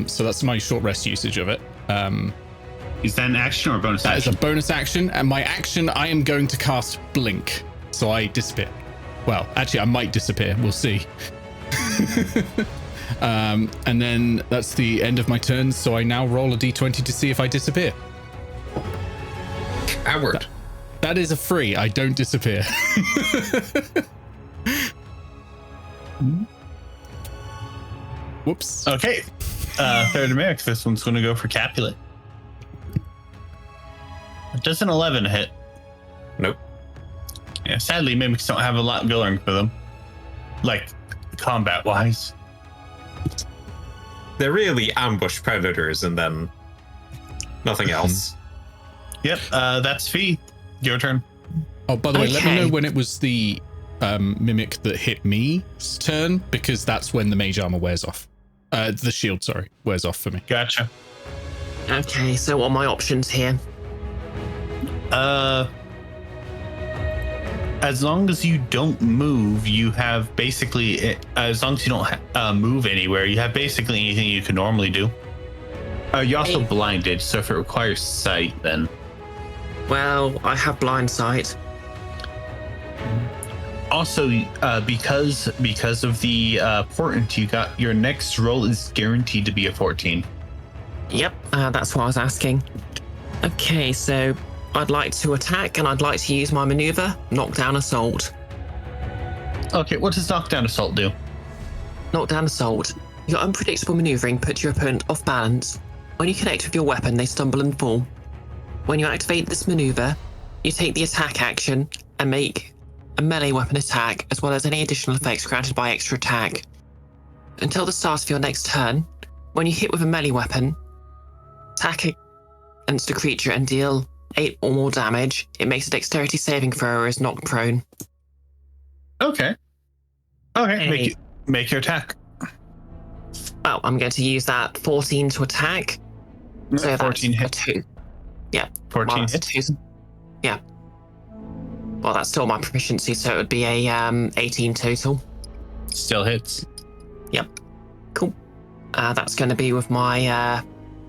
Speaker 1: So that's my short rest usage of it.
Speaker 4: Is that an action or a bonus
Speaker 1: action? That is a bonus action, and my action, I am going to cast Blink, so I disappear. Well, actually, I might disappear. We'll see. And then that's the end of my turn, so I now roll a d20 to see if I disappear.
Speaker 5: Coward.
Speaker 1: That is a free. I don't disappear. Whoops.
Speaker 4: Okay. Third America, this one's going to go for Capulet. Does an 11 hit?
Speaker 5: Nope.
Speaker 4: Yeah, sadly, mimics don't have a lot going for them. Like, combat-wise.
Speaker 5: They're really ambush predators and then nothing else.
Speaker 4: Yep, that's Fi. Your turn.
Speaker 1: Oh, by the way, let me know when it was the mimic that hit me's turn, because that's when the mage armor wears off. The shield, sorry, wears off for me.
Speaker 4: Gotcha.
Speaker 3: Okay, so what are my options here?
Speaker 4: As long as you don't move, you have basically, as long as you don't move anywhere, you have basically anything you can normally do. You're also blinded, so if it requires sight, then...
Speaker 3: Well, I have blind sight.
Speaker 4: Also, because of the portent you got, your next roll is guaranteed to be a 14.
Speaker 3: Yep, that's what I was asking. Okay, so I'd like to attack, and I'd like to use my maneuver, Knockdown Assault.
Speaker 4: Okay, what does Knockdown Assault do?
Speaker 3: Knockdown Assault. Your unpredictable maneuvering puts your opponent off balance. When you connect with your weapon, they stumble and fall. When you activate this maneuver, you take the attack action and make a melee weapon attack, as well as any additional effects granted by extra attack. Until the start of your next turn, when you hit with a melee weapon, attack against the creature and deal 8 or more damage, it makes a dexterity saving throw or is knocked prone.
Speaker 4: Okay. Okay, make your attack.
Speaker 3: Oh, I'm going to use that 14 to attack. So
Speaker 4: 14 hit.
Speaker 3: 2. Yeah.
Speaker 4: 14 hit.
Speaker 3: Yeah. Well, that's still my proficiency, so it would be a 18 total.
Speaker 4: Still hits.
Speaker 3: Yep. Cool. That's going to be with my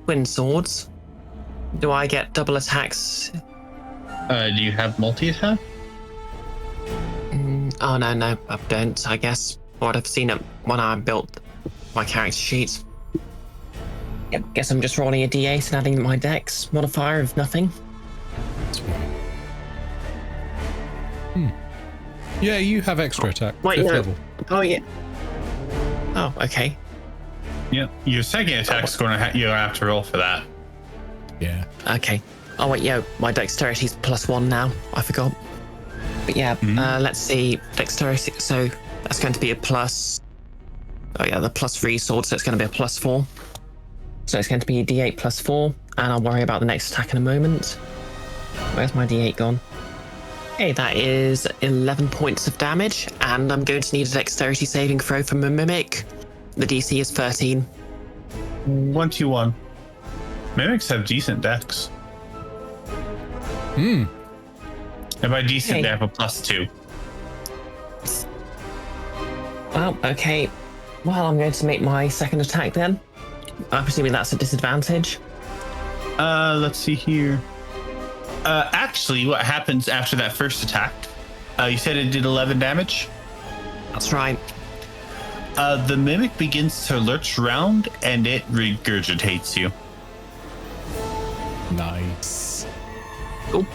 Speaker 3: wind swords. Do I get double attacks?
Speaker 4: Do you have multi-attack?
Speaker 3: Oh, no, I don't, I guess. I would have seen it when I built my character sheet. Yep, guess I'm just rolling a d8 and adding my dex modifier of nothing.
Speaker 1: Yeah, you have extra attack.
Speaker 3: Wait,
Speaker 1: fifth
Speaker 3: no.
Speaker 1: level.
Speaker 3: Oh, yeah. Oh, okay.
Speaker 4: Yeah, your second attack's going to you'll have to roll for that.
Speaker 1: Yeah.
Speaker 3: Okay. Oh wait, yeah, my dexterity's +1 now. I forgot. But yeah, let's see. Dexterity. So that's going to be a plus. Oh yeah, the +3 sword, so it's going to be a +4. So it's going to be a D8 +4, and I'll worry about the next attack in a moment. Where's my D8 gone? Okay, that is 11 points of damage, and I'm going to need a dexterity saving throw from a mimic. The DC is 13.
Speaker 4: 1-2-1. Mimics have decent dex. And by decent,
Speaker 3: Okay.
Speaker 4: they have a +2.
Speaker 3: Well, okay. Well, I'm going to make my second attack then. I'm presuming that's a disadvantage.
Speaker 4: Let's see here. Actually, what happens after that first attack? You said it did 11 damage?
Speaker 3: That's right.
Speaker 4: The mimic begins to lurch around and it regurgitates you.
Speaker 1: Nice.
Speaker 3: Cool.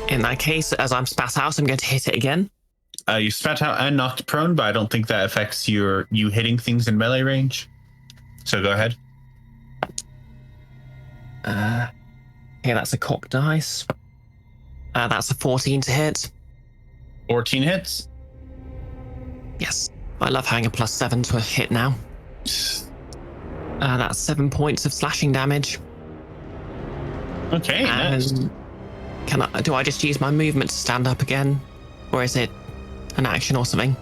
Speaker 3: In that case, as I'm spat out, I'm going to hit it again.
Speaker 4: You spat out and knocked prone, but I don't think that affects you hitting things in melee range. So go ahead.
Speaker 3: Okay, that's a cocked dice. That's a 14 to hit.
Speaker 4: 14 hits.
Speaker 3: Yes. I love having a +7 to a hit now. That's 7 points of slashing damage.
Speaker 4: Okay, nice.
Speaker 3: And do I just use my movement to stand up again? Or is it an action or something?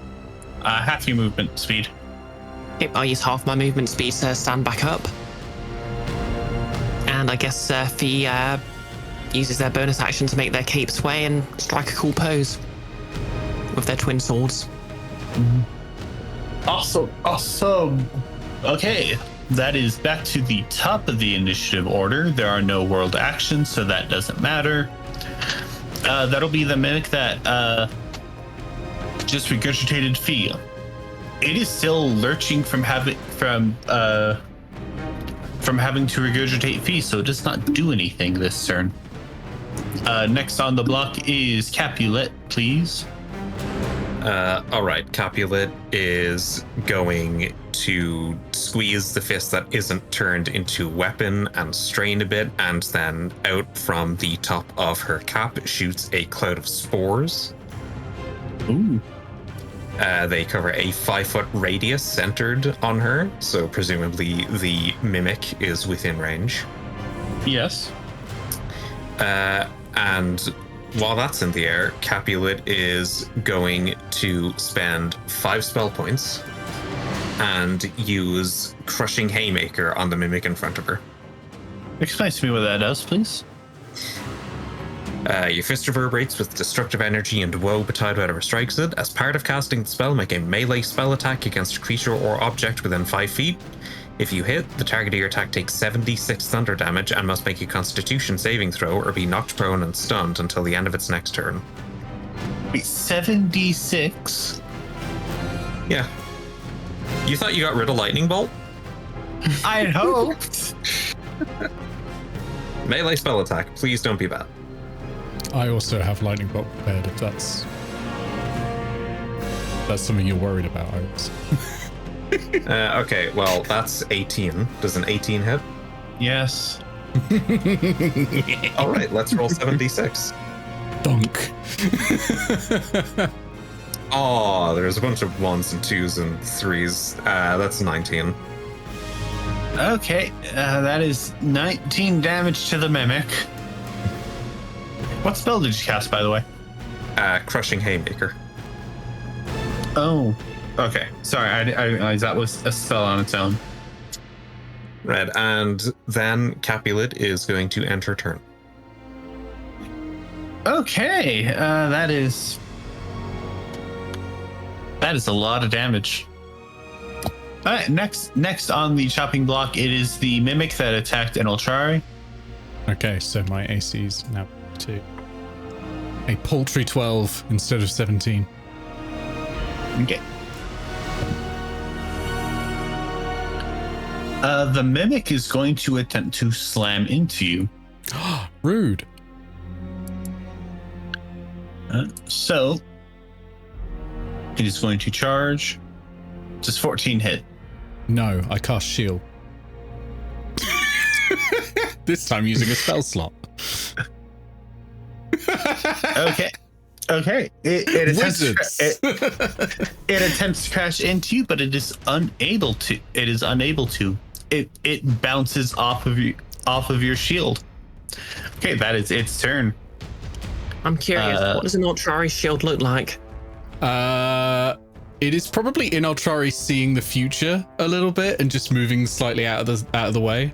Speaker 4: Half your movement speed.
Speaker 3: Yep, I'll use half my movement speed to stand back up. And I guess Fi uses their bonus action to make their cape sway and strike a cool pose with their twin swords.
Speaker 4: Awesome. Okay, that is back to the top of the initiative order. There are no world actions, so that doesn't matter. That'll be the mimic that just regurgitated Fi. It is still lurching from having to regurgitate Fi, so it does not do anything this turn. Next on the block is Capulet, please.
Speaker 5: All right, Capulet is going to squeeze the fist that isn't turned into weapon and strain a bit, and then out from the top of her cap shoots a cloud of spores.
Speaker 4: Ooh.
Speaker 5: They cover a 5-foot radius centered on her, so presumably the mimic is within range.
Speaker 4: Yes.
Speaker 5: And while that's in the air, Capulet is going to spend 5 spell points and use Crushing Haymaker on the mimic in front of her.
Speaker 4: Explain to me what that does, please.
Speaker 5: Your fist reverberates with destructive energy and woe betide whatever strikes it. As part of casting the spell, make a melee spell attack against a creature or object within 5 feet. If you hit, the target of your attack takes 76 thunder damage and must make a Constitution saving throw or be knocked prone and stunned until the end of its next turn.
Speaker 4: Wait, 7d6?
Speaker 5: Yeah. You thought you got rid of Lightning Bolt?
Speaker 4: I hoped.
Speaker 5: Melee spell attack, please don't be bad.
Speaker 1: I also have lightning bolt prepared if that's something you're worried about, I guess.
Speaker 5: Okay, well, that's 18. Does an 18 hit?
Speaker 4: Yes.
Speaker 5: All right, let's roll 7d6.
Speaker 1: Dunk.
Speaker 5: Oh, there's a bunch of 1s and 2s and 3s. That's 19.
Speaker 4: Okay, that is 19 damage to the mimic. What spell did you cast, by the way?
Speaker 5: Crushing Haymaker.
Speaker 4: Oh, okay. Sorry, I realized that was a spell on its own.
Speaker 5: Red, and then Capulet is going to enter turn.
Speaker 4: Okay, that is a lot of damage. All right, next on the chopping block, it is the mimic that attacked Inoltrare.
Speaker 1: Okay, so my AC's now 2. A paltry 12 instead of 17.
Speaker 4: Okay. The mimic is going to attempt to slam into you.
Speaker 1: Rude.
Speaker 4: So it is going to charge. Does 14 hit?
Speaker 1: No, I cast shield. This time using a spell slot.
Speaker 4: Okay. It
Speaker 1: Wizards.
Speaker 4: attempts to crash into you, but it is unable to. It bounces off of your shield. Okay, that is its turn.
Speaker 3: I'm curious, what does an Inoltrare shield look like?
Speaker 1: It is probably Inoltrare seeing the future a little bit and just moving slightly out of the way.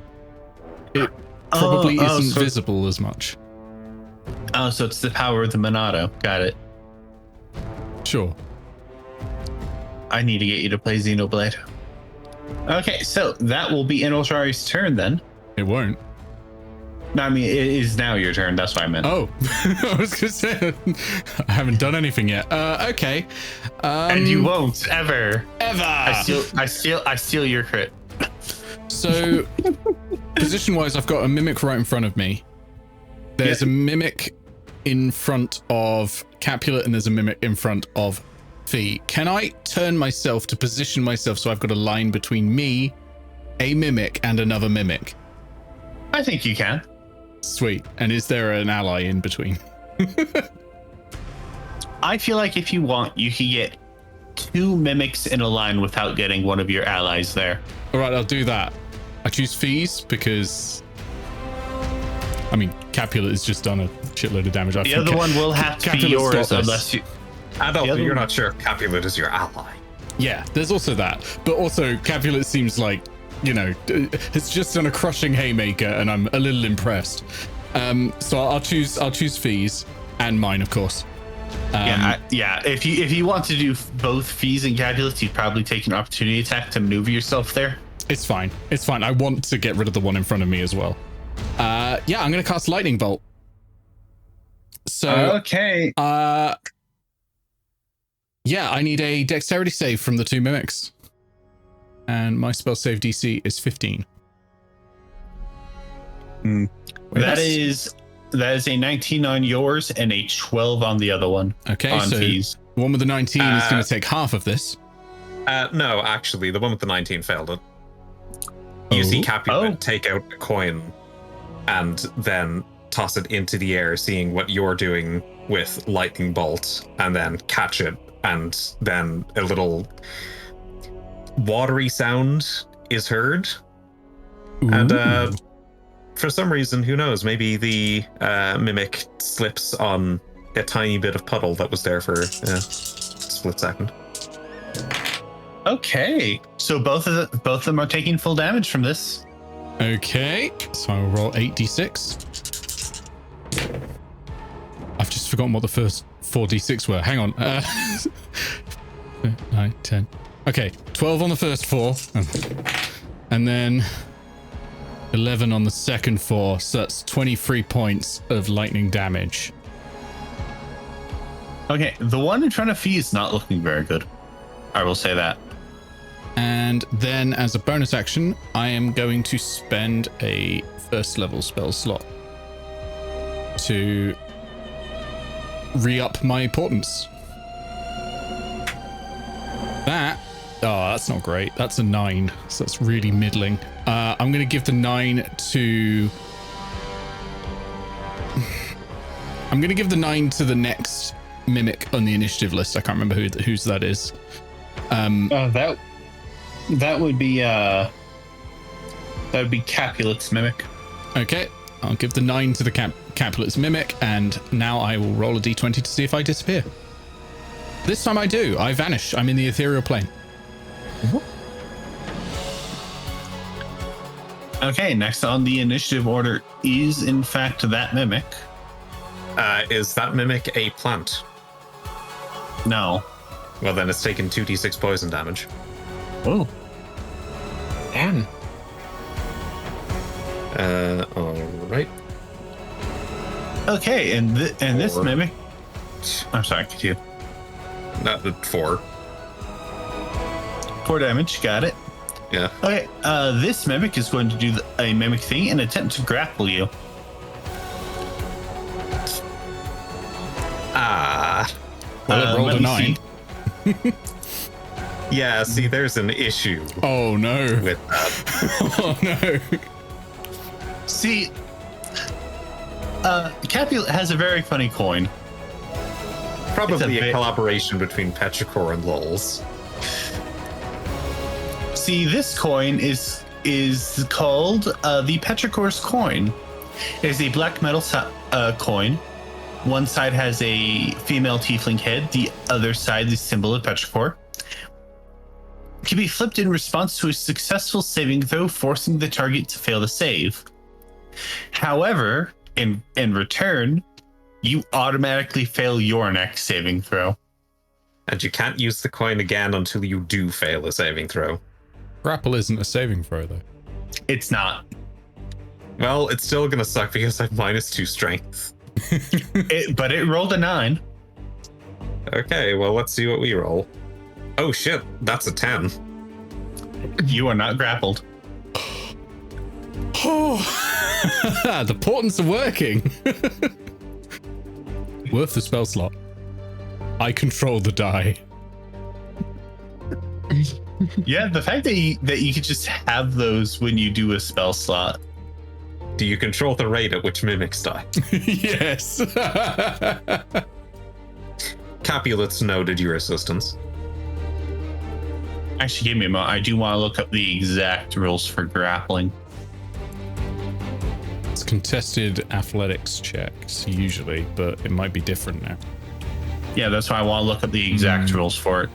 Speaker 1: It probably isn't visible as much.
Speaker 4: Oh, so it's the power of the Monado. Got it.
Speaker 1: Sure.
Speaker 4: I need to get you to play Xenoblade. Okay, so that will be Inoltrare's turn then.
Speaker 1: It won't.
Speaker 4: No, I mean, it is now your turn. That's what I meant.
Speaker 1: Oh, I was gonna say I haven't done anything yet. Okay.
Speaker 4: And you won't ever.
Speaker 1: Ever.
Speaker 4: I steal your crit.
Speaker 1: So, position-wise, I've got a mimic right in front of me. There's a mimic in front of Capulet, and there's a mimic in front of Fi. Can I turn myself to position myself so I've got a line between me, a mimic, and another mimic?
Speaker 4: I think you can.
Speaker 1: Sweet. And is there an ally in between?
Speaker 4: I feel like if you want, you can get 2 mimics in a line without getting one of your allies there.
Speaker 1: All right, I'll do that. I choose Fees because, I mean, Capulet has just done a shitload of damage.
Speaker 4: The other one will have to be yours unless you...
Speaker 5: And also, you're not sure if Capulet is your ally.
Speaker 1: Yeah, there's also that. But also, Capulet seems like, you know, has just done a crushing haymaker, and I'm a little impressed. So I'll choose Fees and mine, of course.
Speaker 4: Yeah. If you want to do both Fees and Capulet, you'd probably take an opportunity attack to maneuver yourself there.
Speaker 1: It's fine. I want to get rid of the one in front of me as well. Yeah, I'm gonna cast Lightning Bolt. So
Speaker 4: okay.
Speaker 1: Yeah, I need a dexterity save from the 2 mimics. And my spell save DC is 15.
Speaker 4: That is a 19 on yours and a 12 on the other one.
Speaker 1: Okay, so
Speaker 4: Fees.
Speaker 1: the one with the 19 is going to take half of this.
Speaker 5: No, actually, the one with the 19 failed it. You see Capulet take out a coin and then toss it into the air, seeing what you're doing with Lightning Bolt, and then catch it, and then a little watery sound is heard. Ooh. And for some reason, who knows, maybe the mimic slips on a tiny bit of puddle that was there for a split second.
Speaker 4: Okay, so both of them are taking full damage from this.
Speaker 1: Okay, so I'll roll 8d6. I've just forgotten what the first 4d6 were. Hang on. 9, 10. Okay, 12 on the first 4. And then 11 on the second 4. So that's 23 points of lightning damage.
Speaker 4: Okay, the one in front of Fee is not looking very good. I will say that.
Speaker 1: And then as a bonus action, I am going to spend a first level spell slot to re-up my portents. That's not great. That's a 9. So that's really middling. I'm going to give the 9 to... I'm going to give the 9 to the next mimic on the initiative list. I can't remember whose that is.
Speaker 4: That would be Capulet's mimic.
Speaker 1: Okay, I'll give the 9 to the Capulet's mimic, and now I will roll a d20 to see if I disappear. This time I do. I vanish. I'm in the ethereal plane.
Speaker 4: Okay, next on the initiative order is in fact that mimic.
Speaker 5: Is that mimic a plant?
Speaker 4: No.
Speaker 5: Well, then it's taken 2d6 poison damage.
Speaker 4: Oh.
Speaker 3: Damn.
Speaker 5: All right.
Speaker 4: Okay, and this mimic. I'm sorry, continue.
Speaker 5: Not 4.
Speaker 4: 4 damage, got it.
Speaker 5: Yeah.
Speaker 4: Okay, this mimic is going to do a mimic thing and attempt to grapple you.
Speaker 1: Well, it rolled a 9.
Speaker 5: Yeah, see, there's an issue.
Speaker 1: Oh no.
Speaker 5: With that.
Speaker 1: Oh no.
Speaker 4: See, Capulet has a very funny coin.
Speaker 5: Probably
Speaker 4: It's
Speaker 5: a collaboration between Petrichor and Lulz.
Speaker 4: See, this coin is called the Petrichor's coin. It is a black metal coin. One side has a female tiefling head. The other side, the symbol of Petrichor. Can be flipped in response to a successful saving throw, forcing the target to fail the save. However, in return, you automatically fail your next saving throw.
Speaker 5: And you can't use the coin again until you do fail a saving throw.
Speaker 1: Grapple isn't a saving throw, though.
Speaker 4: It's not.
Speaker 5: Well, it's still gonna suck because I have -2 strength.
Speaker 4: But it rolled a 9.
Speaker 5: Okay, well, let's see what we roll. Oh shit, that's a 10.
Speaker 4: You are not grappled.
Speaker 1: Oh, the portents are working. Worth the spell slot. I control the die.
Speaker 4: Yeah, the fact that you could just have those when you do a spell slot.
Speaker 5: Do you control the rate at which mimics die?
Speaker 1: Yes.
Speaker 5: Capulet's noted your assistance.
Speaker 4: Actually, give me a moment. I do want to look up the exact rules for grappling.
Speaker 1: It's contested athletics checks usually, but it might be different now.
Speaker 4: Yeah, that's why I want to look up the exact rules for it.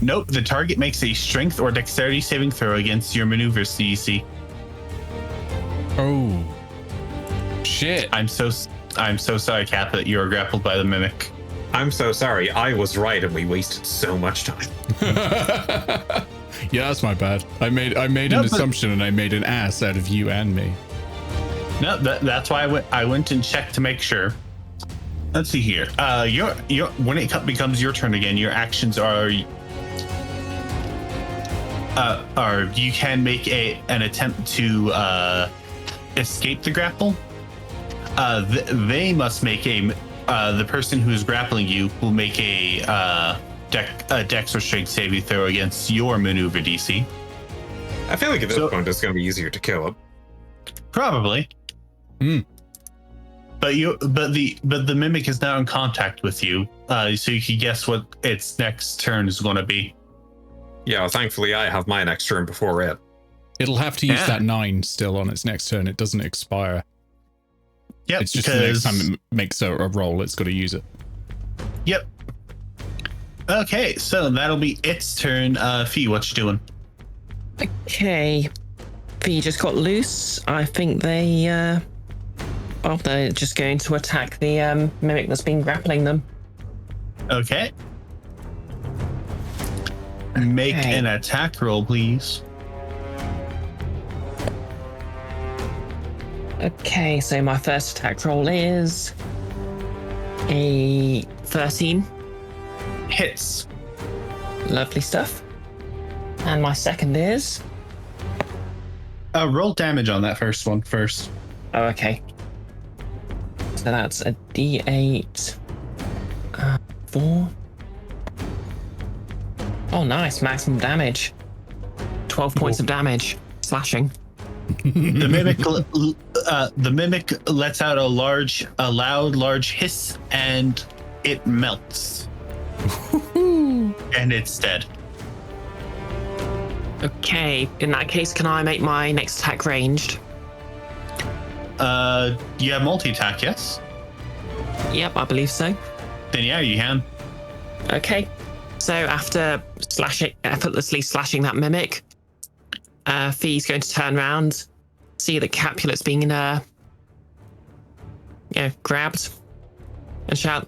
Speaker 4: Nope, the target makes a strength or dexterity saving throw against your maneuver's DC.
Speaker 1: Oh, shit.
Speaker 4: I'm so sorry, Cap, that you are grappled by the mimic.
Speaker 5: I'm so sorry, I was right and we wasted so much time.
Speaker 1: Yeah, that's my bad. I made an assumption and I made an ass out of you and me.
Speaker 4: No, that's why I went and checked to make sure. Let's see here. Your when it becomes your turn again, your actions are you can make an attempt to escape the grapple. They must make the person who is grappling you will make a dex or strength saving throw against your maneuver DC.
Speaker 5: I feel like at this point it's going to be easier to kill it.
Speaker 4: Probably.
Speaker 1: Hmm.
Speaker 4: But the mimic is now in contact with you, so you can guess what its next turn is going to be.
Speaker 5: Yeah, well, thankfully I have my next turn before it.
Speaker 1: It'll have to use that 9 still on its next turn. It doesn't expire.
Speaker 4: Yep.
Speaker 1: It's just the next time it makes a roll, it's got to use it.
Speaker 4: Yep. Okay, so that'll be its turn. Fi, what you doing?
Speaker 3: Okay. Fi just got loose. I think they're just going to attack the mimic that's been grappling them.
Speaker 4: Okay. Make an attack roll, please.
Speaker 3: Okay, so my first attack roll is a 13.
Speaker 4: Hits.
Speaker 3: Lovely stuff. And my second is...
Speaker 4: Roll damage on that first one first.
Speaker 3: Oh, okay. So that's a D8. 4. Oh, nice. Maximum damage. 12 points of damage. Slashing.
Speaker 4: The mimic lets out a loud, large hiss, and it melts. And it's dead.
Speaker 3: Okay, in that case, can I make my next attack ranged?
Speaker 4: You have multi-attack, yes?
Speaker 3: Yep, I believe so.
Speaker 4: Then yeah, you can.
Speaker 3: Okay, so after effortlessly slashing that mimic, Fi's going to turn around, see that Capulet's being grabbed, and shout,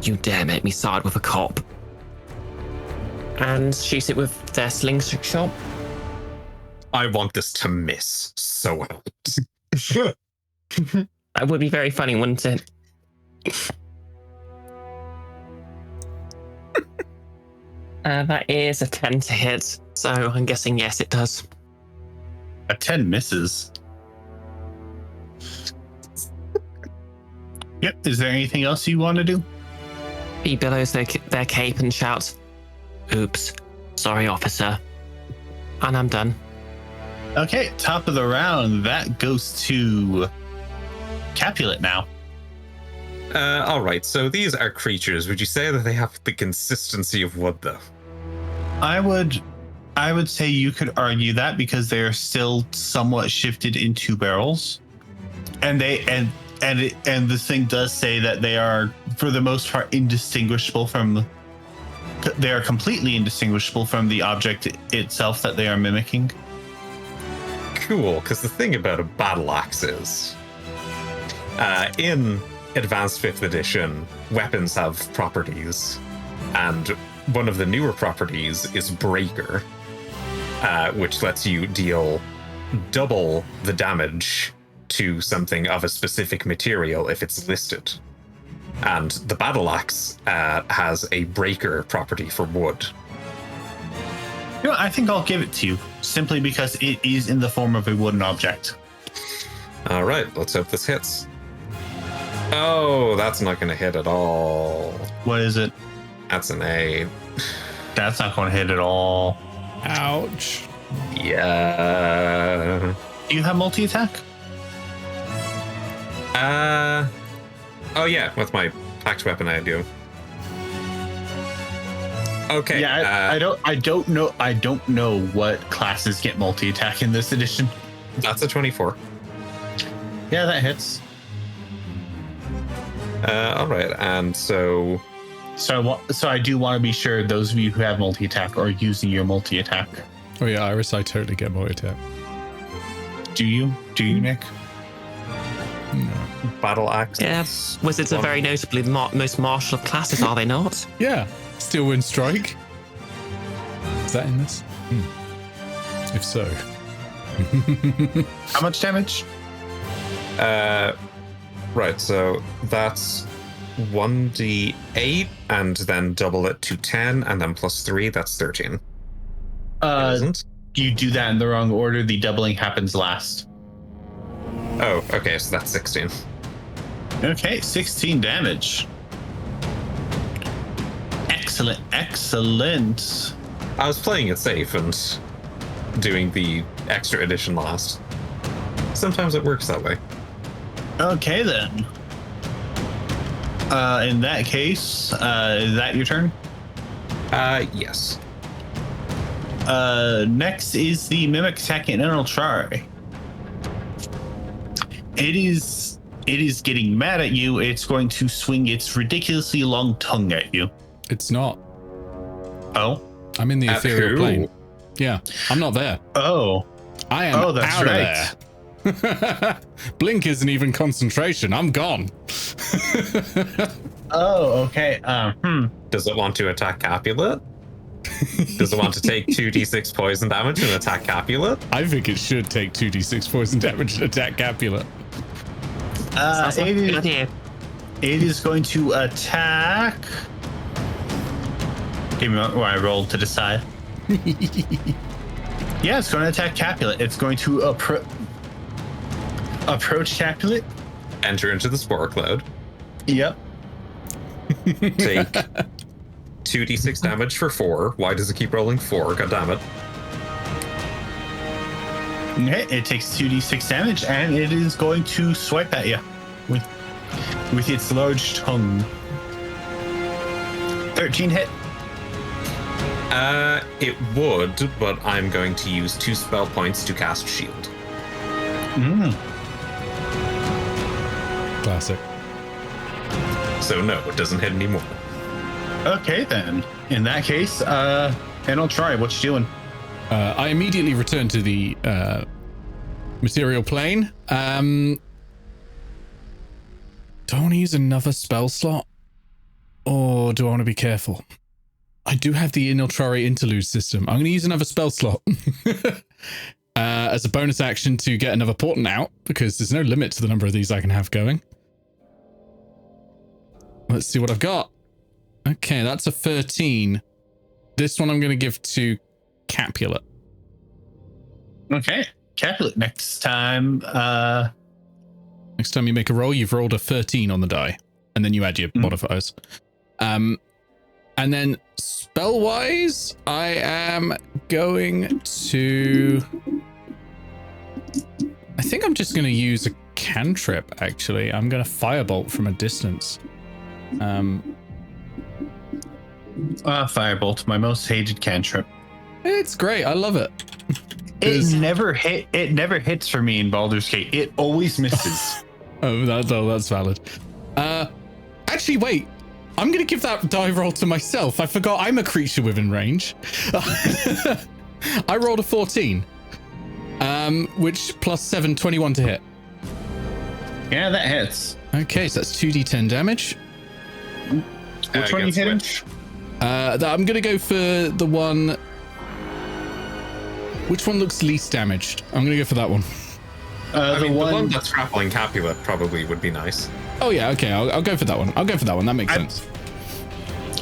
Speaker 3: "You dare make me side with a cop?" And shoot it with their slingshot.
Speaker 5: I want this to miss, so helps.
Speaker 3: That would be very funny, wouldn't it? That is a 10 to hit, so I'm guessing yes, it does.
Speaker 4: A 10 misses. Yep. Is there anything else you want to do?
Speaker 3: He billows their cape and shouts, "Oops, sorry, officer." And I'm done.
Speaker 4: Okay, top of the round. That goes to Capulet now.
Speaker 5: All right, so these are creatures. Would you say that they have the consistency of wood, though?
Speaker 4: I would say you could argue that because they are still somewhat shifted into barrels, and this thing does say that they are, for the most part, indistinguishable from. They are completely indistinguishable from the object itself that they are mimicking.
Speaker 5: Cool, because the thing about a battle axe is, in Advanced 5th Edition, weapons have properties, and one of the newer properties is Breaker, which lets you deal double the damage to something of a specific material if it's listed. And the battle axe has a Breaker property for wood.
Speaker 4: You know, I think I'll give it to you, simply because it is in the form of a wooden object.
Speaker 5: All right, let's hope this hits. Oh, that's not going to hit at all.
Speaker 4: What is it?
Speaker 5: That's an 8.
Speaker 4: That's not going to hit at all.
Speaker 1: Ouch.
Speaker 5: Yeah.
Speaker 4: Do you have multi-attack?
Speaker 5: Oh yeah, with my packed weapon I do. Okay.
Speaker 4: Yeah, I don't know what classes get multi-attack in this edition.
Speaker 5: That's a 24.
Speaker 4: Yeah, that hits.
Speaker 5: All right, and so
Speaker 4: So I do want to be sure those of you who have multi-attack are using your multi-attack.
Speaker 1: Oh yeah, Iris, I totally get more attack.
Speaker 4: Do you, Nick?
Speaker 1: No.
Speaker 5: battle axe.
Speaker 3: Yes, wizards are very notably the most martial of classes, are they not?
Speaker 1: Yeah, Steel Wind Strike. Is that in this? If so.
Speaker 4: How much damage?
Speaker 5: Right, so that's 1d8 and then double it to 10 and then plus 3, that's 13. Isn't?
Speaker 4: You do that in the wrong order. The doubling happens last.
Speaker 5: Oh, okay, so that's 16.
Speaker 4: Okay, 16 damage. Excellent.
Speaker 5: I was playing it safe and doing the extra edition last. Sometimes it works that way.
Speaker 4: Okay, then. In that case, is that your turn?
Speaker 5: Yes.
Speaker 4: Next is the mimic attack in Inoltrare. It is getting mad at you. It's going to swing its ridiculously long tongue at you.
Speaker 1: It's not.
Speaker 4: Oh?
Speaker 1: I'm in the ethereal
Speaker 4: who?
Speaker 1: plane. Yeah, I'm not there.
Speaker 4: Oh.
Speaker 1: I am
Speaker 4: Oh, that's
Speaker 1: out
Speaker 4: right.
Speaker 1: of there. Blink isn't even concentration. I'm gone.
Speaker 4: Oh, okay.
Speaker 5: Does it want to attack Capulet? Does it want to take 2d6 poison damage and attack Capulet?
Speaker 1: I think it should take 2d6 poison damage and attack Capulet.
Speaker 3: Sounds like a good idea.
Speaker 4: It is going to attack. Give me where I rolled to decide. Yeah, it's going to attack Capulet. It's going to approach Capulet.
Speaker 5: Enter into the spore cloud.
Speaker 4: Yep.
Speaker 5: Take 2d6 damage for 4. Why does it keep rolling 4? God damn it.
Speaker 4: Okay, it takes 2d6 damage, and it is going to swipe at you with its large tongue. 13 hit.
Speaker 5: It would, but I'm going to use 2 spell points to cast Shield.
Speaker 1: Classic.
Speaker 5: So no, it doesn't hit anymore.
Speaker 4: Okay, then. In that case, and I'll try. What you doing?
Speaker 1: I immediately return to the material plane. Do I want to use another spell slot? Or do I want to be careful? I do have the Inoltrare interlude system. I'm going to use another spell slot as a bonus action to get another portent out, because there's no limit to the number of these I can have going. Let's see what I've got. Okay, that's a 13. This one I'm going to give to Capulet.
Speaker 4: Okay, Capulet. Next time
Speaker 1: you make a roll, you've rolled a 13 on the die, and then you add your modifiers. And then spell-wise, I am going to I think I'm just going to use a cantrip, actually. I'm going to firebolt from a distance.
Speaker 4: Firebolt, my most hated cantrip.
Speaker 1: It's great. I love it.
Speaker 4: It never hits for me in Baldur's Gate. It always misses.
Speaker 1: That's valid. Actually, wait. I'm going to give that die roll to myself. I forgot I'm a creature within range. I rolled a 14, which plus 7, 21 to hit.
Speaker 4: Yeah, that hits.
Speaker 1: Okay, so that's 2d10 damage.
Speaker 4: Which one are you hitting?
Speaker 1: I'm going to go for the one... Which one looks least damaged? I'm going to go for that one.
Speaker 5: The one that's grappling Capulet probably would be nice.
Speaker 1: Oh, yeah, okay, I'll go for that one. I'll go for that one. That makes sense.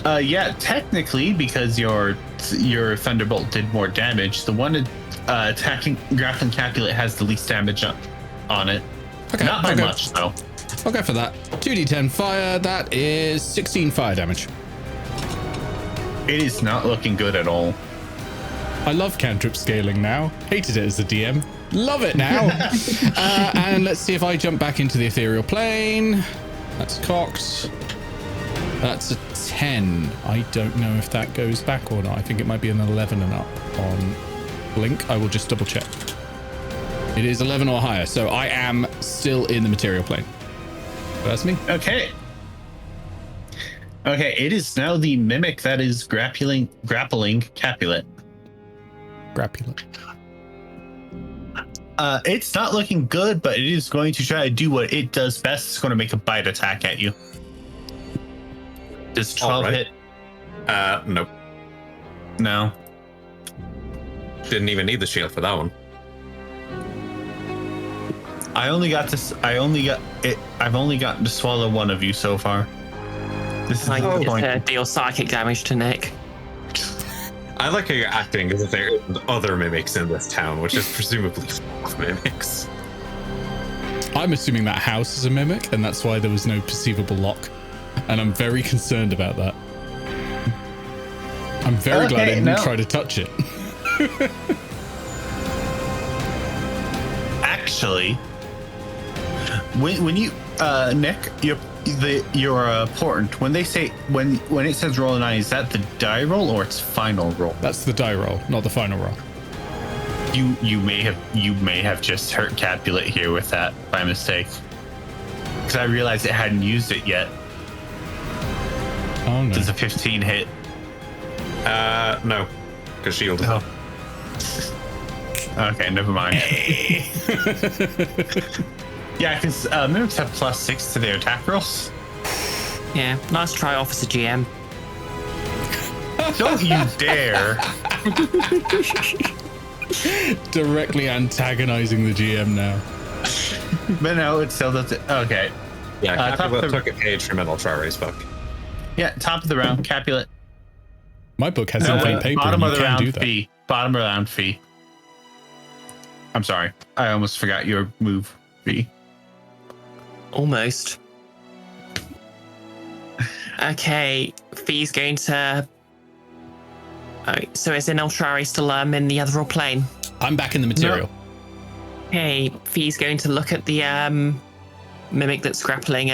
Speaker 4: Yeah, technically, because your Thunderbolt did more damage, the one attacking grappling Capulet has the least damage on it.
Speaker 1: Okay,
Speaker 4: Not by much, though.
Speaker 1: I'll go for that. 2d10 fire. That is 16 fire damage.
Speaker 4: It is not looking good at all.
Speaker 1: I love cantrip scaling now. Hated it as a DM. Love it now. And let's see if I jump back into the ethereal plane. That's cocked. That's a 10. I don't know if that goes back or not. I think it might be an 11 and up on Blink. I will just double check. It is 11 or higher, so I am still in the material plane. That's me.
Speaker 4: Okay. Okay, it is now the mimic that is grappling Capulet.
Speaker 1: Grapulet.
Speaker 4: It's not looking good, but it is going to try to do what it does best. It's going to make a bite attack at you. Does 12 hit?
Speaker 5: Nope.
Speaker 4: No.
Speaker 5: Didn't even need the shield for that one.
Speaker 4: I've only gotten to swallow one of you so far. This is
Speaker 3: I
Speaker 4: the
Speaker 3: just
Speaker 4: point.
Speaker 3: deal psychic damage to Nick.
Speaker 5: I like how you're acting as if there are other mimics in this town, which is presumably full of mimics.
Speaker 1: I'm assuming that house is a mimic, and that's why there was no perceivable lock. And I'm very concerned about that. I'm very glad I didn't try to touch it.
Speaker 4: Actually, when you Nick, your portent, when they say when it says roll a 9, is that the die roll or its final roll?
Speaker 1: That's the die roll, not the final roll.
Speaker 4: You may have just hurt Capulet here with that by mistake, because I realized it hadn't used it yet.
Speaker 1: Oh no.
Speaker 4: Does a 15 hit?
Speaker 5: No, because shield is up.
Speaker 4: Okay, never mind. Yeah, because mimics have +6 to their attack rolls.
Speaker 3: Yeah, nice try, Officer GM.
Speaker 4: Don't you dare!
Speaker 1: Directly antagonizing the GM now.
Speaker 4: But no, it still does it. Okay.
Speaker 5: Yeah, Capulet took a page from Inoltrare's book.
Speaker 4: Yeah, top of the round, Capulet.
Speaker 1: My book has infinite paper.
Speaker 4: Bottom
Speaker 1: and
Speaker 4: of
Speaker 1: you
Speaker 4: the
Speaker 1: can do
Speaker 4: round,
Speaker 1: that.
Speaker 4: Fee. Bottom of the round, Fee. I'm sorry. I almost forgot your move, Fee.
Speaker 3: Almost. Okay, Fee's going to... Alright, so is Inoltrare still in the ethereal plane?
Speaker 1: I'm back in the material.
Speaker 3: Okay, Fee's going to look at the mimic that's grappling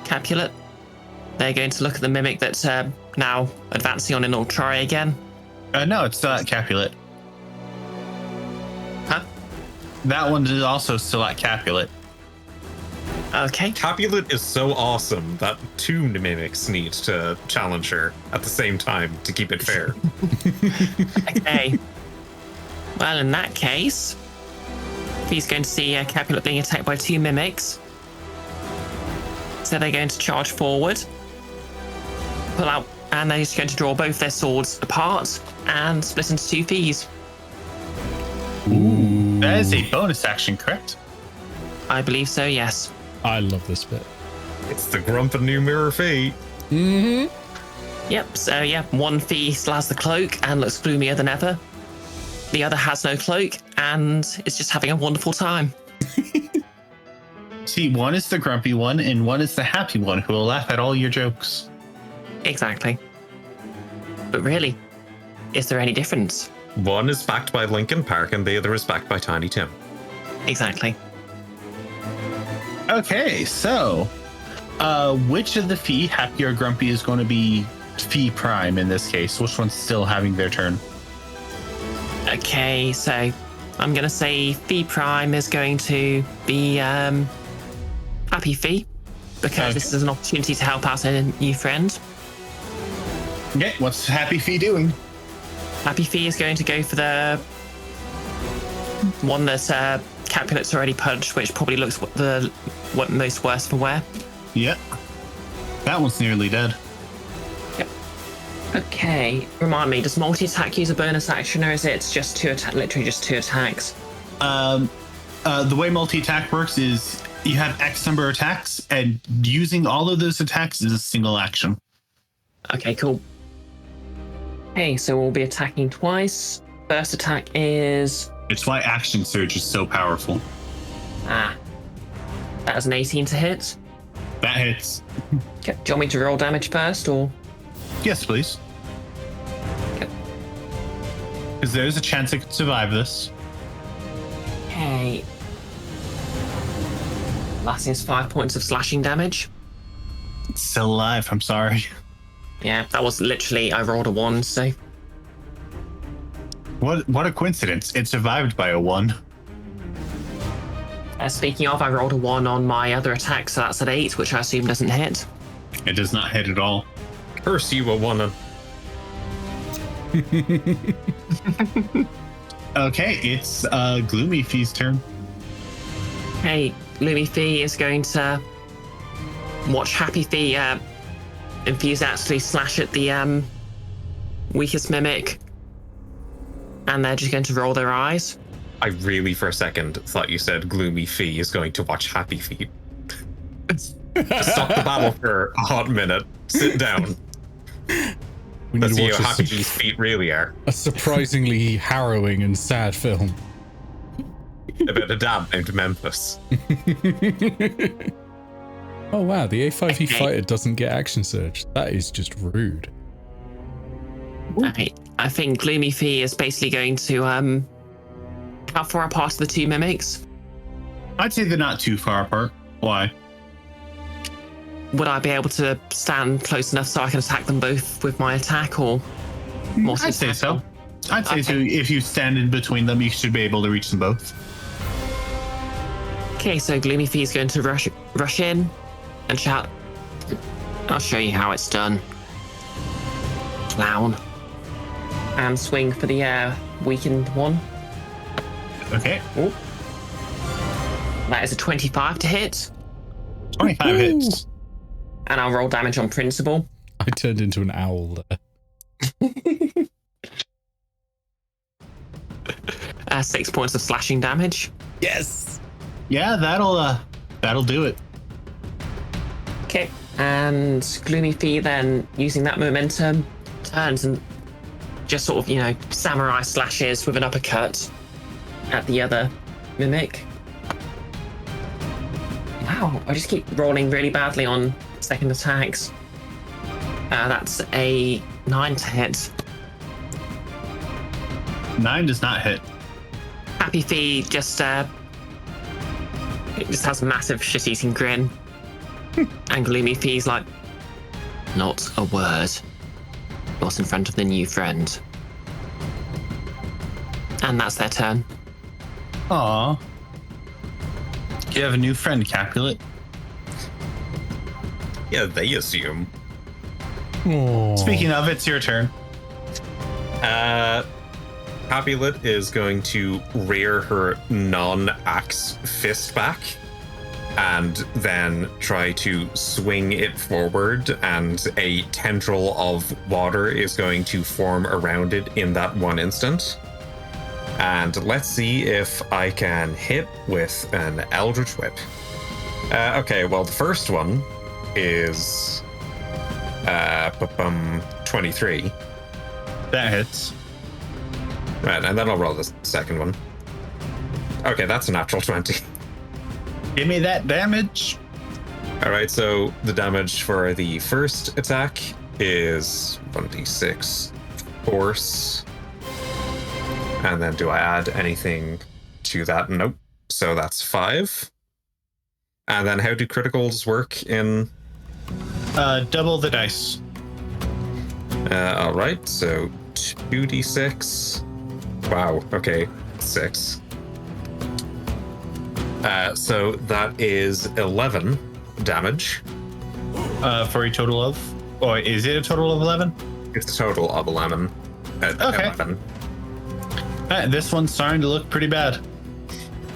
Speaker 3: Capulet. They're going to look at the mimic that's now advancing on Inoltrare again.
Speaker 4: No, it's not Capulet.
Speaker 3: Huh?
Speaker 4: That one is also still at Capulet.
Speaker 3: Okay.
Speaker 5: Capulet is so awesome that 2 mimics need to challenge her at the same time to keep it fair.
Speaker 3: Okay. Well, in that case, he's going to see Capulet being attacked by 2 mimics. So they're going to charge forward, pull out, and they're just going to draw both their swords apart and split into 2 Fees.
Speaker 1: Ooh.
Speaker 4: That is a bonus action, correct?
Speaker 3: I believe so, yes.
Speaker 1: I love this bit.
Speaker 5: It's the grump and new mirror fee.
Speaker 1: Mm-hmm.
Speaker 3: Yep, so yeah, 1 Fee still has the cloak and looks gloomier than ever. The other has no cloak and is just having a wonderful time.
Speaker 4: See, one is the grumpy one and one is the happy one who will laugh at all your jokes.
Speaker 3: Exactly. But really, is there any difference?
Speaker 5: One is backed by Linkin Park and the other is backed by Tiny Tim.
Speaker 3: Exactly.
Speaker 4: Okay, so which of the Fi, Happy or Grumpy, is going to be Fi Prime in this case? Which one's still having their turn?
Speaker 3: Okay, so I'm going to say Fi Prime is going to be Happy Fi, because this is an opportunity to help out a new friend.
Speaker 4: Okay, what's Happy Fi doing?
Speaker 3: Happy Fi is going to go for the one that Capulet's already punched, which probably looks what most worse for wear.
Speaker 4: Yep. That one's nearly dead.
Speaker 3: Yep. Okay, remind me, does multi-attack use a bonus action, or is it just literally just two attacks?
Speaker 4: The way multi-attack works is you have X number of attacks, and using all of those attacks is a single action.
Speaker 3: Okay, cool. Okay, so we'll be attacking twice. First attack is...
Speaker 4: It's why Action Surge is so powerful.
Speaker 3: that is an 18 to hit.
Speaker 4: That hits.
Speaker 3: Okay, do you want me to roll damage first, or...?
Speaker 4: Yes, please.
Speaker 3: Okay.
Speaker 4: Because there's a chance I could survive this.
Speaker 3: Okay. Last is 5 points of slashing damage.
Speaker 4: It's still alive, I'm sorry.
Speaker 3: Yeah, that was literally, I rolled a 1, so...
Speaker 4: What a coincidence. It survived by a 1.
Speaker 3: Speaking of, I rolled a 1 on my other attack, so that's an 8, which I assume doesn't hit.
Speaker 4: It does not hit at all.
Speaker 5: Curse you, a woman.
Speaker 4: Okay, it's Gloomy Fi's turn.
Speaker 3: Hey, Gloomy Fi is going to watch Happy Fi enthusiastically slash at the weakest mimic, and they're just going to roll their eyes.
Speaker 5: I really, for a second, thought you said Gloomy Fi is going to watch Happy Feet. Stop the battle for a hot minute. Sit down.
Speaker 1: We need
Speaker 5: Let's
Speaker 1: to
Speaker 5: see
Speaker 1: watch
Speaker 5: how happy these feet really are.
Speaker 1: a surprisingly harrowing and sad film.
Speaker 5: About a dad named Memphis.
Speaker 1: Oh wow, the A5e
Speaker 3: Okay.
Speaker 1: fighter doesn't get action surge. That is just rude.
Speaker 3: Okay, I think Gloomy Fi is basically going to how far apart are the two mimics?
Speaker 4: I'd say they're not too far apart. Why?
Speaker 3: Would I be able to stand close enough so I can attack them both with my attack, or more?
Speaker 4: I'd say so. I'd say
Speaker 3: Okay.
Speaker 4: so. If you stand in between them, you should be able to reach them both.
Speaker 3: Okay, so Gloomy Fi is going to rush in and shout, "I'll show you how it's done, clown!" And swing for the weakened one.
Speaker 4: Okay.
Speaker 3: Ooh. That is a 25 to hit,
Speaker 4: 25 hits.
Speaker 3: and I'll roll damage on principle.
Speaker 1: I turned into an owl there.
Speaker 3: 6 points of slashing damage.
Speaker 1: Yes.
Speaker 4: Yeah, that'll do it.
Speaker 3: Okay, and Gloomy Fi then, using that momentum, turns and just sort of, samurai slashes with an uppercut at the other mimic. Wow, I just keep rolling really badly on second attacks. That's a 9 to hit.
Speaker 4: 9 does not hit.
Speaker 3: Happy Fi just it just has a massive shit-eating grin. And Gloomy Fi's like, not a word. Not in front of the new friend. And that's their turn.
Speaker 4: Aw. You have a new friend, Capulet.
Speaker 5: Yeah, they assume.
Speaker 1: Aww.
Speaker 4: Speaking of, it's your turn.
Speaker 5: Capulet is going to rear her non-axe fist back and then try to swing it forward, and a tendril of water is going to form around it in that one instant. And let's see if I can hit with an Eldritch Whip. Okay, well, the first one is 23.
Speaker 4: That hits.
Speaker 5: Right, and then I'll roll the second one. Okay, that's a natural 20.
Speaker 4: Give me that damage.
Speaker 5: All right, so the damage for the first attack is 1d6 force. And then do I add anything to that? Nope. So that's 5. And then how do criticals work in?
Speaker 4: Double the dice.
Speaker 5: All right, so 2d6. Wow, okay, 6. So that is 11 damage.
Speaker 4: For a total of, or is it a total of 11?
Speaker 5: It's a total of 11.
Speaker 4: Okay.
Speaker 5: 11.
Speaker 4: This one's starting to look pretty bad.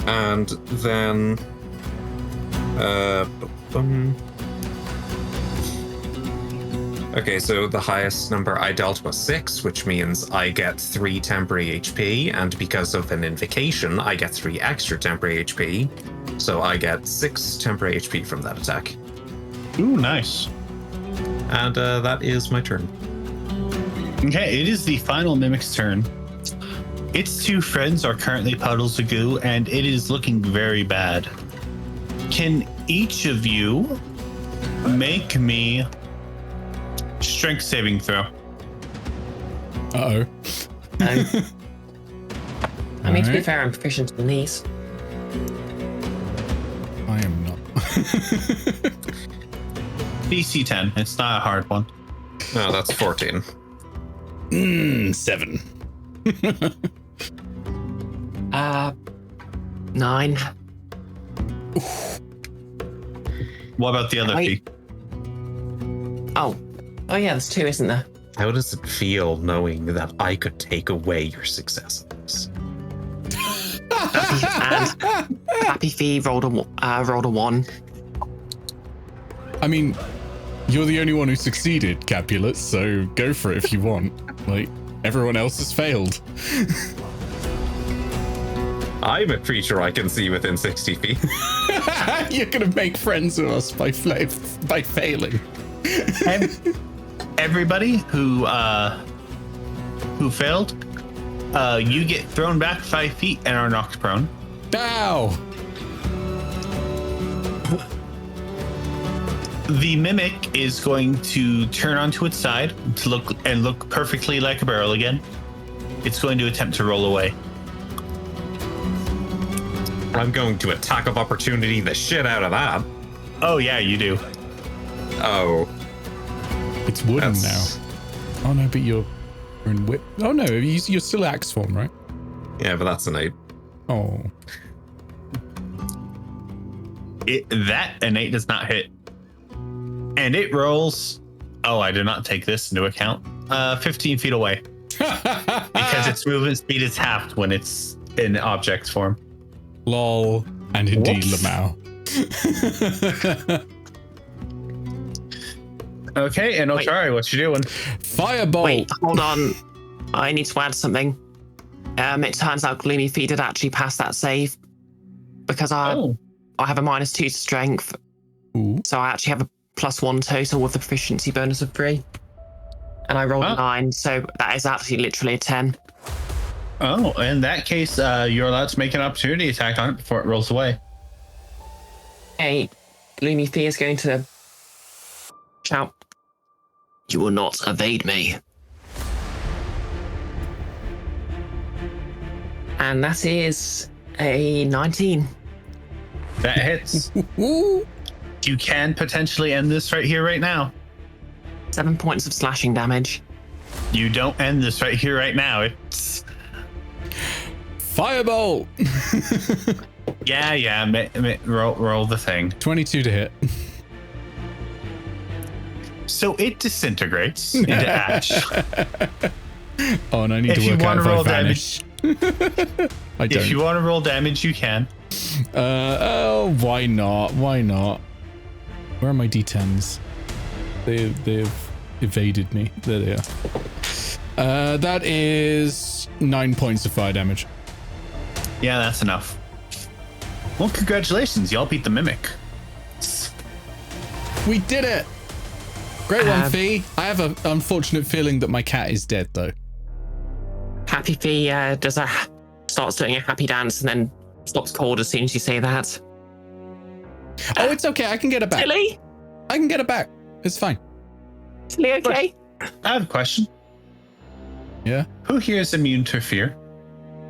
Speaker 5: And then okay, so the highest number I dealt was 6, which means I get 3 temporary HP, and because of an invocation, I get 3 extra temporary HP. So I get 6 temporary HP from that attack.
Speaker 4: Ooh, nice.
Speaker 5: And that is my turn.
Speaker 4: Okay, it is the final mimic's turn. Its 2 friends are currently puddles of goo, and it is looking very bad. Can each of you make me strength saving throw?
Speaker 1: Uh-oh.
Speaker 3: I mean, to be fair, I'm proficient in these.
Speaker 1: I am not.
Speaker 4: DC 10. It's not a hard one.
Speaker 5: No, that's 14.
Speaker 1: 7.
Speaker 3: 9.
Speaker 4: What about the other
Speaker 3: Wait.
Speaker 4: fee?
Speaker 3: Oh yeah, there's 2, isn't there?
Speaker 5: How does it feel knowing that I could take away your successes?
Speaker 3: And Happy Fee rolled a 1.
Speaker 1: I mean, you're the only one who succeeded, Capulet, so go for it if you want. Like, everyone else has failed.
Speaker 5: I'm a creature I can see within 60 feet.
Speaker 1: You're gonna make friends with us by failing.
Speaker 4: Everybody who failed, you get thrown back 5 feet and are knocked prone.
Speaker 1: Ow!
Speaker 4: The mimic is going to turn onto its side to look perfectly like a barrel again. It's going to attempt to roll away.
Speaker 5: I'm going to attack of opportunity the shit out of that.
Speaker 4: Oh yeah, you do.
Speaker 5: Oh.
Speaker 1: It's wooden
Speaker 5: That's-
Speaker 1: now. Oh no, but you're in whip. Oh no, you're still axe form, right?
Speaker 5: Yeah, but that's an 8.
Speaker 1: Oh.
Speaker 4: That an 8 does not hit. And it rolls. Oh, I did not take this into account. 15 feet away. Because its movement speed is halved when it's in object form.
Speaker 1: Lol. And indeed,
Speaker 4: Whoops.
Speaker 1: Lamau.
Speaker 4: Okay, and Otari, what you doing?
Speaker 1: Firebolt.
Speaker 3: Wait, hold on. I need to add something. It turns out Gloomy Fee did actually pass that save because I have a -2 to strength.
Speaker 1: Ooh.
Speaker 3: So I actually have a +1 total with the proficiency bonus of 3. And I rolled a 9, so that is actually literally a 10.
Speaker 4: Oh, in that case, you're allowed to make an opportunity attack on it before it rolls away.
Speaker 3: Hey, Gloomy Fee is going to shout, "You will not evade me." And that is a 19.
Speaker 4: That hits.
Speaker 1: Ooh.
Speaker 4: You can potentially end this right here, right now.
Speaker 3: 7 points of slashing damage.
Speaker 4: You don't end this right here, right now. It's
Speaker 1: Firebolt.
Speaker 4: roll the thing.
Speaker 1: 22 to hit.
Speaker 4: So it disintegrates into ash.
Speaker 1: Oh, and I need
Speaker 4: If
Speaker 1: to
Speaker 4: you
Speaker 1: work out
Speaker 4: wanna
Speaker 1: if I
Speaker 4: roll
Speaker 1: vanish. I don't.
Speaker 4: If you want to roll damage, you can.
Speaker 1: Why not? Why not? Where are my d10s? They've evaded me. There they are. That is 9 points of fire damage.
Speaker 4: Yeah, that's enough. Well, congratulations. Y'all beat the mimic.
Speaker 1: We did it! Great one, Fee. I have an unfortunate feeling that my cat is dead, though.
Speaker 3: Happy Fee starts doing a happy dance and then stops cold as soon as you say that.
Speaker 1: Oh, it's okay. I can get it back.
Speaker 3: Tilly?
Speaker 1: I can get it back. It's fine.
Speaker 3: Tilly, okay?
Speaker 4: I have a question.
Speaker 1: Yeah?
Speaker 4: Who here is immune to fear?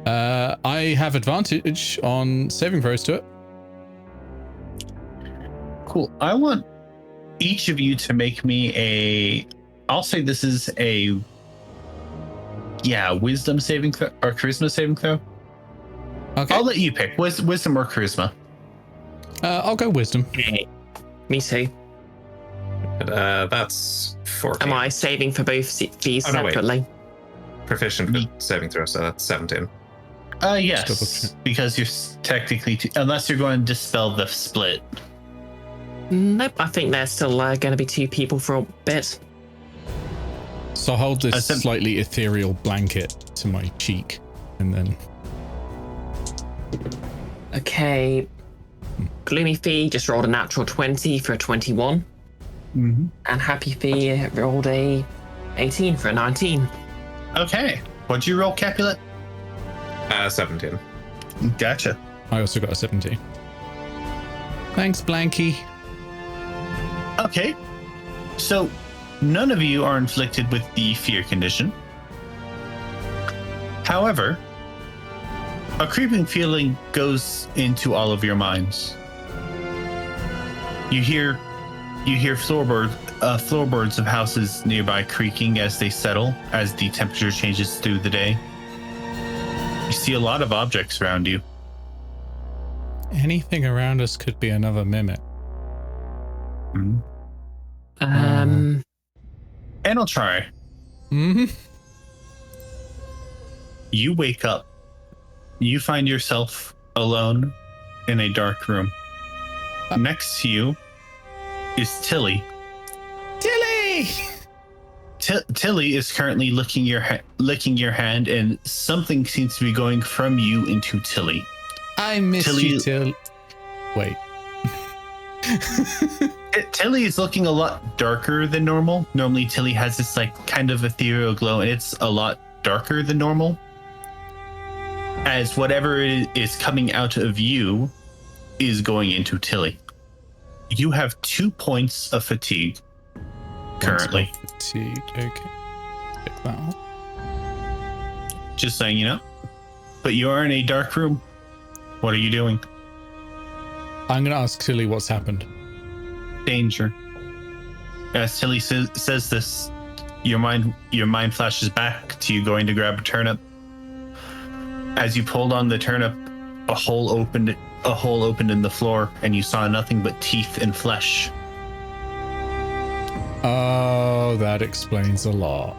Speaker 1: I have advantage on saving throws to it.
Speaker 4: Cool. I want each of you to make me I'll say this is a wisdom saving throw or charisma saving throw.
Speaker 1: Okay.
Speaker 4: I'll let you pick wisdom or charisma.
Speaker 1: I'll go wisdom.
Speaker 3: Me too.
Speaker 5: That's 14.
Speaker 3: Am I saving for both fees
Speaker 5: Oh, no, wait.
Speaker 3: separately?
Speaker 5: Proficient with saving throw, so that's 17.
Speaker 4: Yes, because you're technically unless you're going to dispel the split.
Speaker 3: Nope, I think there's still going to be 2 people for a bit.
Speaker 1: So I'll hold this slightly ethereal blanket to my cheek, and then.
Speaker 3: Okay. Gloomy Fee just rolled a natural 20 for a 21.
Speaker 4: Mm-hmm.
Speaker 3: And Happy Fee rolled a 18 for a 19.
Speaker 4: Okay. What'd you roll, Capulet?
Speaker 5: 17.
Speaker 4: Gotcha.
Speaker 1: I also got a 17. Thanks, Blanky.
Speaker 4: Okay. So none of you are inflicted with the fear condition. However, a creeping feeling goes into all of your minds. You hear floorboards of houses nearby creaking as they settle, as the temperature changes through the day. You see a lot of objects around you.
Speaker 1: Anything around us could be another mimic.
Speaker 4: And I'll try.
Speaker 1: Mm-hmm.
Speaker 4: You wake up. You find yourself alone in a dark room. Next to you is Tilly.
Speaker 1: Tilly!
Speaker 4: Tilly is currently licking your hand, and something seems to be going from you into Tilly.
Speaker 1: I miss you, Till. Wait.
Speaker 4: Tilly is looking a lot darker than normal. Normally, Tilly has this kind of ethereal glow, and it's a lot darker than normal. As whatever is coming out of you is going into Tilly. You have 2 points of fatigue currently.
Speaker 1: Fatigue. Okay. Check that out.
Speaker 4: Just saying, you know. But you are in a dark room. What are you doing?
Speaker 1: I'm going to ask Tilly what's happened.
Speaker 4: Danger. As Tilly says this, your mind flashes back to you going to grab a turnip. As you pulled on the turnip, a hole opened in the floor, and you saw nothing but teeth and flesh.
Speaker 1: Oh, that explains a lot.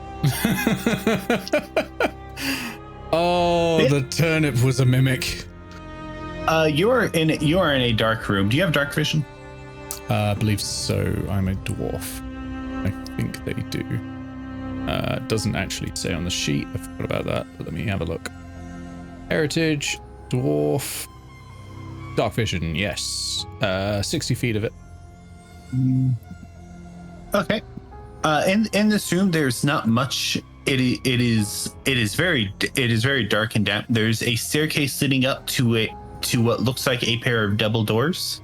Speaker 1: The turnip was a mimic.
Speaker 4: You are in a dark room. Do you have dark vision?
Speaker 1: I believe so. I'm a dwarf. I think they do. It doesn't actually say on the sheet. I forgot about that, but let me have a look. Heritage, dwarf, dark vision, yes. 60 feet of it.
Speaker 4: Okay. In this room, there's not much. It is very dark and damp. There's a staircase leading up to what looks like a pair of double doors.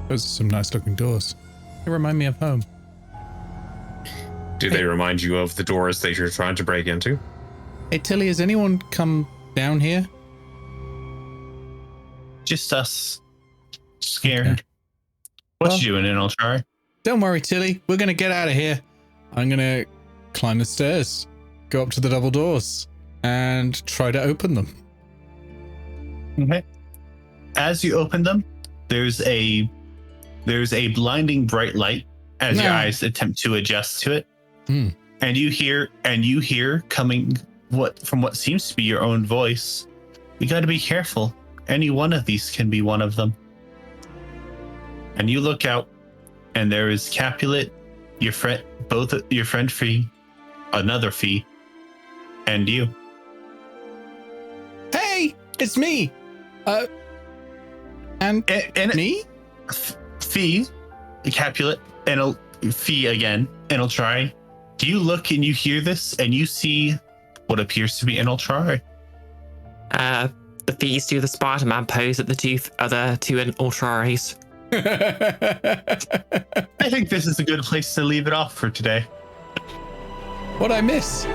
Speaker 1: Those are some nice looking doors. They remind me of home.
Speaker 5: Do they remind you of the doors that you're trying to break into?
Speaker 1: Hey Tilly, has anyone come down here?
Speaker 4: Just us. Scared.
Speaker 1: Okay.
Speaker 4: What you doing, Inoltrare?
Speaker 1: Don't worry, Tilly. We're going to get out of here. I'm going to climb the stairs, go up to the double doors, and try to open them.
Speaker 4: Okay. As you open them, there's a blinding bright light as your eyes attempt to adjust to it. And you hear coming from what seems to be your own voice. We got to be careful. Any one of these can be one of them. And you look out, and there is Capulet, your friend Fi, another Fi, and you.
Speaker 1: Hey, it's me. And me?
Speaker 4: Fi, Capulet, and Fi again, and I'll try. Do you look and you hear this, and you see what appears to be Inoltrare?
Speaker 3: The Fees do the Spider-Man pose at the other two Inoltrares.
Speaker 4: I think this is a good place to leave it off for today.
Speaker 1: What'd I miss?